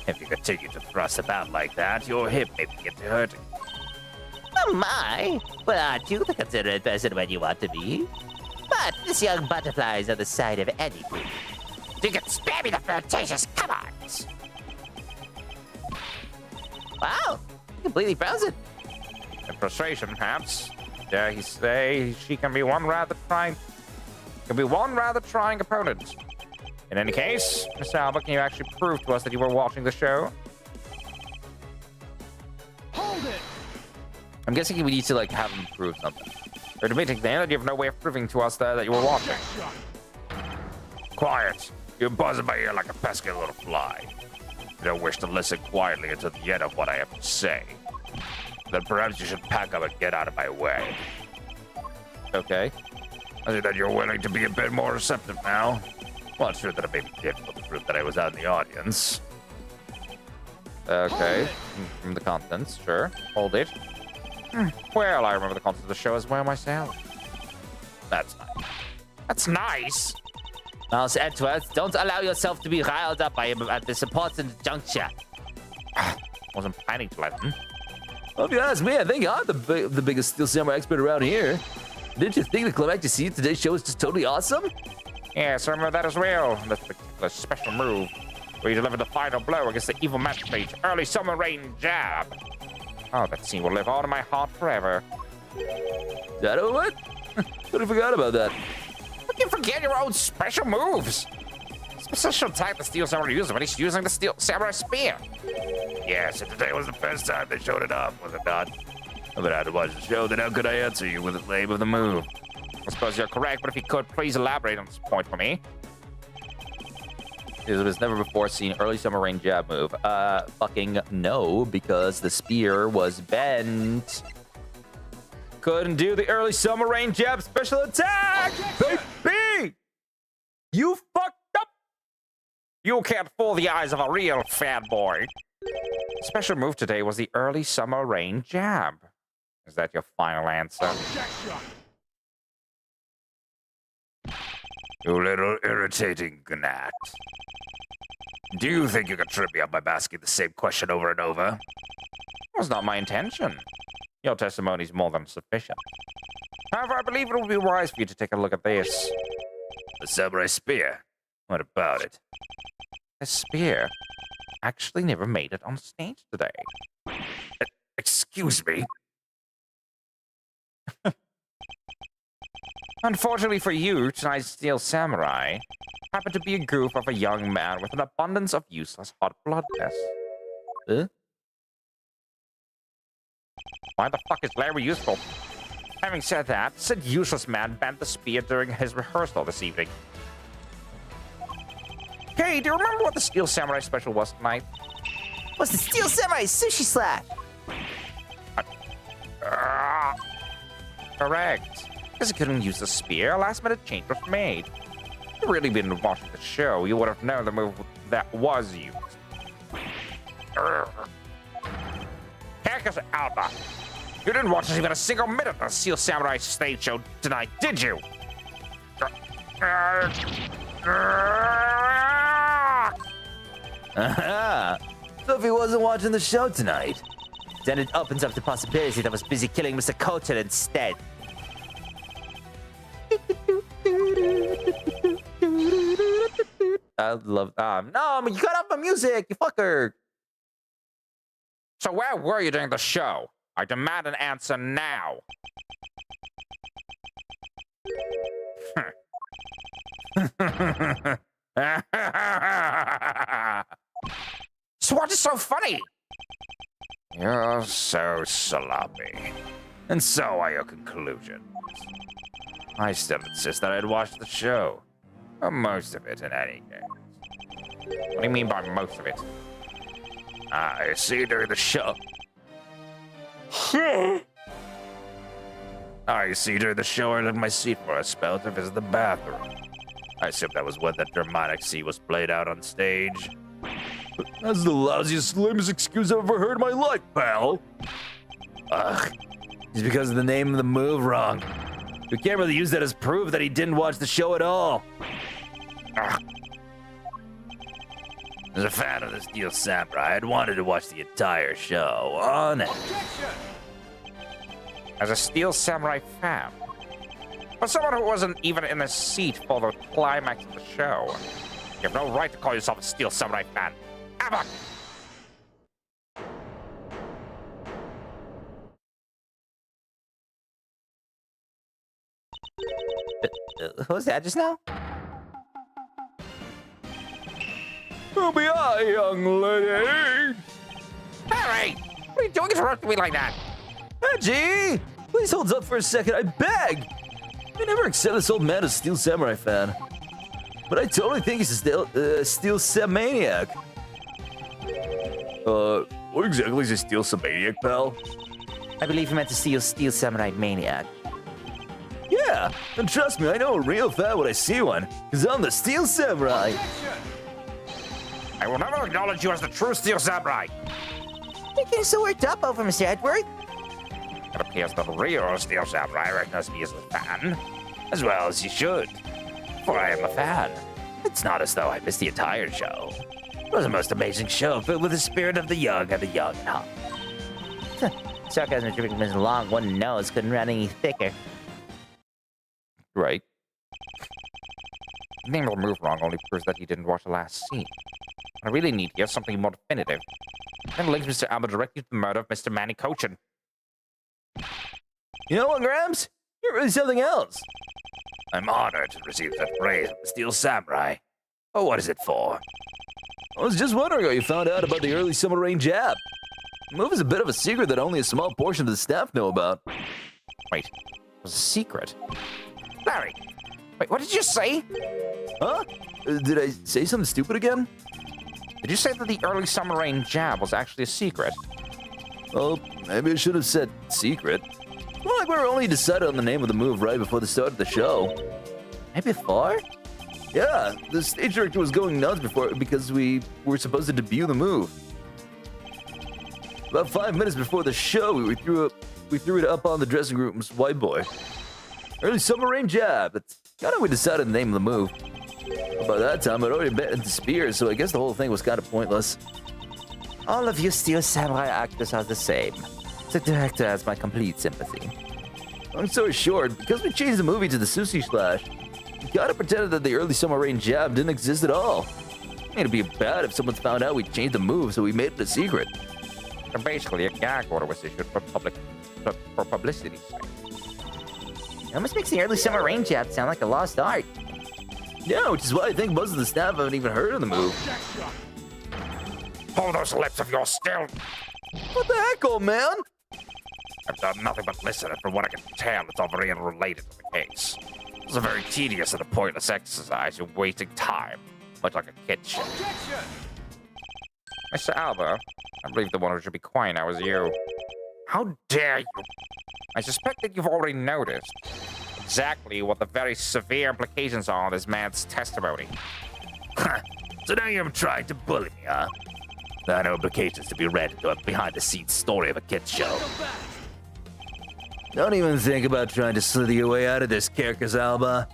D: if you continue to thrust about like that, your hip may begin to hurt.
F: Oh my! Well, aren't you the considerate person when you want to be? But this young butterfly is on the side of anything.
D: You can spare me the flirtatious come-ons.
F: Wow, completely frozen.
C: In frustration, perhaps. Dare he say she can be one rather trying opponent. In any case, Miss Alba, can you actually prove to us that you were watching the show?
E: Hold it!
C: I'm guessing we need to like have him prove something. Or admitting then that you have no way of proving to us that you were watching.
D: Quiet. You're buzzing my ear like a pesky little fly. You don't wish to listen quietly until the end of what I have to say. Then perhaps you should pack up and get out of my way.
C: Okay.
D: I see that you're willing to be a bit more receptive now. Well, it's true that it may be difficult to prove that I was out in the audience.
C: Okay. From the contents, sure. Hold it. Well, I remember the contents of the show as well myself.
D: That's nice. That's nice.
F: Mouse Edgeworth, don't allow yourself to be riled up by him at this important juncture.
C: Wasn't planning to let him.
B: Well, if you ask me, I think I'm the biggest Steel Samurai expert around here. Didn't you think the climactic scene of today's show was just totally awesome?
C: Yes, I remember that as well. The particular special move where you deliver the final blow against the evil matchmate's early summer rain jab. Oh, that scene will live on in my heart forever.
B: That what? Totally forgot about that.
C: How can you forget your own special moves? Special type the Steel Samurai uses when he's using the Steel Samurai Spear.
D: Yes, and today was the first time they showed it off, was it not? If I had to watch the show, then how could I answer you with the name of the move?
C: I suppose you're correct, but if you could, please elaborate on this point for me.
A: It was never before seen early summer rain jab move. Fucking no, because the spear was bent. Couldn't do the early summer rain jab special attack! Baby! You fucked up!
C: You can't fool the eyes of a real fanboy. The special move today was the early summer rain jab. Is that your final answer?
D: You little irritating gnat. Do you think you can trip me up by asking the same question over and over?
C: That was not my intention. Your testimony is more than sufficient. However, I believe it would be wise for you to take a look at this.
D: The samurai spear? What about it?
C: The spear actually never made it on stage today.
D: Excuse me?
C: Unfortunately for you, tonight's Steel Samurai happened to be a goof of a young man with an abundance of useless hot blood tests.
A: Huh?
C: Why the fuck is Larry useful? Having said that, said useless man bent the spear during his rehearsal this evening. Hey, do you remember what the Steel Samurai special was tonight?
F: What's the Steel Samurai Sushi Slash?
C: Correct. Because he couldn't use the spear, a last-minute change was made. If you'd really been watching the show, you would have known the move that was used. Querequs Alba, you didn't watch even a single minute of the Steel Samurai stage show tonight, did you?
A: Aha! So if he wasn't watching the show tonight, then it opens up the possibility that I was busy killing Mr. Coulter instead. I love no, you cut off my music, you fucker.
C: So where were you during the show? I demand an answer now. So what is so funny?
D: You're so sloppy. And so are your conclusions. I still insist that I'd watched the show. Or most of it, in any case.
C: What do you mean by most of it?
D: I see during the show. I see during the show I left my seat for a spell to visit the bathroom. I assume that was when that dramatic scene was played out on stage.
B: That's the lousiest, lamest excuse I've ever heard in my life, pal.
A: Ugh. Just because of the name of the move wrong. We can't really use that as proof that he didn't watch the show at all.
D: Ugh. As a fan of the Steel Samurai, I'd wanted to watch the entire show on it.
C: As a Steel Samurai fan, but someone who wasn't even in the seat for the climax of the show, You have no right to call yourself a Steel Samurai fan. Ever!
F: Who was that just now?
B: Who be I, young lady?
C: Harry! What are you doing interrupting me like that?
A: Reggie, please hold up for a second. I beg. I never accept this old man as Steel Samurai fan, but I totally think he's a Steel Sam maniac.
B: What exactly is a Steel Sabaniac, pal?
F: I believe he meant to steal Steel Samurai Maniac.
A: Yeah, and trust me, I know a real fan when I see one, because I'm the Steel Samurai.
C: I will never acknowledge you as the true Steel Samurai.
F: You're getting so worked up over Mr. Edward.
C: It appears the real Steel Samurai recognizes me as a fan, as well as he should, for I am a fan.
A: It's not as though I missed the entire show. It was a most amazing show filled with the spirit of the young and hot.
F: Sarcasm dripping from his long one nose couldn't run any thicker.
A: Right.
C: Naming the move wrong only proves that he didn't watch the last scene. I really need here something more definitive. Then links Mr. Alba directly to the murder of Mr. Manny Cochin.
A: You know what, Grams? You're really something else.
D: I'm honored to receive that praise from the Steel Samurai. Oh, what is it for?
A: I was just wondering how you found out about the early summer rain jab. The move is a bit of a secret that only a small portion of the staff know about.
C: Wait, it was a secret. Larry, wait, what did you say?
A: Huh? Did I say something stupid again?
C: Did you say that the early summer rain jab was actually a secret?
A: Well, maybe I should have said secret. More like we were only decided on the name of the move right before the start of the show.
F: Right before?
A: Yeah, the stage director was going nuts because we were supposed to debut the move. About 5 minutes before the show, we threw it up on the dressing room's whiteboard. Early summer rain jab. That's kind of we decided the name of the move. By that time, I'd already bet into Spears, so I guess the whole thing was kind of pointless.
F: All of you Steel Samurai actors are the same. The director has my complete sympathy.
A: Long story short, because we changed the movie to the Sushi Slash, we kind of pretended that the early summer rain jab didn't exist at all. It'd be bad if someone found out we changed the move, so we made it a secret.
C: So basically, a gag order was issued for publicity's sake.
F: It almost makes the early summer rain jab sound like a lost art.
A: Yeah, which is why I think most of the staff haven't even heard of the move.
C: Hold those lips of yours still.
A: What the heck, old man?
C: I've done nothing but listen, and from what I can tell, it's all very unrelated to the case. It's a very tedious and a pointless exercise. You're wasting time, much like a kid should. Mr. Alba, I believe the one who should be quiet now is you. How dare you? I suspect that you've already noticed exactly what the very severe implications are of this man's testimony.
D: So now you're trying to bully me, huh? There are no implications to be read into a behind-the-scenes story of a kid's show.
A: Don't even think about trying to slither your way out of this, Querequs, Alba.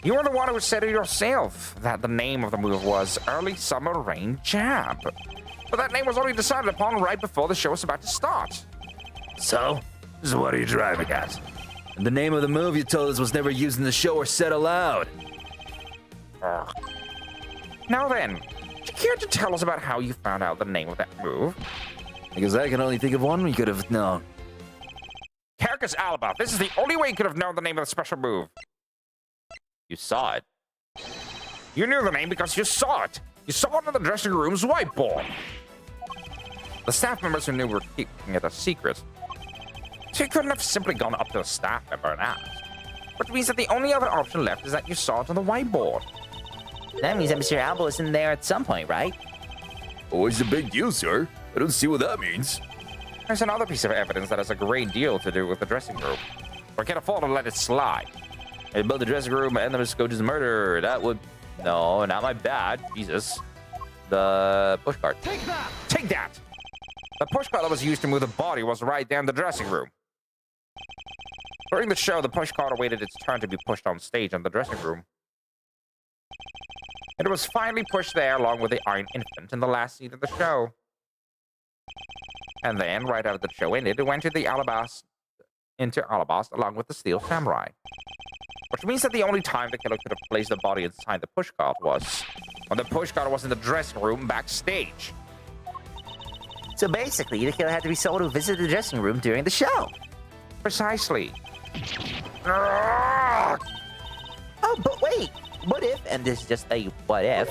C: You were the one who said it yourself that the name of the move was Early Summer Rain Jab. But that name was already decided upon right before the show was about to start.
D: So what are you driving at?
A: And the name of the move you told us was never used in the show or said aloud.
C: Now then, would you care to tell us about how you found out the name of that move?
A: Because I can only think of one we could have known.
C: Querequs Alba, this is the only way you could have known the name of the special move.
A: You saw it.
C: You knew the name because you saw it. You saw it on the dressing room's whiteboard. The staff members who knew were keeping it a secret. So you couldn't have simply gone up to a staff member and asked. Which means that the only other option left is that you saw it on the whiteboard.
F: That means that Mr. Alba was in there at some point, right?
B: Always a big deal, sir. I don't see what that means.
C: There's another piece of evidence that has a great deal to do with the dressing room. We can't afford to let it slide.
A: About the dressing room and the Mr. Coach's murder, that would... No, not my bad. Jesus. The pushcart.
E: Take that!
C: Take that! The pushcart that was used to move the body was right there in the dressing room. During the show, the pushcart awaited its turn to be pushed on stage in the dressing room. And it was finally pushed there along with the Iron Infant in the last scene of the show. And then, right after the show ended, it went to the Alabast, into Alabast along with the Steel Samurai. Which means that the only time the killer could have placed the body inside the pushcart was when the pushcart was in the dressing room backstage.
F: So basically, the killer had to be someone who visited the dressing room during the show.
C: Precisely.
F: Oh, but wait. What if, and this is just a what if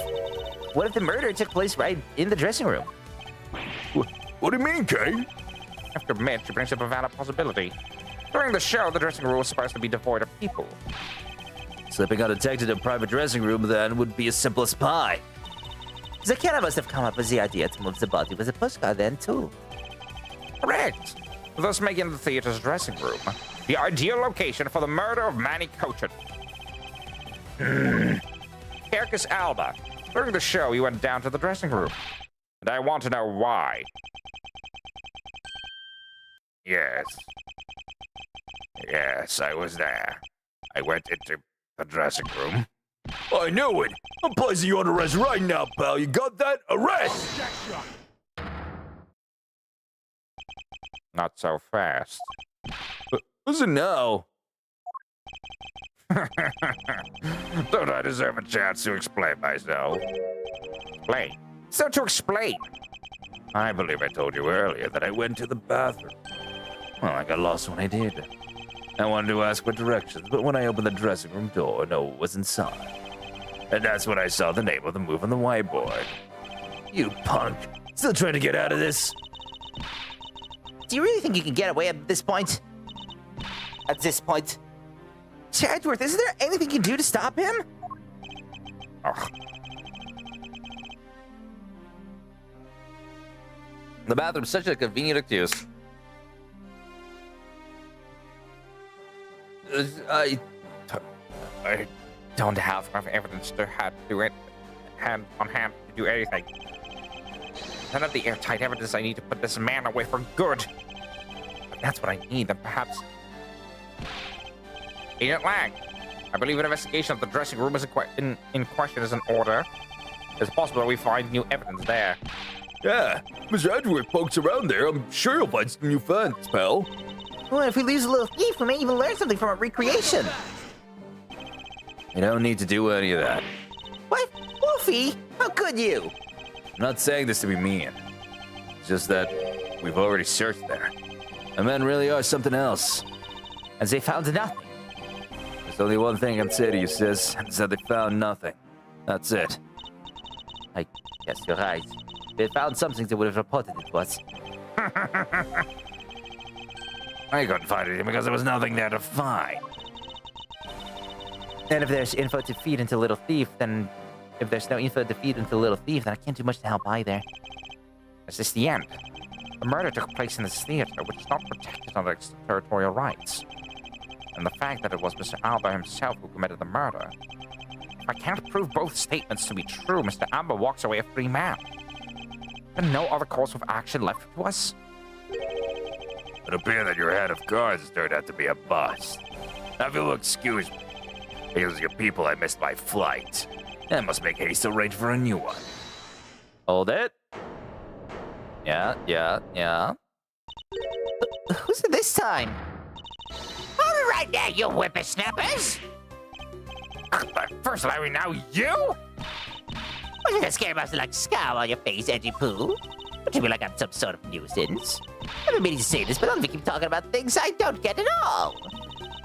F: the murder took place right in the dressing room?
B: What do you mean, Kay?
C: I have to admit, she brings up a valid possibility. During the show, the dressing room was supposed to be devoid of people.
A: Slipping undetected in a private dressing room then would be as simple as pie.
F: The killer must have come up with the idea to move the body with a pushcart then, too.
C: Correct. Thus making the theater's dressing room the ideal location for the murder of Manny Cochin. Querequs Alba. During the show, he went down to the dressing room. And I want to know why.
D: Yes. Yes, I was there. I went into the dressing room.
B: I knew it. I'm placing you on arrest right now, pal. You got that? Arrest!
C: Not so fast.
B: Listen now.
D: Don't I deserve a chance to explain myself?
C: Explain. So to explain.
D: I believe I told you earlier that I went to the bathroom.
A: Well, I got lost when I did. I wanted to ask for directions, but when I opened the dressing room door, no one was inside. And that's when I saw the name of the move on the whiteboard. You punk. Still trying to get out of this?
F: Do you really think you can get away at this point? At this point? Sir Edgeworth, isn't there anything you can do to stop him?
C: Ugh.
A: The bathroom's such a convenient excuse.
C: I don't have enough evidence to have to do it hand on hand to do anything. None of the airtight evidence I need to put this man away for good. But that's what I need, and perhaps... Agent Lang, I believe an investigation of the dressing room is in question is in order. It's possible that we find new evidence there.
B: Yeah, Mr. Edgeworth pokes around there. I'm sure you'll find some new finds, pal.
F: Well, if we lose a little thief, we may even learn something from our recreation.
A: You don't need to do any of that.
F: What? Wolfie? How could you?
A: I'm not saying this to be mean. It's just that we've already searched there. The men really are something else.
F: As they found nothing.
A: There's only one thing I can say to you, sis, and it's that they found nothing. That's it.
F: I guess you're right. If they found something, they would have reported it to us.
D: I couldn't find anything because there was nothing there to find.
F: And if there's info to feed into Little Thief, then... If there's no info to feed into Little Thief, then I can't do much to help either.
C: Is this the end? The murder took place in this theater, which is not protected under extraterritorial rights. And the fact that it was Mr. Alba himself who committed the murder. If I can't prove both statements to be true, Mr. Alba walks away a free man. And no other course of action left to us?
D: It appears that your head of cards has turned out to be a bust. Now, if you'll excuse me, because your people, I missed my flight. I must make haste to arrange for a new one.
A: Hold it. Yeah.
F: Who's it this time?
D: Hold it right there, you whippersnappers! But first, Larry, now you?
F: What's that scary mouse like scowl on your face, Edgy Poo? Don't you mean like I'm some sort of nuisance? I've been meaning to say this, but don't keep talking about things I don't get at all.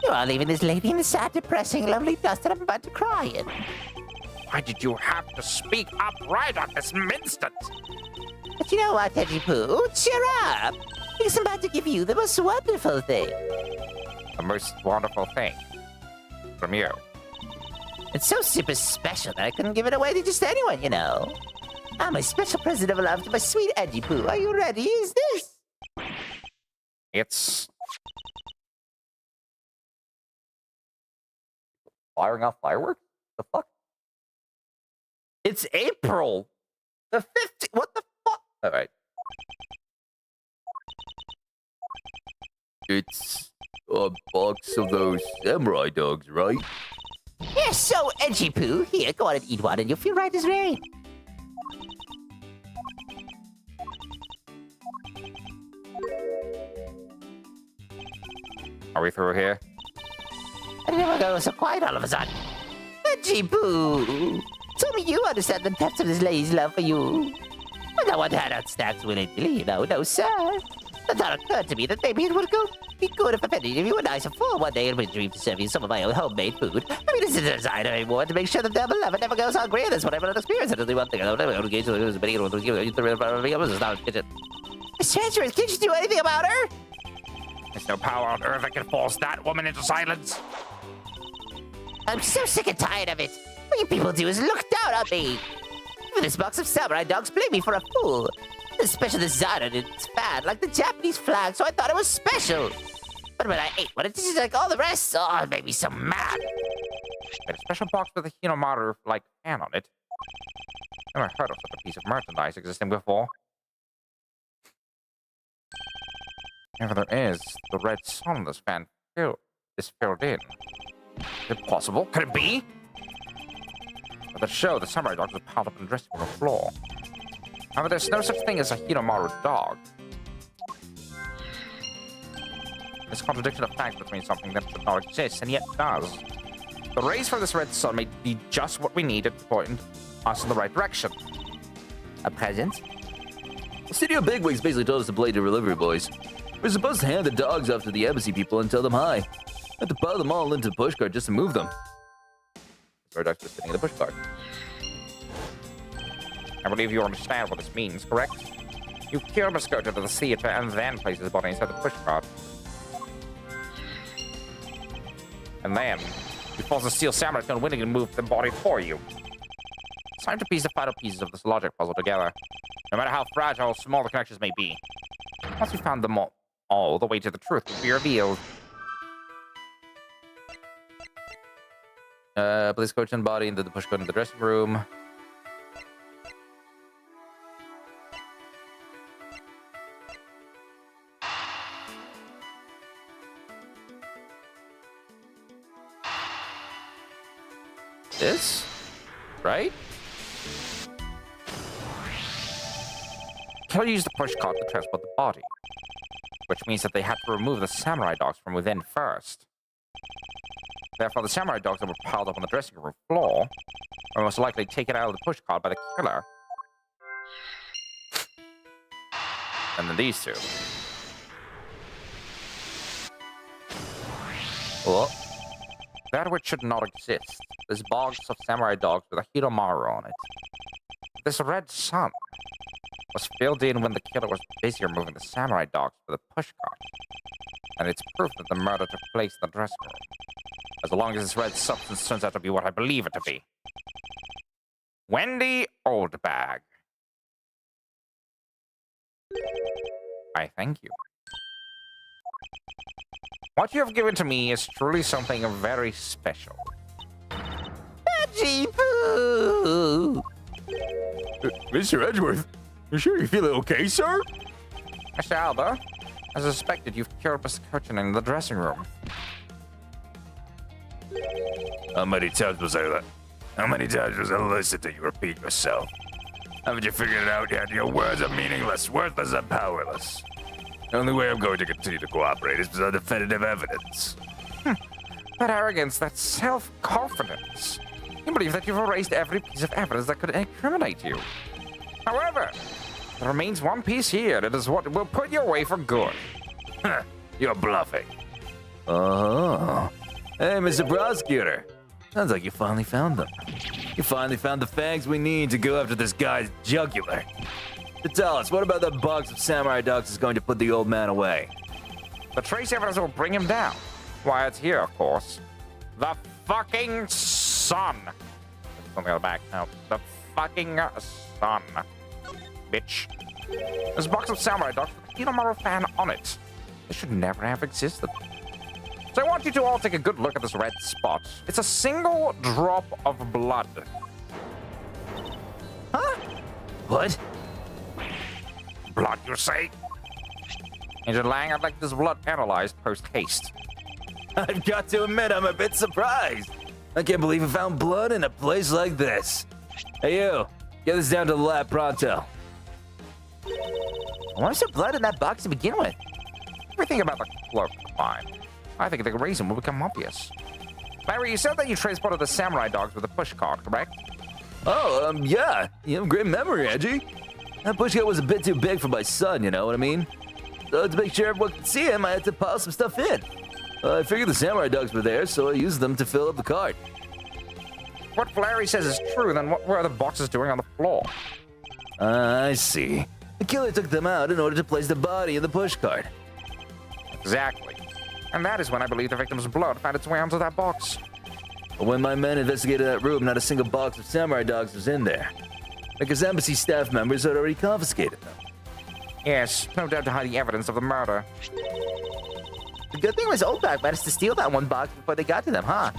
F: You are leaving this lady in the sad, depressing, lovely dust that I'm about to cry in.
C: Why did you have to speak up right on this instant?
F: But you know what, Edgy Poo? Cheer up! Because I'm about to give you the most wonderful thing.
C: The most wonderful thing. From you.
F: It's so super special that I couldn't give it away to just anyone, you know. I'm a special present of love to my sweet Edgy Poo. Are you ready? Is this?
C: It's...
A: Firing off fireworks? The fuck? It's April! The 15th! What the fuck? Alright.
B: It's a box of those samurai dogs, right?
F: You're so Edgy Poo. Here, go on and eat one and you'll feel right as rain.
C: Are we through here?
F: I didn't ever go so quiet all of a sudden. Gee boo! Tell me you understand the depths of this lady's love for you. Well, no one had out snacks willingly, no, sir. The thought occurred to me that maybe it would be good if I you and I some full one day and we dream to serve you some of my own homemade food. I mean, this is a design I want to make sure that their beloved never goes hungry, and that's what I've learned experience. It's only one thing. I don't know. Engage with the video. It's not a kitchen. Miss Edgeworth, can't you do anything about her?
C: There's no power on earth that can force that woman into silence.
F: I'm so sick and tired of it. What you people do is look down on me. Even this box of samurai dogs play me for a fool. Especially the design on it's bad, like the Japanese flag, so I thought it was special. But when I ate one, it tasted like all the rest. Oh, it made me so mad.
C: Got a special box with a Hinomaru-like fan on it. Never heard of such a piece of merchandise existing before. Whatever there is, the red sun this fan is filled in. Is it possible? Could it be? At the show, the samurai dogs were piled up in the dressing room floor. However, there's no such thing as a Hinomaru dog. This contradiction of fact between something that should not exist, and yet does. The rays from this red sun may be just what we needed to point us in the right direction.
F: A present?
B: The studio bigwigs basically told us to play the delivery boys. We're supposed to hand the dogs off to the embassy people and tell them hi. I have to pile them all into the pushcart just to move them.
C: Our dogs are sitting in the pushcart. I believe you understand what this means, correct? You cure Moscow to the theater and then place his body inside the pushcart. And then, you force the steel samurai to unwittingly move the body for you. It's time to piece the final pieces of this logic puzzle together, no matter how fragile or small the connections may be. Once we found them all, the way to the truth will be revealed.
A: Place coach and body into the pushcart into the dressing room. This? Right?
C: Killer used the pushcart to transport the body, which means that they had to remove the samurai dogs from within first. Therefore, the samurai dogs that were piled up on the dressing room floor were most likely taken out of the pushcart by the killer.
A: And then these two. Well,
C: That which should not exist. This box of samurai dogs with a Hinomaru on it. This red sun was filled in when the killer was busy removing the samurai dogs for the pushcart. And it's proof that the murder took place in the dressing room. As long as this red substance turns out to be what I believe it to be. Wendy Oldbag. I thank you. What you have given to me is truly something very special.
F: Gee boo!
B: Mr. Edgeworth, you sure you're feeling okay, sir?
C: Mr. Alba, as suspected, you've cured Mr. Curtin in the dressing room.
B: How many times was I that? How many times was I listening to you repeat yourself? Haven't you figured it out yet? Your words are meaningless, worthless, and powerless. The only way I'm going to continue to cooperate is with definitive evidence.
C: That arrogance, that self-confidence. You believe that you've erased every piece of evidence that could incriminate you. However, there remains one piece here that is what will put you away for good.
B: You're bluffing.
A: oh. Hey, Mr. Prosecutor. Sounds like you finally found them. You finally found the fangs we need to go after this guy's jugular. So tell us, what about that box of samurai dogs is going to put the old man away?
C: The trace evidence will bring him down. Why, it's here, of course. The fucking sun. There's something on the back now. The fucking sun. Bitch. This box of samurai dogs with a Hinomaru fan on it. This should never have existed. So I want you to all take a good look at this red spot. It's a single drop of blood.
F: Huh?
A: What?
C: Blood, you say? Agent Lang, I'd like this blood analyzed post-haste.
A: I've got to admit, I'm a bit surprised. I can't believe we found blood in a place like this. Hey, you. Get this down to the lab pronto.
F: Why is there blood in that box to begin with?
C: Everything about the cloak, fine. I think the reason will become obvious. Larry, you said that you transported the samurai dogs with a pushcart, correct?
B: Oh, yeah. You have great memory, Angie. That pushcart was a bit too big for my son, you know what I mean? So to make sure everyone could see him, I had to pile some stuff in. I figured the samurai dogs were there, so I used them to fill up the cart.
C: What Larry says is true, then what were the boxes doing on the floor?
B: I see. The killer took them out in order to place the body in the pushcart.
C: Exactly. And that is when I believe the victim's blood found its way onto that box.
B: But when my men investigated that room, not a single box of samurai dogs was in there. Because embassy staff members had already confiscated them.
C: Yes, no doubt to hide the evidence of the murder.
F: The good thing was Oldbag managed to steal that one box before they got to them, huh?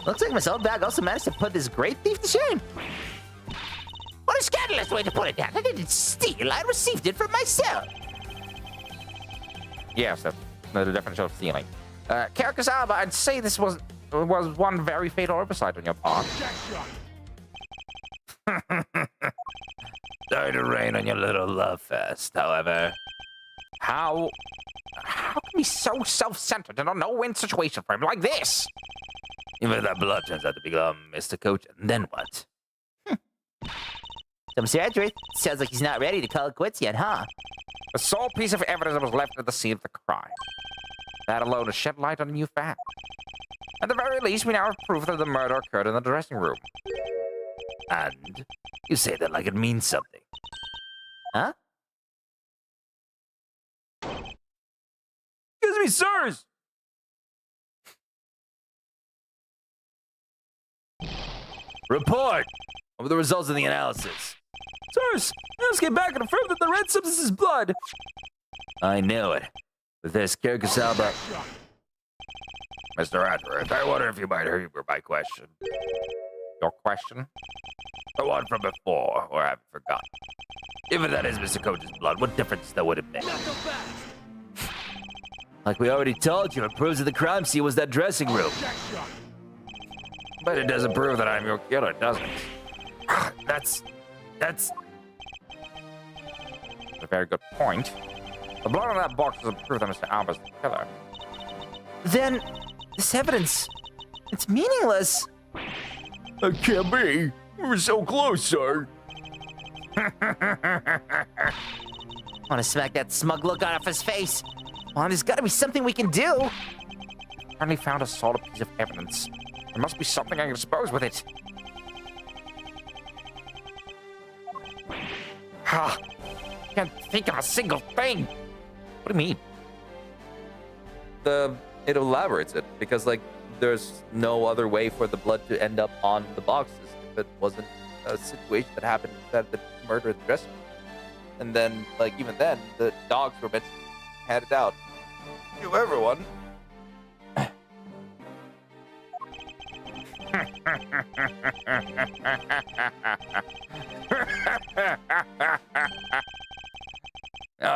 F: Looks like Miss Oldbag also managed to put this great thief to shame. What a scandalous way to put it down. I didn't steal, I received it from myself.
C: Yes, that's the definition of stealing. Querequs, I'd say this was one very fatal oversight on your part.
A: Sorry to rain on your little love fest, however.
C: How can we be so self-centered in a no-win situation for him like this?
A: Even if that blood turns out to become Mr. Coach, then what?
F: So, Mr. Edgeworth, sounds like he's not ready to call it quits yet, huh?
C: The sole piece of evidence that was left at the scene of the crime. That alone has shed light on a new fact. At the very least, we now have proof that the murder occurred in the dressing room.
A: And you say that like it means something.
F: Huh?
B: Excuse me, sirs!
A: Report over the results of the analysis.
B: Sirs, let's get back and affirm that the red substance is blood.
A: I knew it. With this, Querequs Alba.
D: Mr. Edgeworth, I wonder if you might hear my question.
C: Your question?
D: The one from before, or have you forgotten?
A: If that is Mr. Coach's blood, what difference that would it make? Like we already told you, it proves that the crime scene was that dressing room.
D: But it doesn't prove that I'm your killer, does it?
A: That's
C: That's a very good point. The blood on that box doesn't prove that Mr. Alba's the killer.
F: Then, this evidence, it's meaningless.
B: That can't be. We were so close, sir.
F: Want to smack that smug look off his face. Well, there's got to be something we can do.
C: Finally found a solid piece of evidence. There must be something I can dispose with it. Ha! Can't think of a single thing. What do you mean?
A: it elaborates it because like there's no other way for the blood to end up on the boxes if it wasn't a situation that happened that the murder at the dressing room. And then like even then the dogs were meant to be handed out to everyone.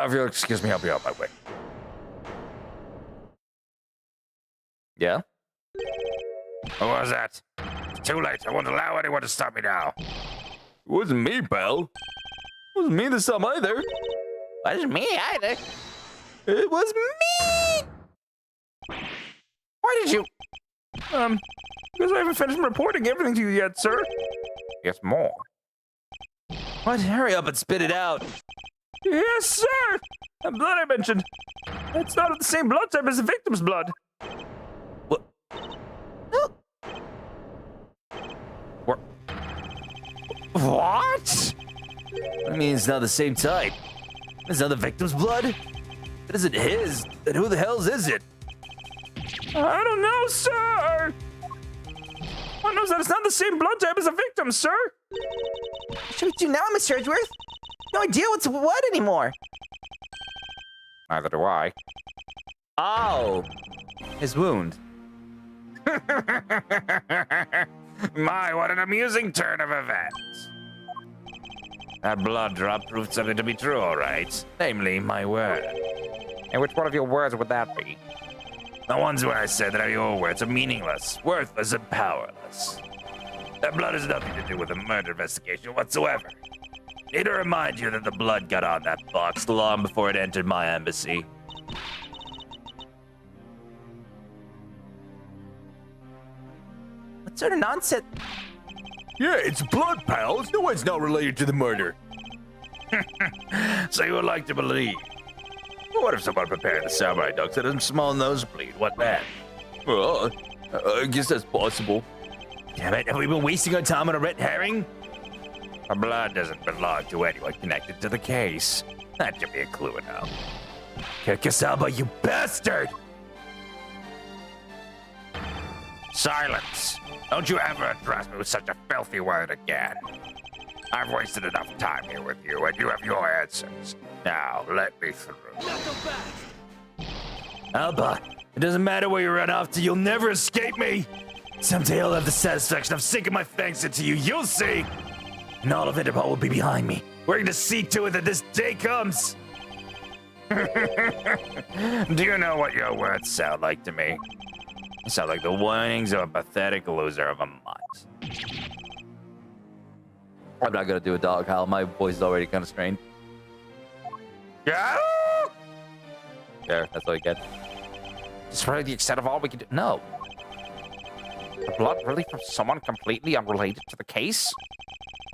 C: If you'll excuse me, I'll be on my way.
A: Yeah?
D: What was that? It's too late. I won't allow anyone to stop me now.
B: It wasn't me, pal. It wasn't me this time either.
F: Wasn't me either.
B: It was me!
C: Why did you?
B: Because I haven't finished reporting everything to you yet, sir.
C: Yes, more.
A: What? Hurry up and spit it out.
B: Yes, sir! That blood I mentioned. It's not of the same blood type as the victim's blood.
A: What?
C: What?
A: I mean, it's not the same type. It's not the victim's blood. It isn't his. Then who the hell's is it?
B: I don't know, sir! One knows that it's not the same blood type as the victim, sir!
F: What should we do now, Mr. Edgeworth? No idea what's what anymore.
C: Neither do I.
A: Oh, his wound.
D: My, what an amusing turn of events. That blood drop proved something to be true, all right. Namely, my word.
C: And which one of your words would that be?
D: The ones where I said that your words are meaningless, worthless, and powerless. That blood has nothing to do with the murder investigation whatsoever. Need to remind you that the blood got on that box long before it entered my embassy.
F: sort of nonsense?
B: Yeah, it's blood, pals. No one's not related to the murder.
D: So you would like to believe. What if someone prepared the samurai dog to a small nosebleed? What then?
B: Well, I guess that's possible.
D: Damn it, have we been wasting our time on a red herring? The blood doesn't belong to anyone connected to the case. That should be a clue enough. Querequs, you bastard! Silence! Don't you ever address me with such a filthy word again. I've wasted enough time here with you, and you have your answers. Now, let me through. Alba, it doesn't matter where you run off to, you'll never escape me! Someday I'll have the satisfaction of sinking my fangs into you, you'll see! And all of Interpol will be behind me. We're going to see to it that this day comes! Do you know what your words sound like to me? They sound like the whinings of a pathetic loser of a mutt.
A: I'm not gonna do a dog howl. My voice is already kind of strained.
C: Yeah?
A: There, that's all you get.
C: Is really the extent of all we can do? No. The blood really from someone completely unrelated to the case?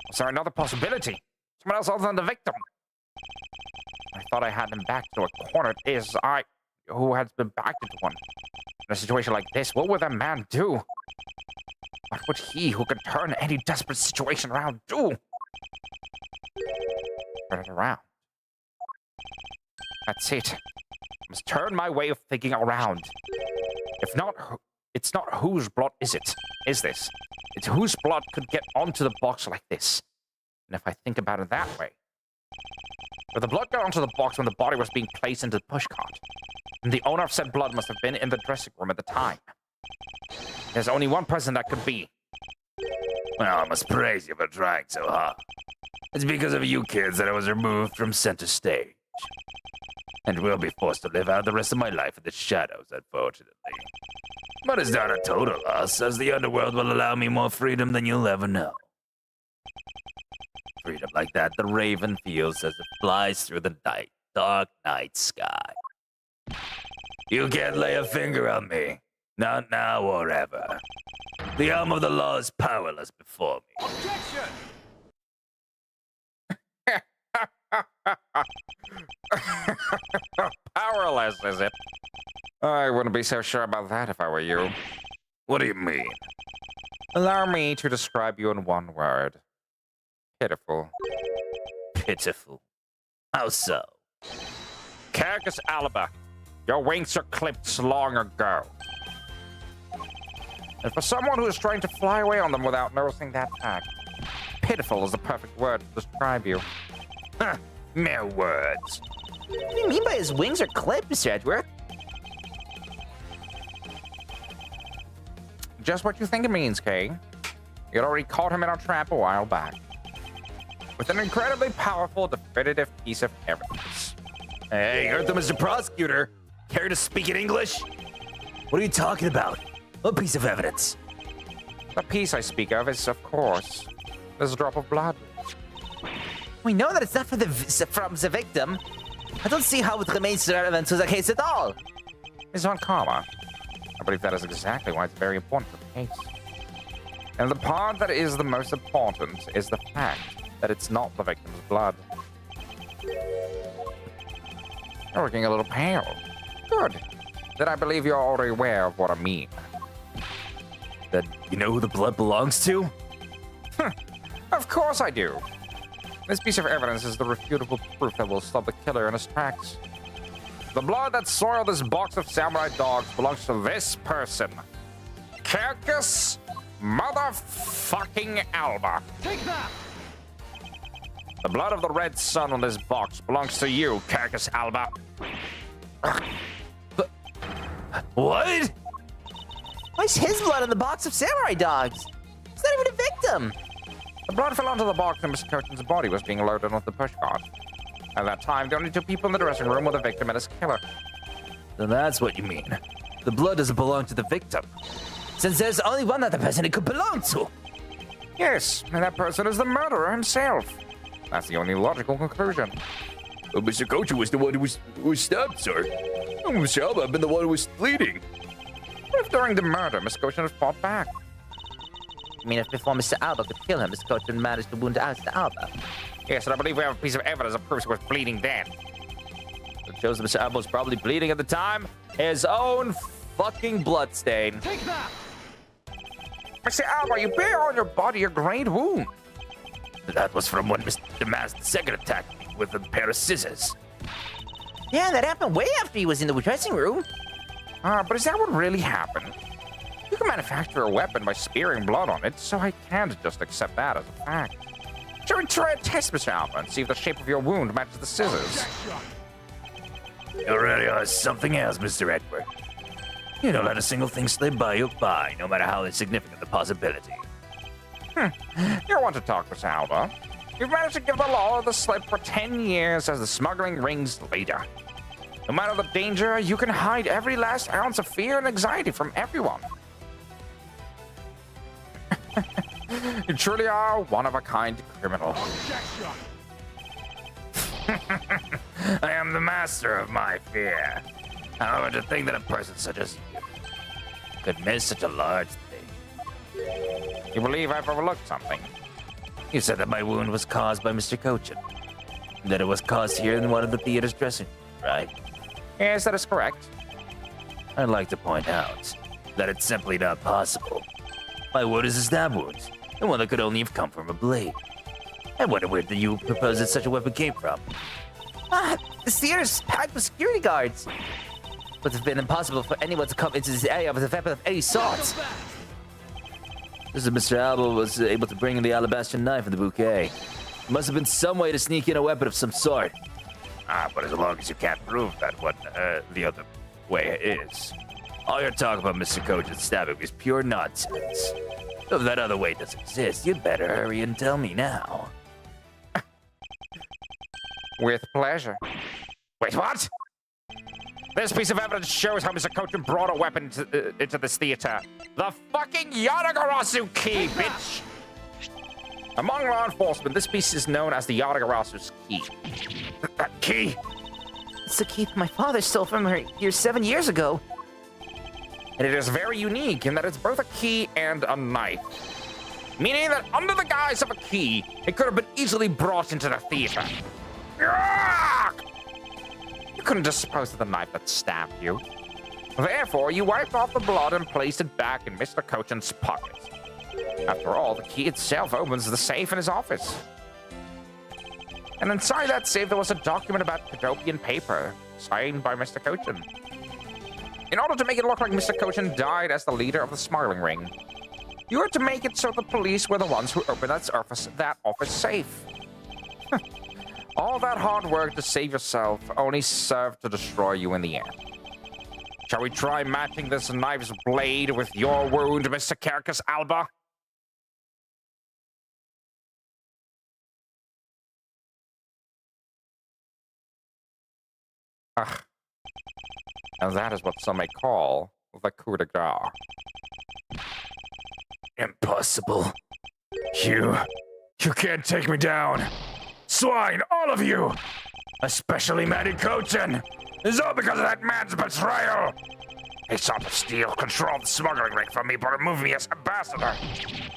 C: Was there another possibility? Someone else other than the victim? I thought I had him backed into a corner. It is I who has been backed into one. In a situation like this, what would that man do? What would he, who could turn any desperate situation around, do? Turn it around. That's it. I must turn my way of thinking around. If not, it's not whose blood is it? Is this? It's whose blood could get onto the box like this. And if I think about it that way, if the blood got onto the box when the body was being placed into the pushcart, then the owner of said blood must have been in the dressing room at the time. There's only one person that could be.
D: Well, I must praise you for trying so hard. It's because of you kids that I was removed from center stage. And will be forced to live out the rest of my life in the shadows, unfortunately. But it's not a total loss, as the underworld will allow me more freedom than you'll ever know. Freedom like that the raven feels as it flies through the night, dark night sky. You can't lay a finger on me. Not now or ever. The arm of the law is powerless before me.
E: Objection!
C: Powerless, is it? I wouldn't be so sure about that if I were you.
D: What do you mean?
C: Allow me to describe you in one word. Pitiful.
D: Pitiful. How so?
C: Querequs Alba, your wings are clipped long ago. And for someone who is trying to fly away on them without noticing that fact, pitiful is the perfect word to describe you.
D: Huh, mere words.
F: What do you mean by his wings are clipped, Mr. Edgeworth?
C: Just what you think it means, Kay. You'd already caught him in our trap a while back. With an incredibly powerful, definitive piece of evidence.
D: Hey, Eartha, Mr. Prosecutor. Care to speak in English? What are you talking about? What piece of evidence?
C: The piece I speak of is, of course, this drop of blood.
F: We know that it's not from the victim. I don't see how it remains relevant to the case at all.
C: It's on karma. I believe that is exactly why it's very important for the case. And the part that is the most important is the fact that it's not the victim's blood. You're looking a little pale. Good. Then I believe you're already aware of what I mean.
D: That you know who the blood belongs to?
C: Of course I do. This piece of evidence is the refutable proof that will stop the killer in his tracks. The blood that soiled this box of samurai dogs belongs to this person. Querequs motherfucking Alba.
E: Take that!
C: The blood of the red sun on this box belongs to you, Querequs Alba.
D: What?
F: Why's his blood on the box of samurai dogs? He's not even a victim.
C: The blood fell onto the box and Mr. Coachman's body was being loaded onto the pushcart. At that time, the only two people in the dressing room were the victim and his killer.
D: So that's what you mean. The blood doesn't belong to the victim.
F: Since there's only one other person it could belong to.
C: Yes, and that person is the murderer himself. That's the only logical conclusion.
B: Mr. Kocha was the one who was stabbed, sir. Oh, Mr. Alba, I've been the one who was bleeding.
C: What if during the murder, Miss Goshen had fought back?
F: You mean if before Mr. Alba could kill him, Mr. Coachman managed to wound Mr. Alba?
C: Yes, and I believe we have a piece of evidence that proves he was bleeding then.
A: It shows that Mr. Alba was probably bleeding at the time. His own fucking bloodstain.
E: Take that!
C: Mr. Alba, you bear on your body a great wound.
B: That was from when Mr. Damas II attacked me with a pair of scissors.
F: Yeah, that happened way after he was in the dressing room.
C: But is that what really happened? You can manufacture a weapon by spearing blood on it, so I can't just accept that as a fact. Shall we try a test, Mr. Alba, and see if the shape of your wound matches the scissors?
B: You realize something else, Mr. Edward. You don't let a single thing slip by you by, no matter how insignificant the possibility.
C: You want to talk, Mr. Alba? You've managed to give the law the slip for 10 years as the smuggling ring's leader. No matter the danger, you can hide every last ounce of fear and anxiety from everyone. You truly are one-of-a-kind criminal.
B: I am the master of my fear. However, to think that a person such as you could miss such a large thing.
C: You believe I've overlooked something?
B: You said that my wound was caused by Mr. Cochin. That it was caused here in one of the theater's dressing rooms, right?
C: Yes, that is correct.
B: I'd like to point out that it's simply not possible. My wound is a stab wound, and one that could only have come from a blade. I wonder where you propose that such a weapon came from.
F: The theater's packed with security guards. It would have been impossible for anyone to come into this area with a weapon of any sort.
A: This is Mr. Alba was able to bring in the alabaster knife in the bouquet. There must have been some way to sneak in a weapon of some sort.
B: But as long as you can't prove that what the other way is, all your talk about Mr. Cochin's stabbing is pure nonsense. If that other way doesn't exist, you'd better hurry and tell me now.
C: With pleasure. Wait, what? This piece of evidence shows how Mr. Cochin brought a weapon into this theater. The fucking Yatagarasu key, bitch! Among law enforcement, this piece is known as the Yatagarasu's key. That key?
F: It's the key my father stole from her here 7 years ago.
C: And it is very unique in that it's both a key and a knife. Meaning that under the guise of a key, it could have been easily brought into the theater. You couldn't dispose of the knife that stabbed you. Therefore, you wiped off the blood and placed it back in Mr. Cochin's pocket. After all, the key itself opens the safe in his office. And inside that safe, there was a document about Cadopian paper, signed by Mr. Cochin. In order to make it look like Mr. Cochin died as the leader of the smuggling ring, you were to make it so the police were the ones who opened that office safe. All that hard work to save yourself only served to destroy you in the end. Shall we try matching this knife's blade with your wound, Mr. Querequs Alba? And that is what some may call the coup de grace.
B: Impossible. You can't take me down. Swine, all of you! Especially Matty Cochin! It's all because of that man's betrayal! He sought to steal control of the smuggling ring from me by removing me as ambassador.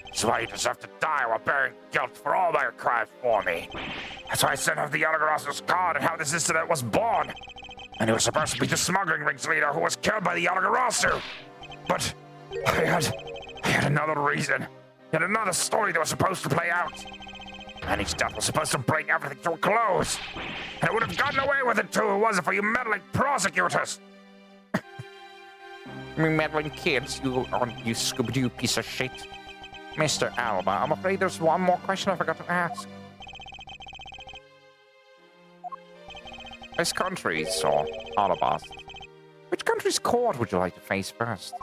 B: That's why he deserved to die while bearing guilt for all my crimes for me. That's why I sent him the Yatagarasu's card and how this incident was born. And he was supposed to be the smuggling ring's leader who was killed by the Yatagarasu. But I had another reason. Yet another story that was supposed to play out. Manny's death was supposed to bring everything to a close. And it would have gotten away with it too if it wasn't for you meddling prosecutors.
C: You meddling kids, you Scooby-Doo piece of shit. Mr. Alba, I'm afraid there's one more question I forgot to ask. This country's, or Alabas, which country's court would you like to face first?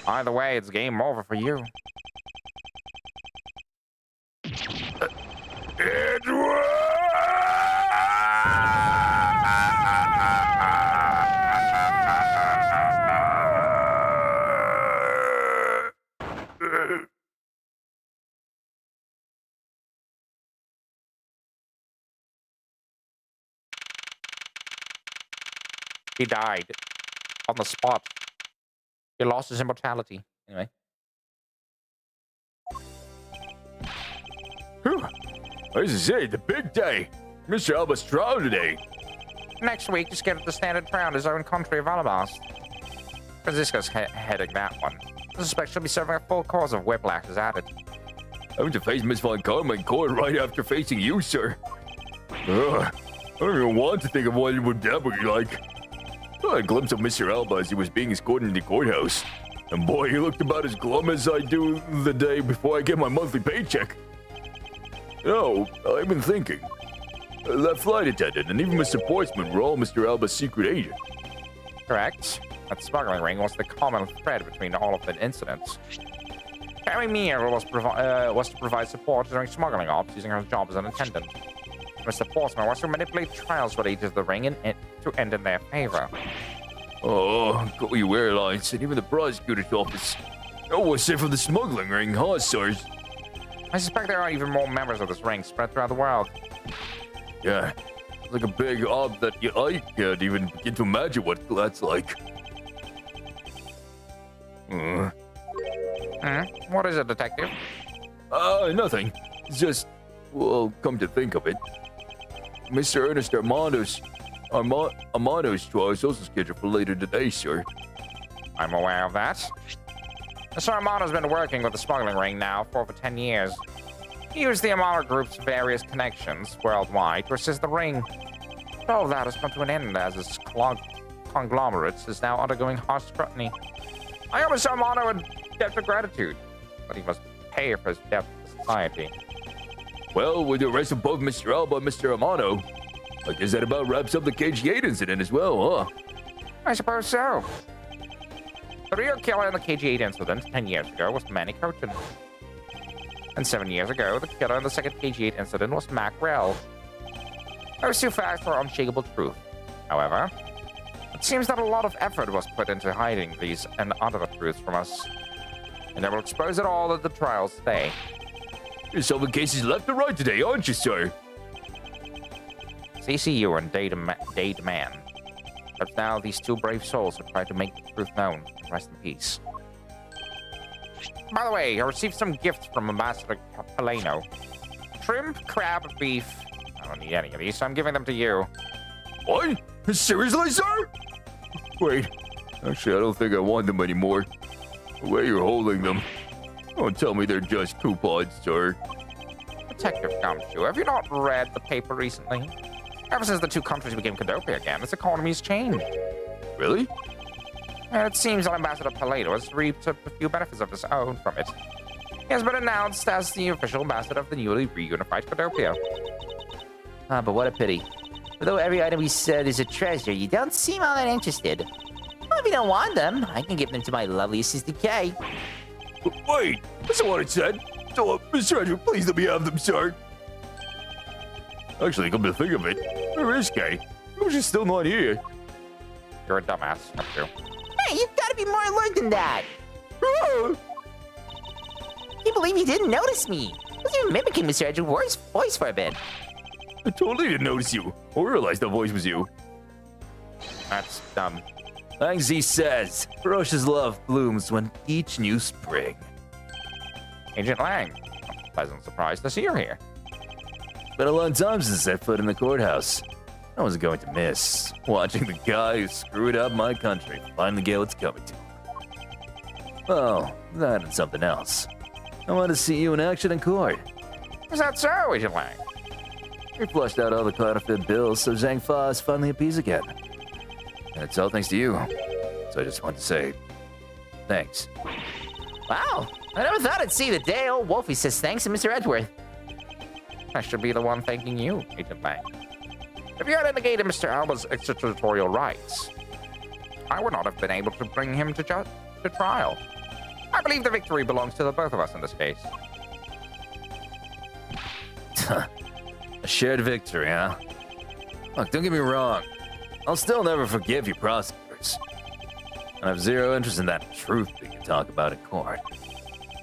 C: Either way, it's game over for you. He died on the spot. He lost his immortality. Anyway.
B: This is it, the big day. Mr. Alba's trial today.
C: Next week, he's scheduled to stand his trial in his own country of Alabas. Francisco's heading that one. I suspect she'll be serving a full course of whiplash as added.
B: Having to face Miss Von Karma in court right after facing you, sir. Ugh, I don't even want to think of what it would that be like. I had a glimpse of Mr. Alba as he was being escorted in the courthouse. And boy, he looked about as glum as I do the day before I get my monthly paycheck. Oh, I've been thinking. That flight attendant and even Mr. Portsman were all Mr. Alba's secret agent.
C: Correct. That smuggling ring was the common thread between all of the incidents. Carrie Meir was to provide support during smuggling ops using her job as an attendant. Mr. Portsman was to manipulate trials related to the ring and to end in their favor.
B: Oh, go you airlines and even the prosecutor's office. No one's safe from the smuggling ring, huh, sirs?
C: I suspect there are even more members of this ring spread throughout the world.
B: Yeah, it's like a big ob that I can't even begin to imagine what that's like.
C: What is it, detective?
B: Nothing. It's just, well, come to think of it, Mr. Ernest Armando's trial is also scheduled for later today, sir.
C: I'm aware of that. Mr. Armando's been working with the smuggling ring now for over 10 years. He used the Armando Group's various connections worldwide to assist the ring. But all of that has come to an end as his conglomerate is now undergoing harsh scrutiny. I owe Mr. Armando a debt of gratitude, but he must pay for his debt to society.
B: Well, with the arrest of both Mr. Alba and Mr. Armando, I guess that about wraps up the KG8 incident as well, huh?
C: I suppose so. The real killer in the KG8 incident 10 years ago was Manny Cochin. And 7 years ago, the killer in the second KG8 incident was Mac Rell. Those two facts are unshakable truth. However, it seems that a lot of effort was put into hiding these and other truths from us. And they will expose it all at the trials today.
B: You're solving cases left and right today, aren't you, sir?
C: CCU and Dade Man. But now these two brave souls have tried to make the truth known. Rest in peace. By the way, I received some gifts from Ambassador Paleno. Shrimp, crab, beef. I don't need any of these, so I'm giving them to you.
B: What? Seriously, sir? Wait, actually, I don't think I want them anymore. The way you're holding them. Don't tell me they're just coupons, sir.
C: Detective Gumshoe, have you not read the paper recently? Ever since the two countries became Cadopia again, its economy's changed.
B: Really?
C: And it seems that Ambassador Paleno has reaped a few benefits of his own from it. He has been announced as the official ambassador of the newly reunified Cadopia.
F: Ah, but what a pity. Although every item we said is a treasure, you don't seem all that interested. Well, if you don't want them, I can give them to my lovely assistant Kay.
B: Wait, that's not what it said. So, Mr. Andrew, please let me have them, sir. Actually, come to think of it, where is Kay? She's still not here.
C: You're a dumbass, aren't you?
F: Hey, you've got to be more alert than that. Can't believe you didn't notice me. I was even mimicking Mr. Edgeworth's voice for a bit.
B: I totally didn't notice you, or realize that voice was you.
C: That's dumb.
A: Thanks, he says. Ferocious love blooms when each new spring.
C: Agent Lang, pleasant surprise to see you here.
A: Been a long time since I set foot in the courthouse. I was going to miss watching the guy who screwed up my country finally get what's coming to him. Oh, that and something else. I want to see you in action in court.
C: Is that so, Agent Lang?
A: We flushed out all the counterfeit bills, so Zhang Fa is finally at peace again. And it's all thanks to you. So I just want to say, thanks.
F: Wow, I never thought I'd see the day old Wolfie says thanks to Mr. Edgeworth.
C: I should be the one thanking you, Agent Lang. If you had indicated Mr. Alba's extraterritorial rights, I would not have been able to bring him to trial. I believe the victory belongs to the both of us in this case.
A: A shared victory, huh? Look, don't get me wrong. I'll still never forgive you prosecutors. I have zero interest in that truth that you talk about in court.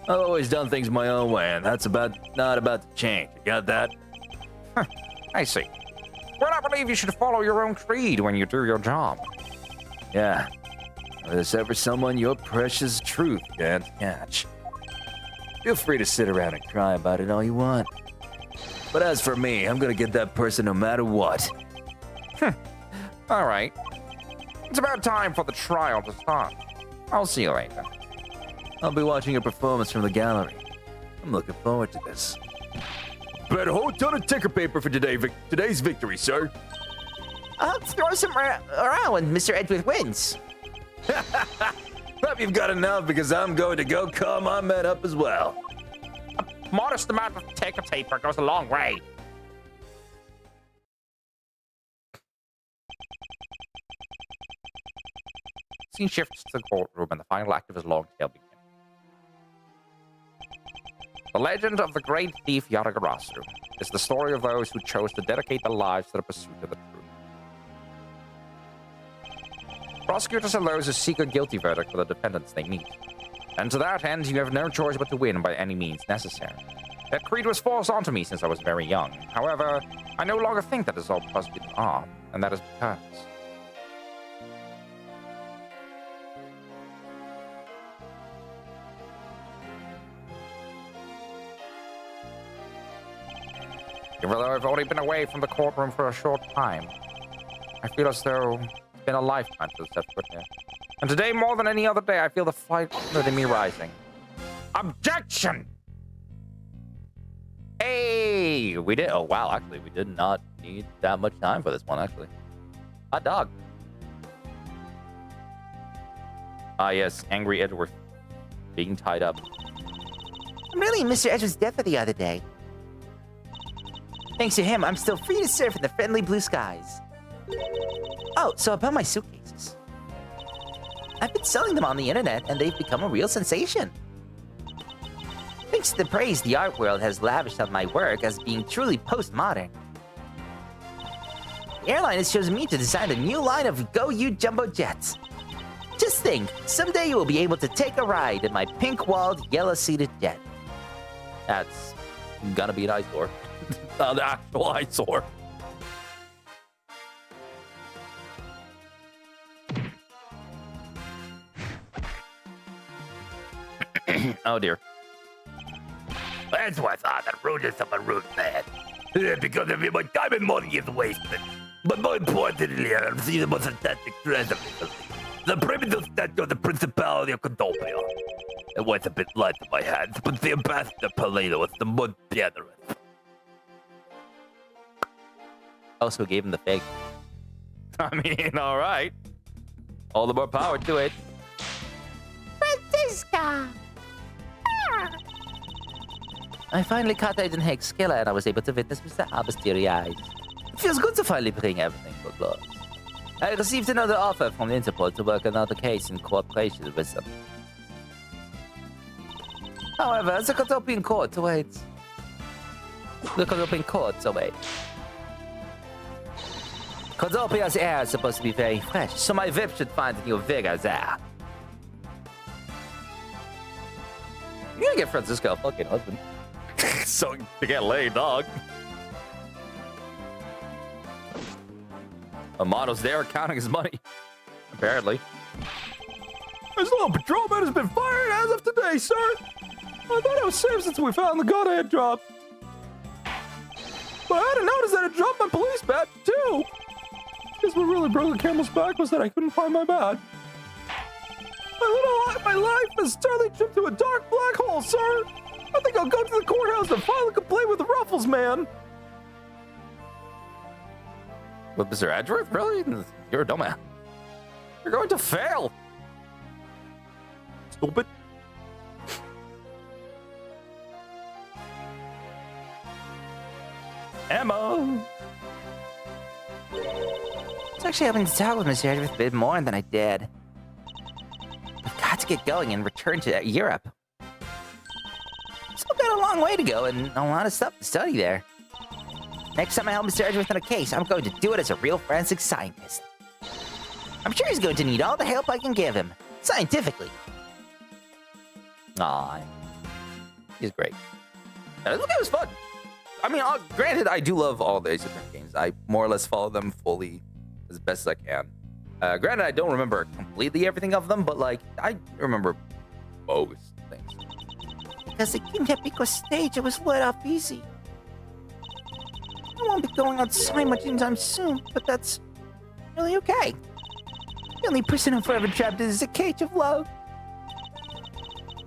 A: I've always done things my own way, and that's not about to change. You got that?
C: I see. Well, I believe you should follow your own creed when you do your job.
A: Yeah. If there's ever someone your precious truth can't catch, feel free to sit around and cry about it all you want.
B: But as for me, I'm gonna get that person no matter what.
C: All right. It's about time for the trial to start. I'll see you later.
B: I'll be watching your performance from the gallery. I'm looking forward to this. Bet a whole ton of ticker paper for today's victory, sir.
F: I'll throw some around when Mr. Edgeworth wins.
B: Hope you've got enough because I'm going to go call my men up as well.
C: Modest amount of ticker paper goes a long way. Scene shifts to the courtroom and the final act of his long tale begins. The legend of the great thief Yaragarasu is the story of those who chose to dedicate their lives to the pursuit of the truth. Prosecutors are those who seek a guilty verdict for the defendants they meet. And to that end, you have no choice but to win by any means necessary. That creed was forced onto me since I was very young. However, I no longer think that is all prosecutors are, and that is because... Even though I've only been away from the courtroom for a short time, I feel as though it's been a lifetime to step foot here. And today, more than any other day, I feel the fight within me rising. Objection!
A: Hey, we did. Oh wow, actually, we did not need that much time for this one. Actually, hot dog. Ah yes, angry Edgeworth being tied up.
F: I'm really Mr. Edgeworth's death the other day. Thanks to him, I'm still free to surf in the friendly blue skies. Oh, so about my suitcases. I've been selling them on the internet, and they've become a real sensation. Thanks to the praise the art world has lavished on my work as being truly postmodern. The airline has chosen me to design a new line of Go You Jumbo jets. Just think, someday you will be able to take a ride in my pink-walled, yellow-seated jet.
A: That's gonna be an eyesore. The actual eyesore. Oh dear.
D: That's why I thought that road is a road bad. Because of it, my time and money is wasted. But more importantly, I see the most fantastic treasure. The primitive statue of the Principality of Condopia. It was a bit light in my hands, but the Ambassador Palado was the most generous.
A: Also gave him the fake. I mean, all right. All the more power to it.
F: Francisca! I finally caught Aiden Haig's skiller and I was able to witness Mr. Alba's teary eyes. It feels good to finally bring everything to a close. I received another offer from Interpol to work another case in cooperation with them. However, the Cotopian court awaits. Cotopia's air is supposed to be very fresh, so my VIP should find a new vigor there.
A: You gotta get Francisco a fucking husband. So to get laid, dog. Amato's there counting his money. Apparently.
B: This little patrolman has been fired as of today, sir. I thought it was safe since we found the gun I had dropped. But I hadn't noticed that I dropped my police badge, too. Guess what really broke the camel's back was that I couldn't find my badge. My life has totally tripped to a dark black hole, sir. I think I'll go to the courthouse and file a complaint with the Ruffles man.
A: With Mr. Edgeworth? Really? You're a dumbass. You're going to fail. Stupid.
B: Emma.
F: I was actually hoping to talk with Mr. Edgeworth a bit more than I did. I've got to get going and return to Europe. Still got a long way to go and a lot of stuff to study there. Next time I help Mr. Edgeworth in a case, I'm going to do it as a real forensic scientist. I'm sure he's going to need all the help I can give him, scientifically.
A: Aw, he's great. Look, it was fun. I mean, granted, I do love all the Ace Attorney games. I more or less follow them fully as best as I can. Granted, I don't remember completely everything of them, but like, I remember most things.
F: Because the King Epico stage, it was let off easy. won't be going outside much anytime soon, but that's really okay. The only person I'm forever trapped in is a cage of love.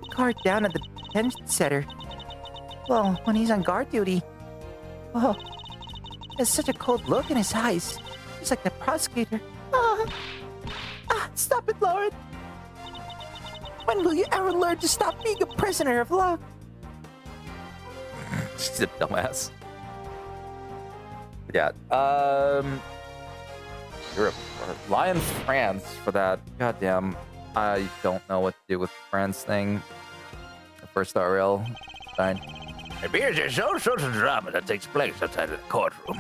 F: The guard down at the detention center. Well, when he's on guard duty, oh, he has such a cold look in his eyes. Just like the prosecutor. Stop it, Lauren. When will you ever learn to stop being a prisoner of love?
A: She's a dumbass. Yeah. Europe or Lion France for that. Goddamn. I don't know what to do with France thing. The first star rail. Fine.
D: It appears there's all sorts of drama that takes place outside of the courtroom.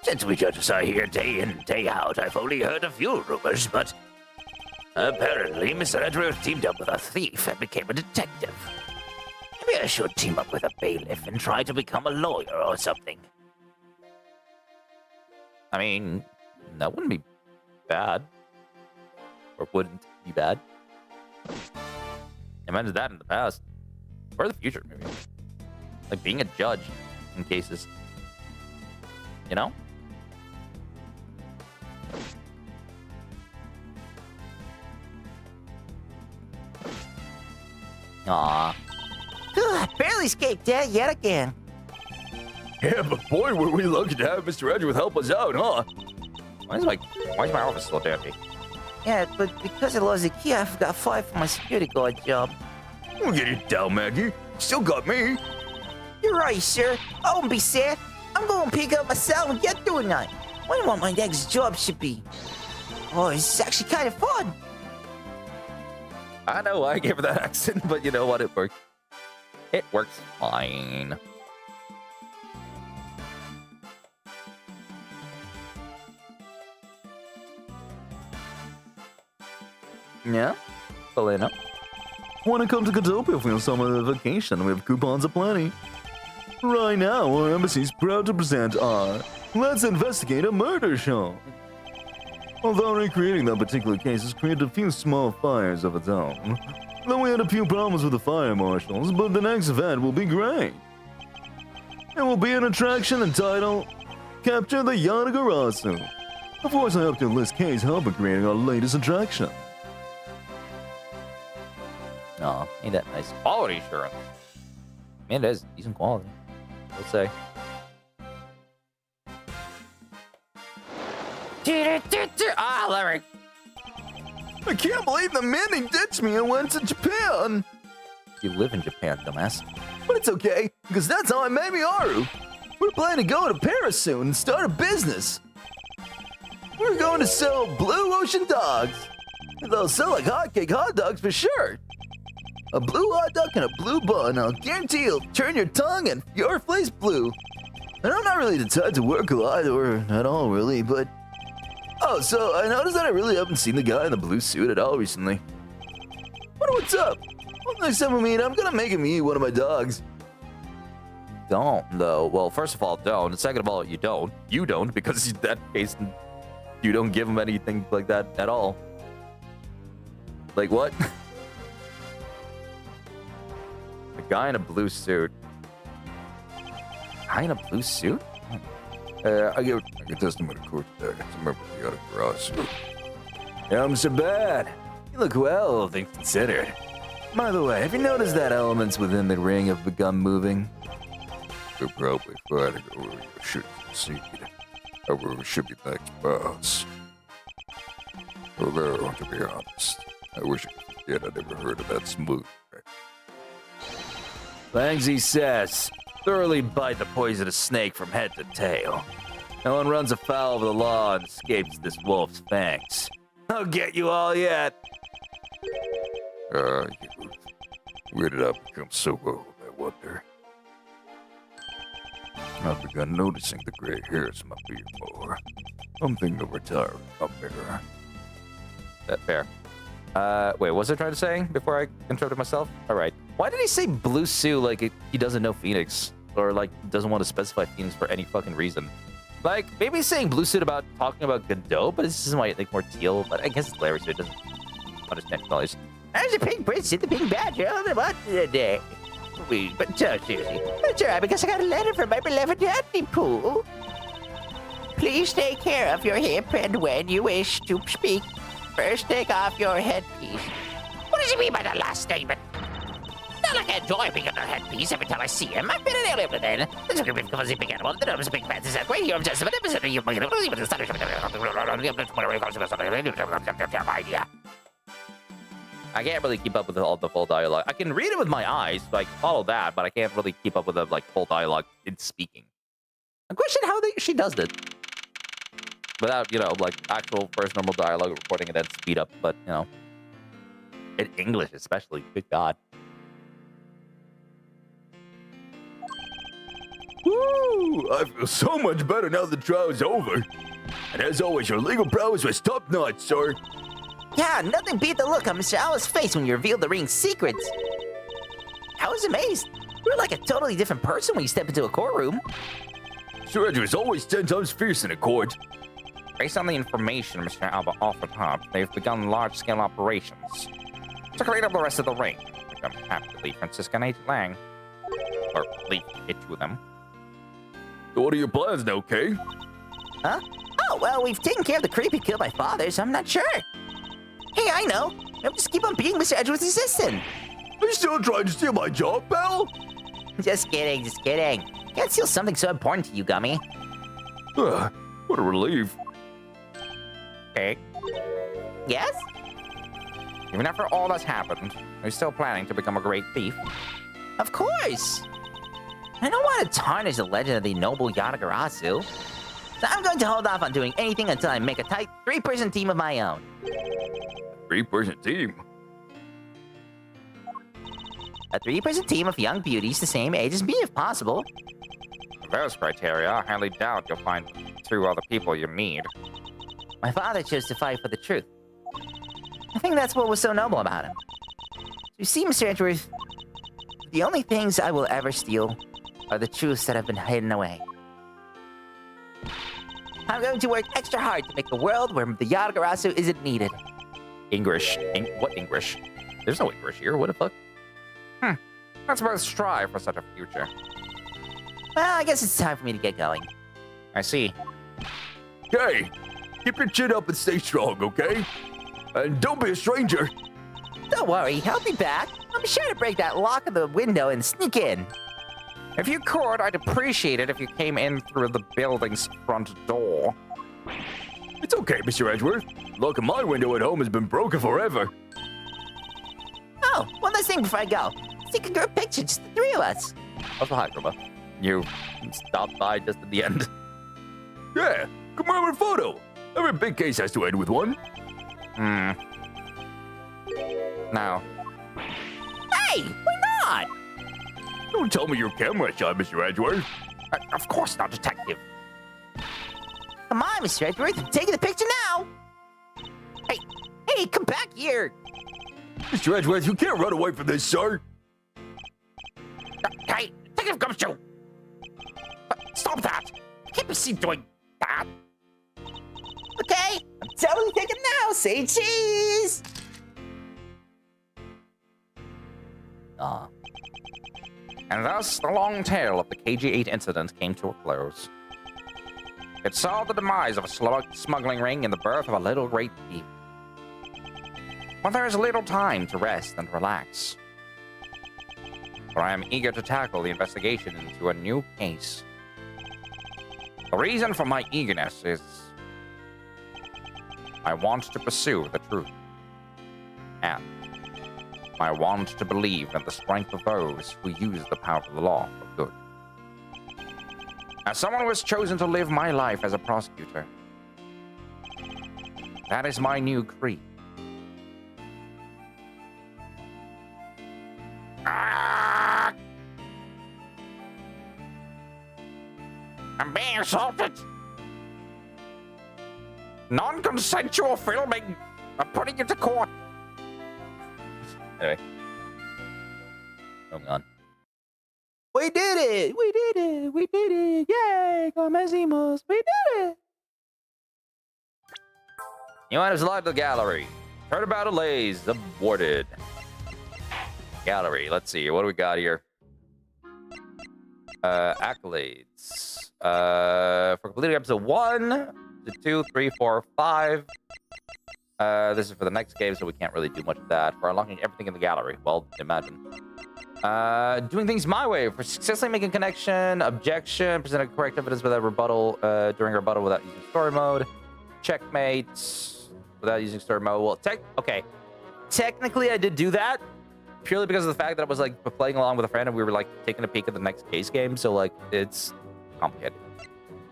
D: Since we judges are here day in and day out, I've only heard a few rumors, but apparently Mr. Edgeworth teamed up with a thief and became a detective. Maybe I should team up with a bailiff and try to become a lawyer or something.
A: I mean, that wouldn't be bad. Or wouldn't be bad. I did that in the past. Or the future, maybe. Like being a judge in cases. You know? Aww.
F: Barely escaped death yet again.
B: Yeah, but boy, were we lucky to have Mr. Edgeworth help us out, huh?
A: Why is my office still dirty?
F: Yeah, but because I lost the key, I got fired from my security guard job.
B: We'll get it down, Maggie. Still got me.
F: You're right, sir. I won't be sad. I'm going to pick up myself and get through tonight. I wonder what my next job should be. Oh, it's actually kind of fun.
A: I know I gave her that accent, but you know what? It worked. It works fine. Yeah, Selena.
B: Want to come to Godopia for your summer vacation? We have coupons aplenty. Right now, our embassy is proud to present our Let's Investigate a Murder show. Although recreating that particular case has created a few small fires of its own, then we had a few problems with the fire marshals, but the next event will be great. It will be an attraction entitled Capture the Yanagarasu. Of course, I hope to enlist K's help in creating our latest attraction.
A: No, ain't that nice? Quality assurance. Man, it is decent quality. We'll say. Ah, Larry.
B: I can't believe the Minnie ditched me and went to Japan.
A: You live in Japan, dumbass.
B: But it's okay, because that's how I met Miyaru. We're planning to go to Paris soon and start a business. We're going to sell blue ocean dogs. They'll sell like hotcake hot dogs for sure. A blue hot dog and a blue bun, I'll guarantee you'll turn your tongue and your face blue. And I'm not really the type to work a lot or at all really, but... Oh, so I noticed that I really haven't seen the guy in the blue suit at all recently. Wonder what's up? Well, next time we meet, I'm gonna make him eat one of my dogs.
A: Don't, though. Well, first of all, don't. And second of all, you don't. You don't, because in that case, you don't give him anything like that at all. Like what? A guy in a blue suit. Guy in a blue suit?
B: I give testimony to court today. It's a member of the other garage. So bad. You look well, all things considered. By the way, have you noticed that elements within the ring have begun moving? They're probably fighting over your should succeed. Over who should be next boss. Although, to be honest, I wish I could forget I never heard of that smooth. Langsy says, thoroughly bite the poisonous snake from head to tail. No one runs afoul of the law and escapes this wolf's fangs. I'll get you all yet. Where did I become so old, I wonder? I've begun noticing the gray hairs in my beard more. I'm thinking of retiring up there.
A: That fair. Wait, what was I trying to say before I interrupted myself? All right. Why did he say blue suit like he doesn't know Phoenix? Or like doesn't want to specify Phoenix for any fucking reason? Like, maybe he's saying blue suit about talking about Godot, but this is why like more teal, but I guess it's Larry, so it doesn't understand colors.
F: There's a pink prince and the pink badger on the button today. But so seriously. That's alright, because I got a letter from my beloved Anthony Pool. Please take care of your hip, and when you wish to speak, first take off your headpiece.
D: What does he mean by that last statement? Not like I enjoy being under headpiece every time I see him. I've been an alien with it. This is a big fuzzy big animal. The nose big fancy set. Right here, I'm just idea.
A: I can't really keep up with all the full dialogue. I can read it with my eyes, so I can follow that, but I can't really keep up with the like full dialogue in speaking. I question how she does it without, you know, like actual first normal dialogue recording and then speed up. But you know, in English especially, good God.
B: Woo! I feel so much better now the trial's over. And as always, your legal prowess was top notch, sir.
F: Yeah, nothing beat the look on Mr. Owl's face when you revealed the ring's secrets. I was amazed. You were like a totally different person when you step into a courtroom.
B: Sir Edgar is always 10 times fierce in a court.
C: Based on the information Mr. Alba offered up, they've begun large-scale operations to clean up the rest of the ring. I'm happy to leave Francisca and Agent Lang. Or leave it to them.
B: So what are your plans now, Kay?
F: Huh? Oh, well, we've taken care of the creepy killed by father, so I'm not sure. Hey, I know. I'll just keep on being Mr. Edgeworth's assistant.
B: Are you still trying to steal my job, pal?
F: Just kidding, just kidding. Can't steal something so important to you, Gummy.
B: What a relief.
C: Okay.
F: Yes?
C: Even after all that's happened, are you still planning to become a great thief?
F: Of course. I don't want to tarnish the legend of the noble Yatagarasu. So I'm going to hold off on doing anything until I make a tight 3-person team of my own.
B: 3-person team?
F: A 3-person team of young beauties the same age as me, if possible.
C: With those criteria, I highly doubt you'll find 2 other people you need.
F: My father chose to fight for the truth. I think that's what was so noble about him. You see, Mr. Edgeworth, the only things I will ever steal are the truths that have been hidden away. I'm going to work extra hard to make a world where the Yatagarasu isn't needed.
A: English. What English? There's no English here. What the fuck?
C: Let's both strive for such a future.
F: Well, I guess it's time for me to get going.
C: I see.
B: Kay, keep your chin up and stay strong, okay? And don't be a stranger.
F: Don't worry, I'll be back. I'll be sure to break that lock of the window and sneak in.
C: If you could, I'd appreciate it if you came in through the building's front door.
B: It's okay, Mr. Edgeworth. Look, my window at home has been broken forever.
F: Oh, one last thing before I go. Let's take a group picture, just the 3 of us.
A: Also, hi, Grandma. You stopped by just at the end.
B: Yeah, come on with a photo. Every big case has to end with one.
C: No.
F: Hey, why not?
B: Don't tell me you're camera shy, Mr. Edgeworth.
C: Of course not, detective.
F: Come on, Mr. Edgeworth, I'm taking the picture now. Hey, come back here.
B: Mr. Edgeworth, you can't run away from this, sir.
D: Hey, Detective Gumshoe! Stop that! I can't be seen doing that!
F: Okay, I'm totally taking it now. Say cheese.
A: Aw.
C: And thus, the long tale of the KG-8 incident came to a close. It saw the demise of a smuggling ring and the birth of a little great thief. But there is little time to rest and relax. For I am eager to tackle the investigation into a new case. The reason for my eagerness is I want to pursue the truth. And I want to believe in the strength of those who use the power of the law for good. As someone who has chosen to live my life as a prosecutor, that is my new creed.
D: Ah! I'm being assaulted! Non-consensual filming! I'm putting you to court!
A: Anyway. Moving on.
F: We did it. We did it. We did it. Yay, comezimos. We did it.
A: New items allowed to the gallery. Turnabout delays awarded. Gallery. Let's see. What do we got here? Accolades. For completing episode 1 to 2, 3, 4, 5. This is for the next game, so we can't really do much of that. For unlocking everything in the gallery. Well, imagine. Doing things my way. For successfully making connection, objection, presenting correct evidence without rebuttal, during rebuttal without using story mode. Checkmate without using story mode. Well, okay. Technically, I did do that. Purely because of the fact that I was like playing along with a friend and we were like taking a peek at the next case game. So like, it's complicated.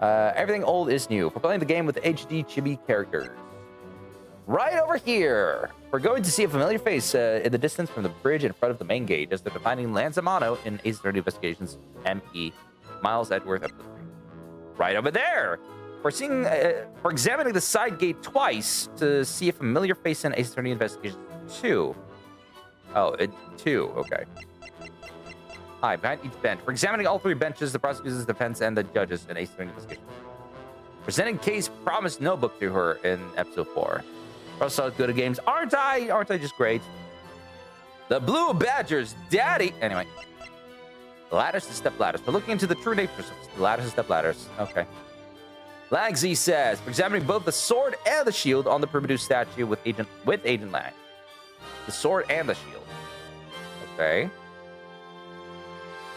A: Everything old is new. For playing the game with HD chibi characters. Right over here, we're going to see a familiar face in the distance from the bridge in front of the main gate as they're defining Lanzamano in Ace Attorney Investigations MP, Miles Edgeworth episode 3. Right over there, we're examining the side gate twice to see a familiar face in Ace Attorney Investigations 2. Oh, 2, okay. Hi, behind each bench. We're examining all 3 benches, the prosecutor's defense, and the judges in Ace Attorney Investigations. Presenting case promised notebook to her in episode 4. Also good at games, aren't I? Aren't I just great? The Blue Badger's daddy. Anyway, ladders to step ladders. We're looking into the true nature of ladders to step ladders. Okay. Lagsy says, for examining both the sword and the shield on the Primative statue with Agent Lang. The sword and the shield. Okay.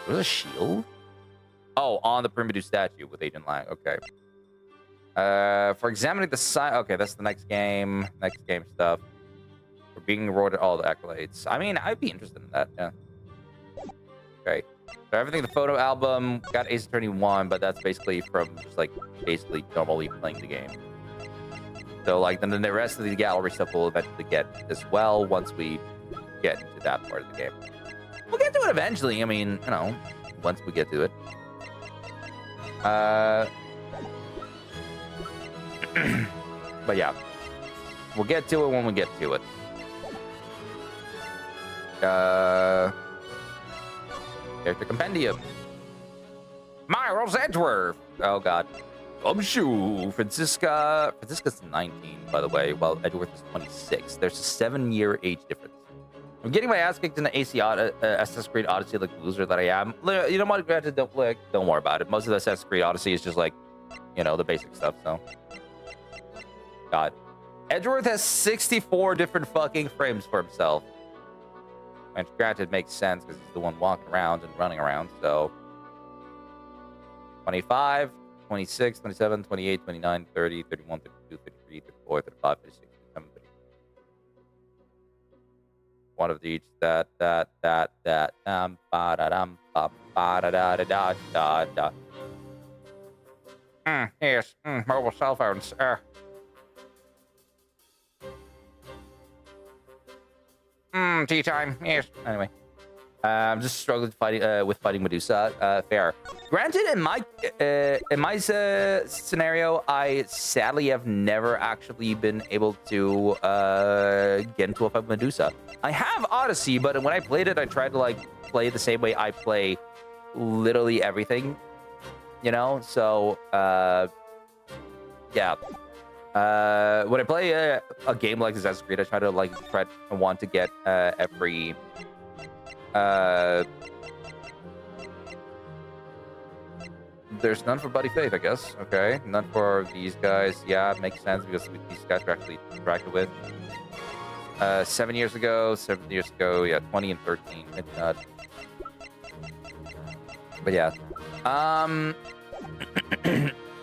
A: There's a shield. Oh, on the Primative statue with Agent Lang. Okay. For examining the side. Okay, that's the next game. Next game stuff. For being rewarded all the accolades. I mean, I'd be interested in that. Yeah. Okay. So everything, the photo album, got Ace Attorney 1, but that's basically from just like basically normally playing the game. So like then the rest of the gallery stuff we'll eventually get as well once we get into that part of the game. We'll get to it eventually. I mean, you know, once we get to it. But yeah, we'll get to it when we get to it. Character compendium. Miles Edgeworth. Oh god. Gumshoe. Francisca's 19, by the way, while Edgeworth is 26. There's a 7-year age difference. I'm getting my ass kicked in the Assassin's Creed Odyssey like the loser that I am. You know what? Granted, don't worry about it. Most of the Assassin's Creed Odyssey is just like, you know, the basic stuff. So. God. Edgeworth has 64 different fucking frames for himself. Which granted makes sense because he's the one walking around and running around, so 25, 26, 27, 28, 29, 30, 31, 32, 33, 34, 35, 36, 37, 38. One of each that
C: Yes, mobile cell phones. Tea time. Yes.
A: Anyway, I'm just struggling with fighting Medusa. Fair. Granted, in my scenario, I sadly have never actually been able to get into a fight with Medusa. I have Odyssey, but when I played it, I tried to like play the same way I play literally everything. You know, so yeah. When I play a game like Assassin's Creed, I try to want to get every there's none for Buddy Faith, I guess. Okay, none for these guys. Yeah, it makes sense because these guys are actually interacted with 7 years ago, yeah, 20 and 13. Maybe not. But yeah.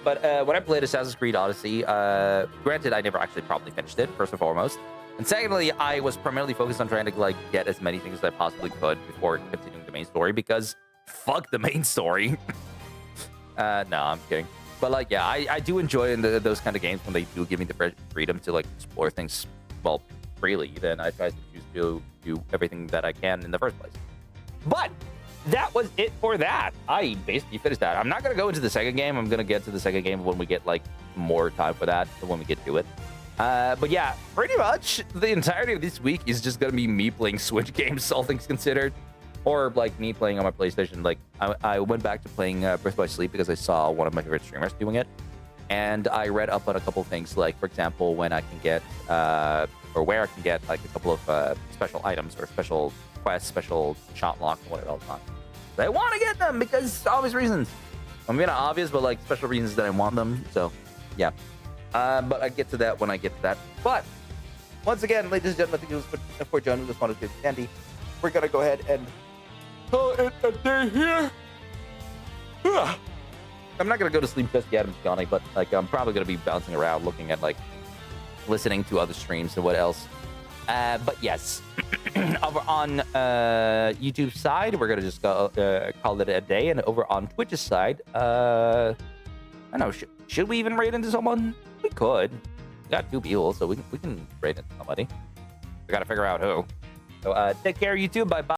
A: But when I played Assassin's Creed Odyssey, granted, I never actually properly finished it, first and foremost. And secondly, I was primarily focused on trying to like get as many things as I possibly could before continuing the main story, because fuck the main story. No, I'm kidding. But like, yeah, I do enjoy those kind of games when they do give me the freedom to like explore things, well, freely. Then I try to choose to do everything that I can in the first place. But that was it for that. I basically finished that. I'm not going to go into the second game. I'm going to get to the second game when we get like more time for that, when we get to it. But yeah, pretty much the entirety of this week is just going to be me playing Switch games, all things considered. Or like me playing on my PlayStation. Like I went back to playing Birth by Sleep because I saw one of my favorite streamers doing it. And I read up on a couple of things, like for example, when I can get, or where I can get like a couple of special items or special quests, special shot lock, whatever else on. But I want to get them because obvious reasons. I'm gonna obvious, but like special reasons that I want them. So, yeah. But I get to that when I get to that. But once again, ladies and gentlemen, thank you for joining this one of Candy. We're gonna go ahead and call it a day here. I'm not gonna go to sleep just yet. I'm yawning, but like I'm probably gonna be bouncing around, looking at like listening to other streams and what else. But yes, over on YouTube side, we're gonna just go call it a day, and over on Twitch's side, I don't know. Should we even raid into someone? We could. We got 2 people, so we can raid into somebody. We gotta figure out who. So take care, YouTube. Bye bye.